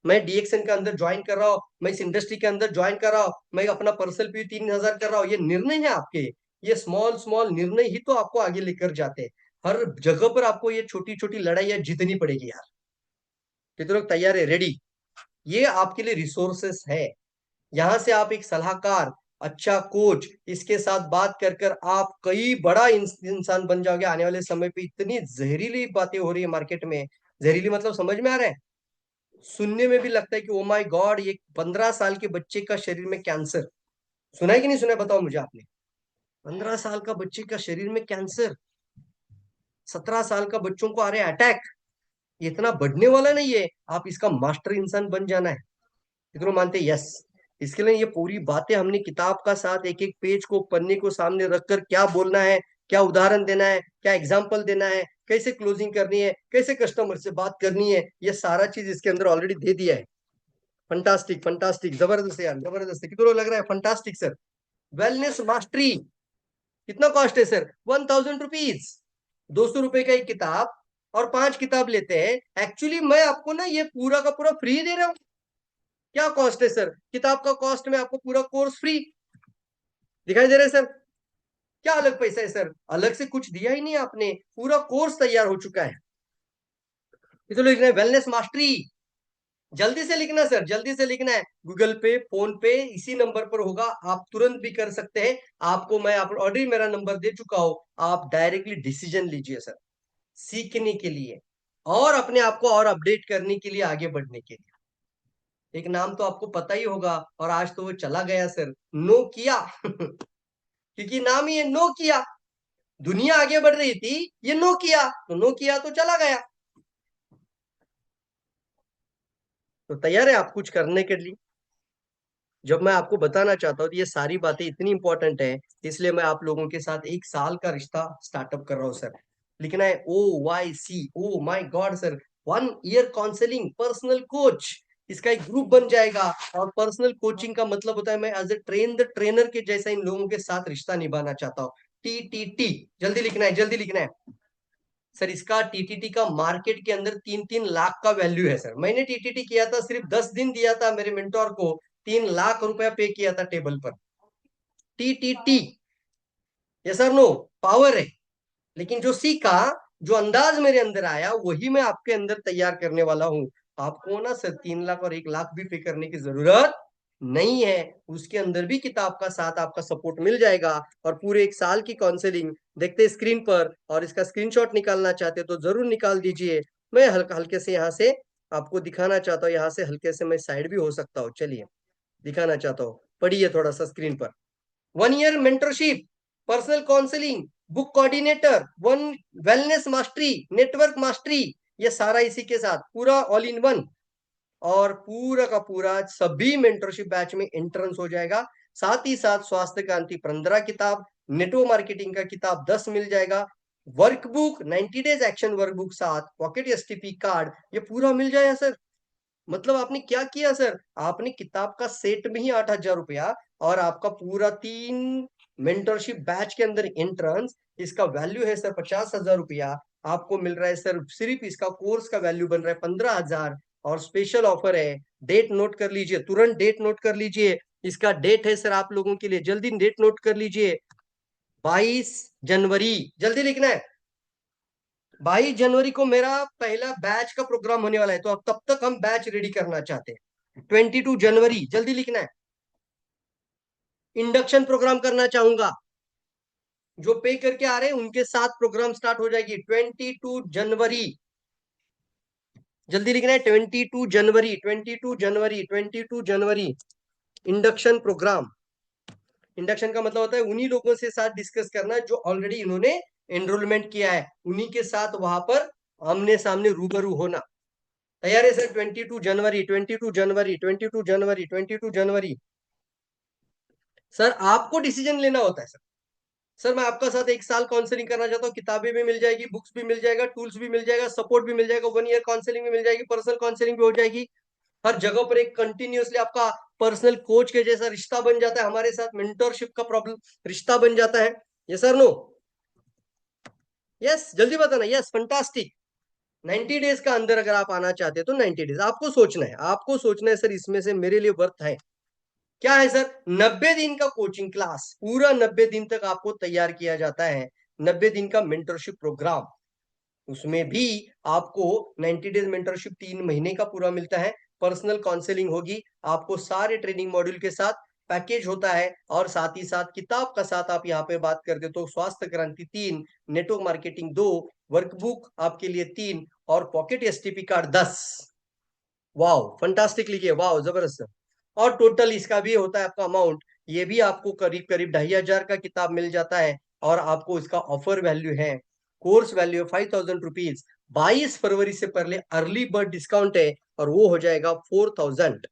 मैं डीएक्सएन के अंदर ज्वाइन कर रहा हूँ, मैं इस इंडस्ट्री के अंदर ज्वाइन कर रहा हूँ, मैं अपना पर्सनल पी 3000 कर रहा हूँ, ये निर्णय है आपके। ये स्मॉल स्मॉल निर्णय ही तो आपको आगे लेकर जाते हैं। हर जगह पर आपको ये छोटी छोटी लड़ाइयां जीतनी पड़ेगी यार। कितने लोग तैयार है? रेडी? ये आपके लिए रिसोर्सेस है। यहाँ से आप एक सलाहकार, अच्छा कोच, इसके साथ बात कर कर आप कई बड़ा इंसान बन जाओगे आने वाले समय पे। इतनी जहरीली बातें हो रही है मार्केट में। जहरीली मतलब समझ में आ रहा है? सुनने में भी लगता है कि ओ माय गॉड, ये 15 साल के बच्चे का शरीर में कैंसर। सुना है कि नहीं सुना है? बताओ मुझे आपने। 15 साल का बच्चे का शरीर में कैंसर, 17 साल का बच्चों को आ रहे अटैक। इतना बढ़ने वाला नहीं है, आप इसका मास्टर इंसान बन जाना है। कितनों मानते? यस। इसके लिए ये पूरी बातें हमने किताब का साथ एक एक पेज को, पन्ने को सामने रखकर क्या बोलना है, क्या उदाहरण देना है, क्या एग्जाम्पल देना है, कैसे क्लोजिंग करनी है, कैसे कस्टमर से बात करनी है, ये सारा चीज इसके अंदर ऑलरेडी दे दिया है। फंटास्टिक, फंटास्टिक, जबरदस्त यार, जबरदस्त। कितना लग रहा है? Fantastic sir. वेलनेस मास्टरी कितना कॉस्ट है सर? 1000 रुपीज। 200 रुपए का एक किताब, और 5 किताब लेते हैं। एक्चुअली मैं आपको ना ये पूरा का पूरा फ्री दे रहा हूँ। क्या कॉस्ट है सर? किताब का कॉस्ट में आपको पूरा कोर्स फ्री दिखाई दे रहा है सर। क्या अलग पैसा है सर? अलग से कुछ दिया ही नहीं आपने, पूरा कोर्स तैयार हो चुका है। इसलिए लिख रहे हैं वेलनेस मास्टरी। जल्दी से लिखना सर, जल्दी से लिखना है। गूगल पे, फोन पे, इसी नंबर पर होगा, आप तुरंत भी कर सकते हैं। आपको मैं ऑलरेडी मेरा नंबर दे चुका हूं। आप डायरेक्टली डिसीजन लीजिए सर, सीखने के लिए और अपने आप को और अपडेट करने के लिए, आगे बढ़ने के लिए। एक नाम तो आपको पता ही होगा, और आज तो वो चला गया सर, नोकिया। क्योंकि नाम ही है नोकिया। दुनिया आगे बढ़ रही थी, ये नोकिया, तो नोकिया तो चला गया। तो तैयार है आप कुछ करने के लिए? जब मैं आपको बताना चाहता हूँ, तो ये सारी बातें इतनी इंपॉर्टेंट है, इसलिए मैं आप लोगों के साथ 1 साल का रिश्ता स्टार्टअप कर रहा हूँ सर। लिखना है OYC, oh my God sir, 1 year counselling personal coach. इसका एक ग्रुप बन जाएगा। और पर्सनल कोचिंग का मतलब होता है मैं एज ए ट्रेनर के जैसा इन लोगों के साथ रिश्ता निभाना चाहता हूँ। TTT, जल्दी लिखना है, जल्दी लिखना है सर। इसका TTT का मार्केट के अंदर 3-3 लाख का वैल्यू है सर। मैंने TTT किया था, सिर्फ 10 दिन दिया था मेरे मेंटोर को, 3 लाख रुपया पे किया था टेबल पर। TTT, ये सर नो पावर है। लेकिन जो सीखा, जो अंदाज मेरे अंदर आया, वही मैं आपके अंदर तैयार करने वाला हूँ। आपको ना सर 3 लाख और 1 लाख भी पे करने की जरूरत नहीं है। उसके अंदर भी किताब का साथ आपका सपोर्ट मिल जाएगा। और पूरे 1 साल की काउंसलिंग देखते स्क्रीन पर, और इसका स्क्रीनशॉट निकालना चाहते तो जरूर निकाल दीजिए। मैं हल्का हल्के से यहाँ से आपको दिखाना चाहता हूँ, यहाँ से हल्के से मैं साइड भी हो सकता हूँ। चलिए दिखाना चाहता हूँ, पढ़िए थोड़ा सा स्क्रीन पर। 1 year mentorship, personal counselling, book coordinator, one wellness mastery, network mastery, ये सारा इसी के साथ पूरा ऑल इन वन। और पूरा का पूरा सभी मेंटरशिप बैच में एंट्रेंस हो जाएगा। साथ ही साथ स्वास्थ्य क्रांति 15 किताब, नेटवर्क मार्केटिंग का किताब 10 मिल जाएगा, वर्कबुक 90 डेज एक्शन वर्कबुक, साथ पॉकेट STP कार्ड, ये पूरा मिल जाएगा सर। मतलब आपने क्या किया सर? आपने किताब का सेट में ही 8,000 रुपया, और आपका पूरा 3 मेंटरशिप बैच के अंदर एंट्रेंस, इसका वैल्यू है सर 50,000 रुपया। आपको मिल रहा है सर, सिर्फ इसका कोर्स का वैल्यू बन रहा है 15,000। और स्पेशल ऑफर है, डेट नोट कर लीजिए, तुरंत डेट नोट कर लीजिए। इसका डेट है सर आप लोगों के लिए, जल्दी डेट नोट कर लीजिए, 22 जनवरी, जल्दी लिखना है। 22 जनवरी को मेरा पहला बैच का प्रोग्राम होने वाला है, तो अब तब तक हम बैच रेडी करना चाहते हैं। 22 जनवरी, जल्दी लिखना है। इंडक्शन प्रोग्राम करना चाहूंगा, जो पे करके आ रहे हैं उनके साथ प्रोग्राम स्टार्ट हो जाएगी 22 जनवरी। जल्दी लिखना है 22 जनवरी, 22 जनवरी, 22 जनवरी, इंडक्शन प्रोग्राम। इंडक्शन का मतलब होता है उन्हीं लोगों से साथ डिस्कस करना जो ऑलरेडी इन्होंने एनरोलमेंट किया है, उन्हीं के साथ वहां पर आमने सामने रूबरू होना। तैयार है सर? 22 जनवरी 22 जनवरी 22 जनवरी 22 जनवरी। सर आपको डिसीजन लेना होता है। सर मैं आपका साथ 1 साल काउंसलिंग करना चाहता हूँ, किताबें भी मिल जाएगी, बुक्स भी मिल जाएगा, टूल्स भी मिल जाएगा, सपोर्ट भी मिल जाएगा, 1 ईयर काउंसलिंग भी मिल जाएगी, पर्सनल काउंसलिंग भी हो जाएगी। हर जगह पर एक कंटिन्यूअसली आपका पर्सनल कोच के जैसा रिश्ता बन जाता है, हमारे साथ मेंटरशिप का प्रॉब्लम रिश्ता बन जाता है। Yes sir? नो? यस, जल्दी बताना। Yes, fantastic. 90 डेज का अंदर अगर आप आना चाहते हैं तो 90 डेज आपको सोचना है, आपको सोचना है सर इसमें से मेरे लिए वर्थ है क्या है सर? 90 दिन का कोचिंग क्लास, पूरा 90 दिन तक आपको तैयार किया जाता है। 90 दिन का मेंटरशिप प्रोग्राम, उसमें भी आपको 90 डेज मेंटरशिप 3 महीने का पूरा मिलता है। पर्सनल काउंसलिंग होगी आपको सारे ट्रेनिंग मॉड्यूल के साथ, पैकेज होता है, और साथ ही साथ किताब का साथ आप यहाँ पे बात करते तो स्वास्थ्य क्रांति 3, नेटवर्क मार्केटिंग 2, वर्कबुक आपके लिए 3, और pocket STP card 10। Wow, fantastic लिखिए, वाओ जबरदस्त। और टोटल इसका भी होता है आपका अमाउंट, ये भी आपको करीब करीब 2500 का किताब मिल जाता है, और आपको इसका ऑफर वैल्यू है, कोर्स वैल्यू 5000 रुपीज। 22 फरवरी से पहले अर्ली बर्ड डिस्काउंट है, और वो हो जाएगा 4000।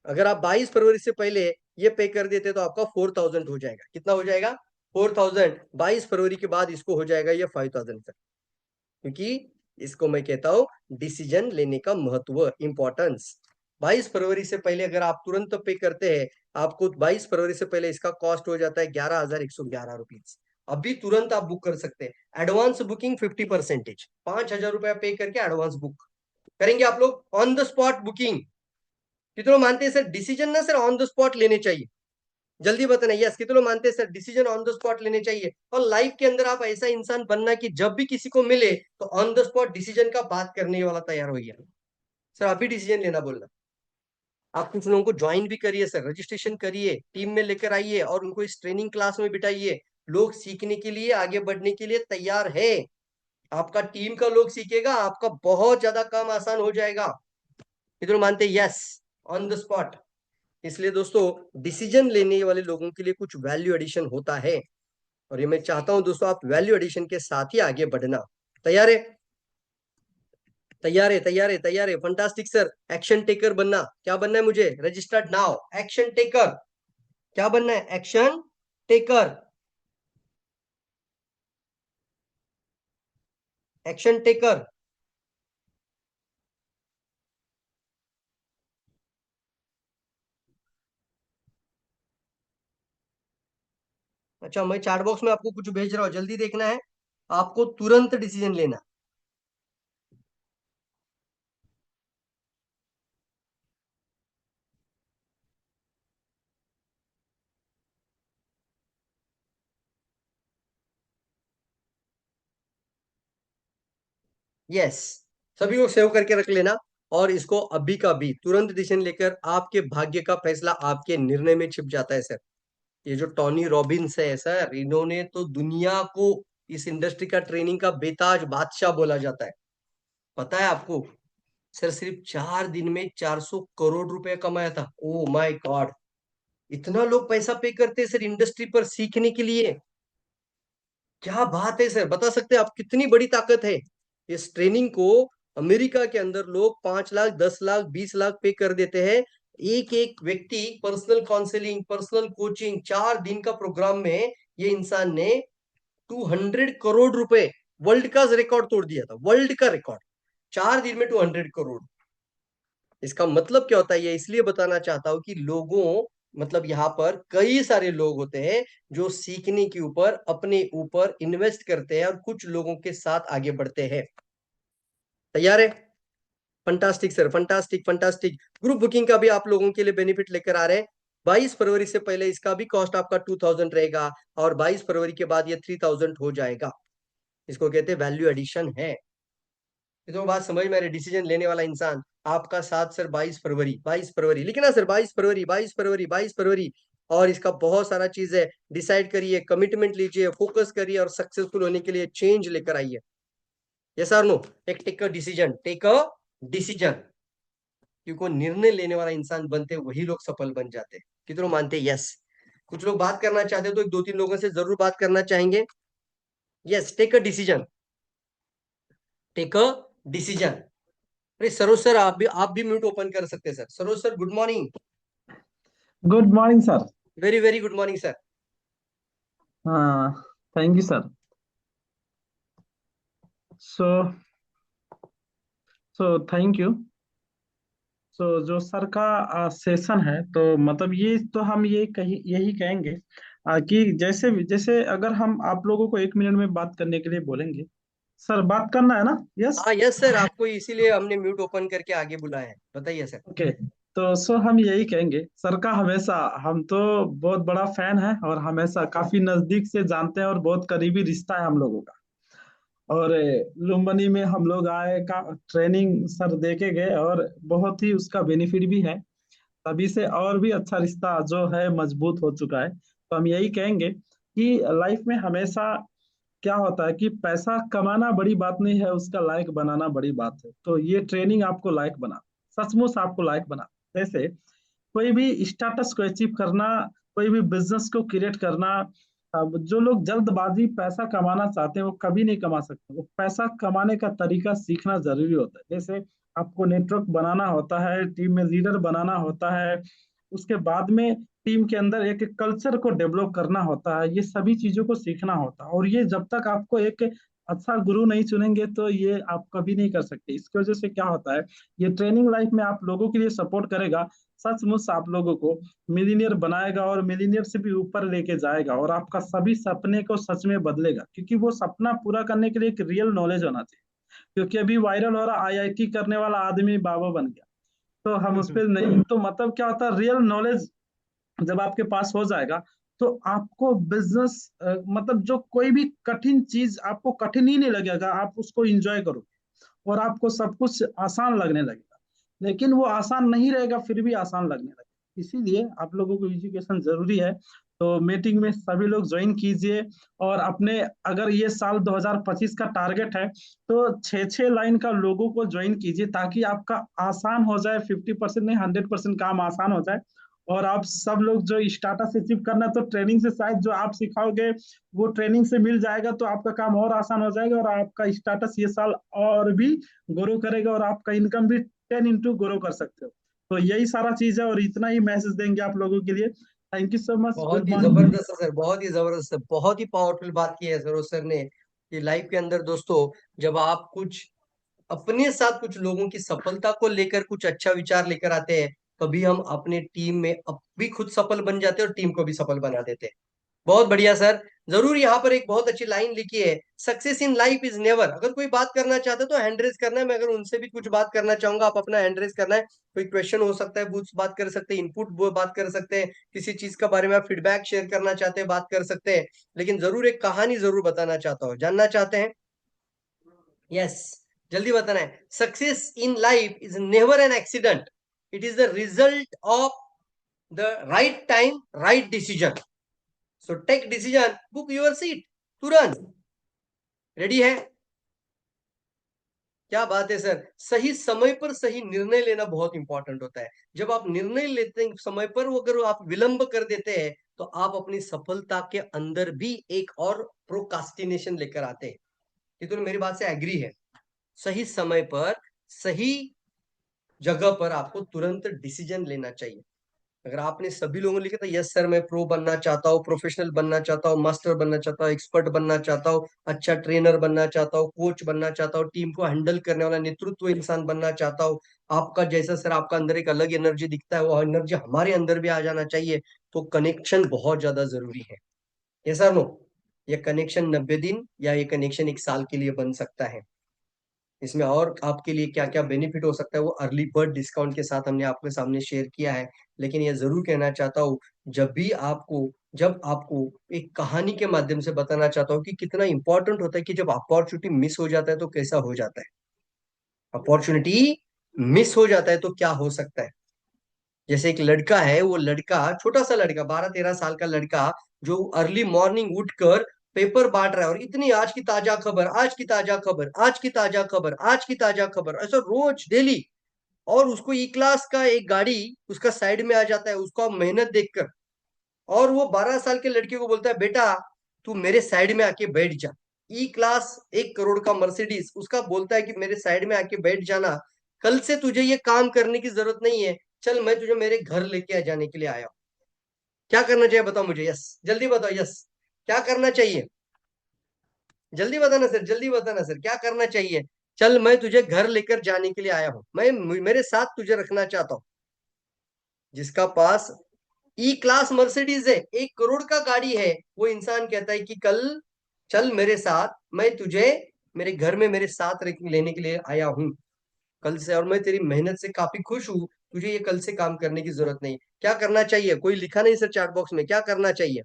अगर आप 22 फरवरी से पहले ये पे कर देते तो आपका 4000 हो जाएगा। कितना हो जाएगा? 4000। 22 फरवरी के बाद इसको हो जाएगा ये 5000 तक, क्योंकि इसको मैं कहता हूं डिसीजन लेने का महत्व, इंपॉर्टेंस। 22 फरवरी से पहले अगर आप तुरंत पे करते हैं, आपको 22 फरवरी से पहले इसका कॉस्ट हो जाता है 11,111 रुपीज। अभी तुरंत आप बुक कर सकते हैं। एडवांस बुकिंग 50%, 5,000 रुपया पे करके एडवांस बुक करेंगे आप लोग, ऑन द स्पॉट बुकिंग। कितने लोग मानते हैं सर डिसीजन ना सर ऑन द स्पॉट लेने चाहिए? जल्दी बताना। यस, कितने लोग मानते हैं sir decision on the spot लेने चाहिए? और लाइफ के अंदर आप ऐसा इंसान बनना कि जब भी किसी को मिले तो ऑन द स्पॉट डिसीजन का बात करने वाला तैयार हो गया। सर अभी डिसीजन लेना बोलना। आप कुछ लोगों को ज्वाइन भी करिए सर, रजिस्ट्रेशन करिए, टीम में लेकर आइए, और उनको इस ट्रेनिंग क्लास में बिठाइए। लोग सीखने के लिए, आगे बढ़ने के लिए तैयार है। आपका टीम का लोग सीखेगा, आपका बहुत ज्यादा काम आसान हो जाएगा। कितने लोग मानते हैं यस ऑन द स्पॉट? इसलिए दोस्तों डिसीजन लेने वाले लोगों के लिए कुछ वैल्यू एडिशन होता है, और ये मैं चाहता हूं दोस्तों आप वैल्यू एडिशन के साथ ही आगे बढ़ना। तैयार है? तैयार है? तैयार है? तैयार है? Fantastic sir. एक्शन टेकर बनना, क्या बनना है मुझे? Registered now, action taker. क्या बनना है? Action taker. Action taker. अच्छा, मैं चैट बॉक्स में आपको कुछ भेज रहा हूं, जल्दी देखना है, आपको तुरंत डिसीजन लेना। यस, सभी को सेव करके रख लेना, और इसको अभी का भी तुरंत डिसीजन लेकर, आपके भाग्य का फैसला आपके निर्णय में छिप जाता है सर। ये जो टॉनी रॉबिन्स है सर, इन्होंने तो दुनिया को इस इंडस्ट्री का ट्रेनिंग का बेताज बादशाह बोला जाता है। पता है आपको सर, सिर्फ 4 दिन में 400 करोड़ रुपए कमाया था। ओ माय गॉड, इतना लोग पैसा पे करते हैं सर इंडस्ट्री पर सीखने के लिए। क्या बात है सर, बता सकते हैं आप कितनी बड़ी ताकत है इस ट्रेनिंग को? अमेरिका के अंदर लोग 5 लाख, 10 लाख, 20 लाख पे कर देते हैं। एक एक व्यक्ति पर्सनल काउंसलिंग, पर्सनल कोचिंग, 4 दिन का प्रोग्राम में ये इंसान ने 200 करोड़ रुपए, वर्ल्ड का रिकॉर्ड तोड़ दिया था, वर्ल्ड का रिकॉर्ड। 4 दिन में 200 करोड़। इसका मतलब क्या होता है, ये इसलिए बताना चाहता हूं कि लोगों, मतलब यहाँ पर कई सारे लोग होते हैं जो सीखने के ऊपर, अपने ऊपर इन्वेस्ट करते हैं, और कुछ लोगों के साथ आगे बढ़ते हैं। तैयार है? Fantastic sir, fantastic fantastic. Group booking का भी आप लोगों के लिए बेनिफिट लेकर आ रहे हैं। 22 फरवरी से पहले इसका भी कॉस्ट आपका 2000 रहेगा, और 22 फरवरी के बाद ये 3000 हो जाएगा। इसको कहते हैं वैल्यू एडिशन है। ये तो बात समझ में आ रही। डिसीजन लेने वाला इंसान आपका साथ सर 22 फरवरी, 22 फरवरी लिखना सर, 22 फरवरी, 22 फरवरी, 22 फरवरी। और इसका बहुत सारा चीज है, डिसाइड करिए, कमिटमेंट लीजिए, फोकस करिए, और सक्सेसफुल होने के लिए चेंज लेकर आइए। यस और no? Take a decision, take a decision. क्योंकि निर्णय लेने वाला इंसान बनते वही लोग सफल बन जाते। कितने लोग मानते? यस। कुछ लोग बात करना चाहते हैं तो एक दो तीन लोगों से जरूर बात करना चाहेंगे। Yes, take a decision, take a decision. अरे सरोज सर, आप भी म्यूट ओपन कर सकते हैं sir. Saroj sir, good morning. Good morning sir. Very very good morning sir. हाँ, thank you sir. So so thank you. So जो सर का session है, तो मतलब ये तो हम यही कहेंगे कि जैसे जैसे अगर हम आप लोगों को 1 मिनट में बात करने के लिए बोलेंगे, सर बात करना है ना? यस। हाँ यस सर, आपको इसीलिए हमने म्यूट ओपन करके आगे बुलाया है, बताइए सर। ओके। तो सो हम यही कहेंगे सर का, हमेशा हम तो बहुत बड़ा फैन है और हमेशा काफी नजदीक से जानते हैं और बहुत करीबी रिश्ता है हम लोगों का। और लुम्बिनी में हम लोग आए का ट्रेनिंग सर दे के गए और बहुत ही उसका बेनिफिट भी है। तभी से और भी अच्छा रिश्ता जो है मजबूत हो चुका है। तो हम यही कहेंगे कि लाइफ में हमेशा क्या होता है कि पैसा कमाना बड़ी बात नहीं है, उसका लायक बनाना बड़ी बात है। तो ये ट्रेनिंग आपको लायक बना, सचमुच आपको लायक बना। जैसे कोई भी स्टेटस को अचीव करना, कोई भी बिजनेस को क्रिएट करना, अब जो लोग जल्दबाजी पैसा कमाना चाहते हैं वो कभी नहीं कमा सकते। वो पैसा कमाने का तरीका सीखना जरूरी होता है। जैसे आपको नेटवर्क बनाना होता है, टीम में लीडर बनाना होता है, उसके बाद में टीम के अंदर एक एक कल्चर को डेवलप करना होता है। ये सभी चीजों को सीखना होता है और ये जब तक आपको एक अच्छा गुरु नहीं चुनेंगे तो ये आप कभी नहीं कर सकते। इसकी वजह से क्या होता है, ये ट्रेनिंग लाइफ में आप लोगों के लिए सपोर्ट करेगा, सचमुच आप लोगों को मिलीनियर बनाएगा और मिलीनियर से भी ऊपर लेके जाएगा और आपका सभी सपने को सच में बदलेगा। क्योंकि वो सपना पूरा करने के लिए एक रियल नॉलेज होना चाहिए। क्योंकि अभी वायरल हो रहा आईआईटी करने वाला आदमी बाबा बन गया, तो हम उस पर नहीं, तो मतलब क्या होता है, रियल नॉलेज जब आपके पास हो जाएगा तो आपको बिजनेस मतलब जो कोई भी कठिन चीज आपको कठिन ही नहीं लगेगा, आप उसको एंजॉय करोगे और आपको सब कुछ आसान लगने लगेगा। लेकिन वो आसान नहीं रहेगा, फिर भी आसान लगने लगेगा। इसीलिए आप लोगों को एजुकेशन जरूरी है। तो मीटिंग में सभी लोग ज्वाइन कीजिए और अपने, अगर ये साल 2025 का टारगेट है तो 6-6 लाइन का लोगों को ज्वाइन कीजिए ताकि आपका आसान हो जाए। 50% नहीं, 100% काम आसान हो जाए। और आप सब लोग जो स्टाटस अचीव करना है, तो ट्रेनिंग से शायद जो आप सिखाओगे वो ट्रेनिंग से मिल जाएगा, तो आपका काम और आसान हो जाएगा और आपका स्टाटस ये साल और भी ग्रो करेगा और आपका इनकम भी 10 into ग्रो कर सकते हो। तो यही सारा चीज है और इतना ही मैसेज देंगे आप लोगों के लिए। Thank you so much. बहुत गुड ही मॉर्निंग। जबरदस्त है सर, बहुत ही जबरदस्त है, बहुत ही पावरफुल बात की है सरोज सर ने कि लाइफ के अंदर दोस्तों, जब आप कुछ अपने साथ कुछ लोगों की सफलता को लेकर कुछ अच्छा विचार लेकर आते हैं, तभी हम अपने टीम में अब भी खुद सफल बन जाते हैं और टीम को भी सफल बना देते हैं। बहुत बढ़िया सर। जरूर यहाँ पर एक बहुत अच्छी लाइन लिखी है, success in life is never. अगर कोई बात करना चाहता है तो हैंड रेज करना है, मैं अगर उनसे भी कुछ बात करना चाहूंगा, आप अपना हैंड रेज करना है। कोई क्वेश्चन हो सकता है, बुक्स बात कर सकते हैं, इनपुट बात कर सकते हैं, किसी चीज का बारे में आप फीडबैक शेयर करना चाहते हैं, बात कर सकते हैं। लेकिन जरूर एक कहानी जरूर बताना चाहता हूँ, जानना चाहते हैं? यस, जल्दी बताना है। Success in life is never an accident, it is the result of the right time, right decision. So take decision, book your seat तुरंत। रेडी है? क्या बात है सर। सही समय पर सही निर्णय लेना बहुत इंपॉर्टेंट होता है। जब आप निर्णय लेते हैं समय पर, वो अगर आप विलंब कर देते हैं तो आप अपनी सफलता के अंदर भी एक और प्रोकास्टिनेशन लेकर आते हैं। ये तो मेरी बात से एग्री है। सही समय पर सही जगह पर आपको तुरंत डिसीजन लेना चाहिए। अगर आपने सभी लोगों ने लिखा था यस सर मैं प्रो बनना चाहता हूँ, प्रोफेशनल बनना चाहता हूँ, मास्टर बनना चाहता हूँ, एक्सपर्ट बनना चाहता हूँ, अच्छा ट्रेनर बनना चाहता हूँ, कोच बनना चाहता हूँ, टीम को हैंडल करने वाला नेतृत्व इंसान बनना चाहता हूँ, आपका जैसा सर आपका अंदर एक अलग एनर्जी दिखता है, वो एनर्जी हमारे अंदर भी आ जाना चाहिए। तो कनेक्शन बहुत ज्यादा जरूरी है। ये सर नो, ये कनेक्शन 90 दिन या ये कनेक्शन 1 साल के लिए बन सकता है। इसमें और आपके लिए क्या क्या बेनिफिट हो सकता है वो अर्ली बर्ड डिस्काउंट के साथ हमने आपके सामने शेयर किया है। लेकिन ये जरूर कहना चाहता हूँ, जब आपको एक कहानी के माध्यम से बताना चाहता हूँ कि कितना इंपॉर्टेंट होता है कि जब अपॉर्चुनिटी मिस हो जाता है तो कैसा हो जाता है। अपॉर्चुनिटी मिस हो जाता है तो क्या हो सकता है। जैसे एक लड़का है, वो लड़का छोटा सा लड़का 12-13 साल का लड़का जो अर्ली मॉर्निंग उठकर पेपर बांट रहा है और इतनी आज की ताजा खबर, आज की ताजा खबर, आज की ताजा खबर, आज की ताजा खबर, ऐसा रोज डेली। और उसको ई क्लास का एक गाड़ी उसका साइड में आ जाता है, उसको मेहनत देखकर। और वो 12 साल के लड़के को बोलता है बेटा तू मेरे साइड में आके बैठ जा। ई क्लास 1 करोड़ का मर्सिडीज उसका बोलता है कि मेरे साइड में आके बैठ जाना, कल से तुझे ये काम करने की जरूरत नहीं है, चल मैं तुझे मेरे घर लेके आ जाने के लिए आया हूं। क्या करना चाहिए बताओ मुझे, यस जल्दी बताओ, यस क्या करना चाहिए, जल्दी बताना सर, जल्दी बताना सर, क्या करना चाहिए। चल मैं तुझे घर लेकर जाने के लिए आया हूं, मैं मेरे साथ तुझे रखना चाहता हूं। जिसका पास ई क्लास मर्सिडीज है, 1 करोड़ का गाड़ी है, वो इंसान कहता है कि कल चल मेरे साथ, मैं तुझे मेरे घर में मेरे साथ लेने के लिए आया हूं कल से, और मैं तेरी मेहनत से काफी खुश हूं, तुझे ये कल से काम करने की जरूरत नहीं। क्या करना चाहिए, कोई लिखा नहीं सर चैट बॉक्स में, क्या करना चाहिए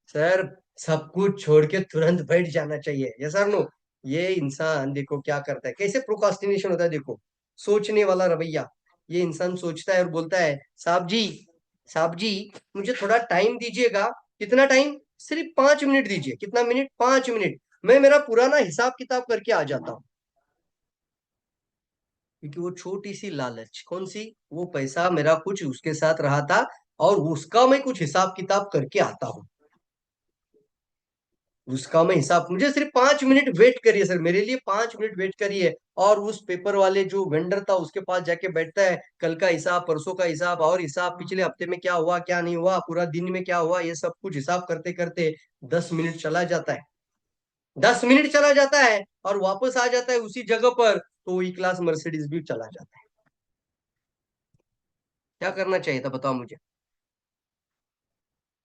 सर? सब कुछ छोड़ के तुरंत बैठ जाना चाहिए, यस सर नो। ये इंसान देखो क्या करता है, कैसे प्रोकास्टिनेशन होता है, देखो सोचने वाला रवैया। ये इंसान सोचता है और बोलता है साहब जी, साहब जी मुझे थोड़ा टाइम दीजिएगा। कितना टाइम? सिर्फ 5 मिनट दीजिए। कितना मिनट? 5 मिनट। मैं मेरा पुराना हिसाब किताब करके आ जाता हूँ। क्योंकि वो छोटी सी लालच, कौन सी? वो पैसा मेरा कुछ उसके साथ रहा था और उसका मैं कुछ हिसाब किताब करके आता हूँ। उसका मैं हिसाब, मुझे सिर्फ 5 मिनट वेट करिए सर, मेरे लिए 5 मिनट वेट करिए। और उस पेपर वाले जो वेंडर था उसके पास जाके बैठता है, कल का हिसाब, परसों का हिसाब, और हिसाब पिछले हफ्ते में क्या हुआ क्या नहीं हुआ, पूरा दिन में क्या हुआ, ये सब कुछ हिसाब करते करते 10 मिनट चला जाता है। 10 मिनट चला जाता है और वापस आ जाता है उसी जगह पर, तो ई क्लास मर्सिडीज भी चला जाता है। क्या करना चाहिए था बताओ मुझे,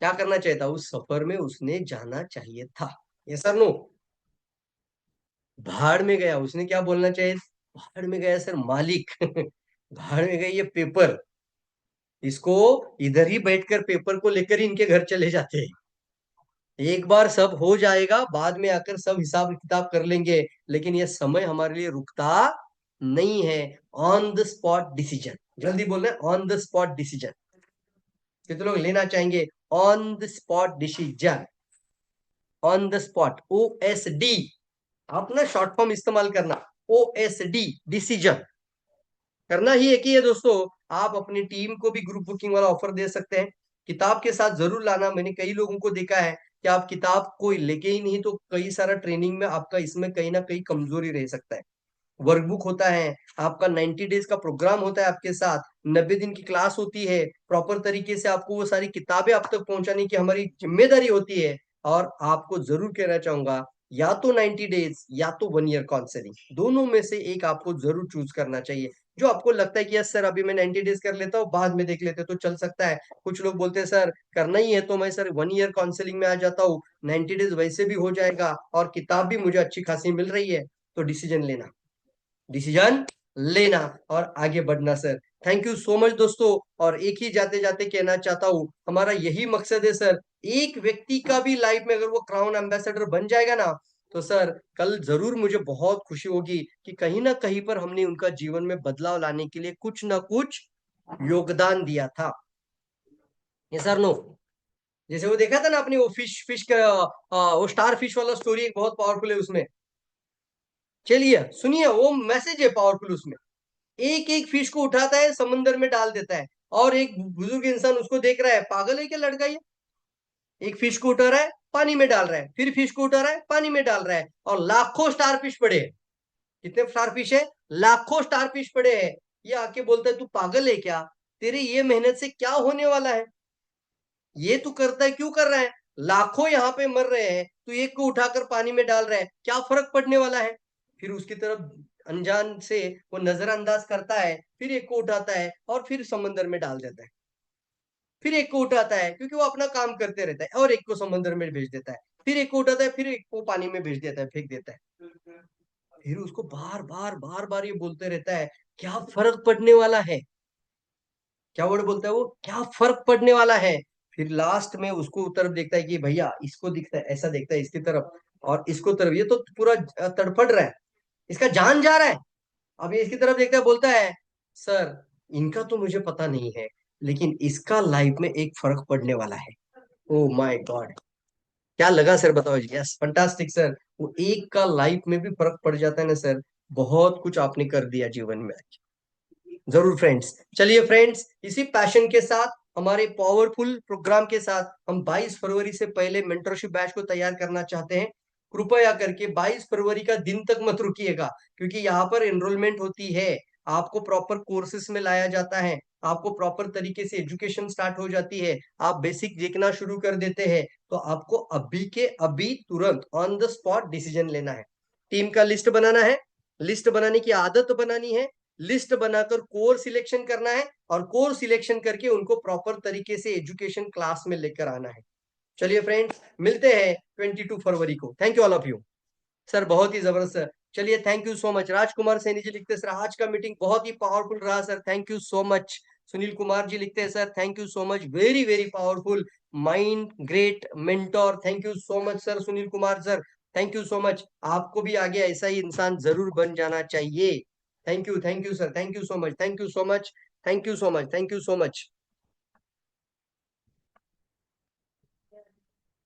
क्या करना चाहिए था? उस सफर में उसने जाना चाहिए था, ये सर नो। भाड़ में गया, उसने क्या बोलना चाहिए? भाड़ में गया सर मालिक। भाड़ में गई ये पेपर, इसको इधर ही बैठकर पेपर को लेकर इनके घर चले जाते हैं। एक बार सब हो जाएगा, बाद में आकर सब हिसाब किताब कर लेंगे, लेकिन ये समय हमारे लिए रुकता नहीं है। ऑन द स्पॉट डिसीजन, जल्दी बोल रहे, ऑन द स्पॉट डिसीजन। कितने लोग लेना चाहेंगे on the spot decision? On the spot, OSD, आप ना शॉर्ट फॉर्म इस्तेमाल करना, OSD डिसीजन। करना ही एक ही है दोस्तों, आप अपनी टीम को भी ग्रुप बुकिंग वाला ऑफर दे सकते हैं। किताब के साथ जरूर लाना, मैंने कई लोगों को देखा है कि आप किताब को लेके ही नहीं, तो कई सारा ट्रेनिंग में आपका इसमें कहीं ना कहीं कमजोरी रह सकता है। वर्कबुक होता है आपका, 90 डेज का प्रोग्राम होता है आपके साथ, 90 दिन की क्लास होती है, प्रॉपर तरीके से आपको वो सारी किताबें आप तक पहुंचाने की हमारी जिम्मेदारी होती है। और आपको जरूर कहना चाहूंगा, या तो 90 डेज या तो 1 ईयर काउंसलिंग, दोनों में से एक आपको जरूर चूज करना चाहिए। जो आपको लगता है कि यस सर अभी मैं 90 डेज कर लेता हूँ, बाद में देख लेते तो चल सकता है। कुछ लोग बोलते हैं सर करना ही है तो मैं सर 1 ईयर काउंसलिंग में आ जाता हूँ, 90 डेज वैसे भी हो जाएगा और किताब भी मुझे अच्छी खासी मिल रही है। तो डिसीजन लेना, डिसीजन लेना और आगे बढ़ना sir. Thank you so much दोस्तों। और एक ही जाते जाते कहना चाहता हूं, हमारा यही मकसद है सर, एक व्यक्ति का भी लाइफ में अगर वो क्राउन एम्बेसडर बन जाएगा ना, तो सर कल जरूर मुझे बहुत खुशी होगी कि कहीं ना कहीं पर हमने उनका जीवन में बदलाव लाने के लिए कुछ ना कुछ योगदान दिया था। ये सर नो, जैसे वो देखा था ना आपने, वो फिश फिश का वो स्टार फिश वाला स्टोरी एक बहुत पावरफुल है उसमें। चलिए सुनिए, वो मैसेज है पावरफुल उसमें। एक एक फिश को उठाता है, समंदर में डाल देता है, और एक बुजुर्ग इंसान उसको देख रहा है, पागल है क्या लड़का ये? एक फिश को उठा रहा है, पानी में डाल रहा है, फिर फिश को उठा रहा है, पानी में डाल रहा है, और लाखों स्टार फिश पड़े हैं। कितने स्टार फिश है? लाखों स्टार फिश पड़े हैं। ये आके बोलता है तू पागल है क्या? तेरे ये मेहनत से क्या होने वाला है? ये तू करता है, क्यों कर रहा है? लाखों यहाँ पे मर रहे हैं, तू एक को उठाकर पानी में डाल रहा है, क्या फर्क पड़ने वाला है? फिर उसकी तरफ अनजान से वो नजरअंदाज करता है, फिर एक को उठाता है और फिर समंदर में डाल देता है। फिर एक को उठाता है, क्योंकि वो अपना काम करते रहता है, और एक को समंदर में भेज देता है। फिर एक को उठाता है, फिर एक को पानी में भेज देता है, फेंक देता है। फिर उसको बार बार बार बार ये बोलते रहता है क्या फर्क पड़ने वाला है? क्या वर्ड बोलता है वो, क्या फर्क पड़ने वाला है? फिर लास्ट में उसको तरफ देखता है कि भैया इसको दिखता है, ऐसा देखता है इसकी तरफ और इसको तरफ, ये तो पूरा तड़फड़ रहा है, इसका जान जा रहा है। अब ये इसकी तरफ देखता है, बोलता है सर इनका तो मुझे पता नहीं है, लेकिन इसका लाइफ में एक फर्क पड़ने वाला है। ओ माय गॉड, क्या लगा सर बताओ जी? यस फंटास्टिक सर, वो एक का लाइफ में भी फर्क पड़ जाता है ना सर, बहुत कुछ आपने कर दिया जीवन में आज। जरूर फ्रेंड्स। चलिए फ्रेंड्स, इसी पैशन के साथ, हमारे पावरफुल प्रोग्राम के साथ, हम 22 फरवरी से पहले मेंटरशिप बैच को तैयार करना चाहते हैं। कृपया करके 22 फरवरी का दिन तक मत रुकिएगा, क्योंकि यहाँ पर एनरोलमेंट होती है, आपको प्रॉपर कोर्सेस में लाया जाता है, आपको प्रॉपर तरीके से एजुकेशन स्टार्ट हो जाती है, आप बेसिक देखना शुरू कर देते हैं, तो आपको अभी के अभी तुरंत ऑन द स्पॉट डिसीजन लेना है, टीम का लिस्ट बनाना है, लिस्ट बनाने की आदत बनानी है, लिस्ट बनाकर कोर सिलेक्शन करना है, और कोर सिलेक्शन करके उनको प्रॉपर तरीके से एजुकेशन क्लास में लेकर आना है। चलिए फ्रेंड्स, मिलते हैं 22 फरवरी को। Thank you all of you. Sir बहुत ही जबरदस्त। चलिए, thank you so much. Rajkumar Saini ji लिखते हैं, सर आज का मीटिंग बहुत ही पावरफुल रहा sir, thank you so much. Sunil Kumar ji लिखते हैं, sir thank you so much, very very powerful mind, great mentor, thank you so much sir. Sunil Kumar sir, thank you so much. आपको भी आगे ऐसा ही इंसान जरूर बन जाना चाहिए। Thank you sir, thank you so much, thank you so much, thank you so much, thank you so much.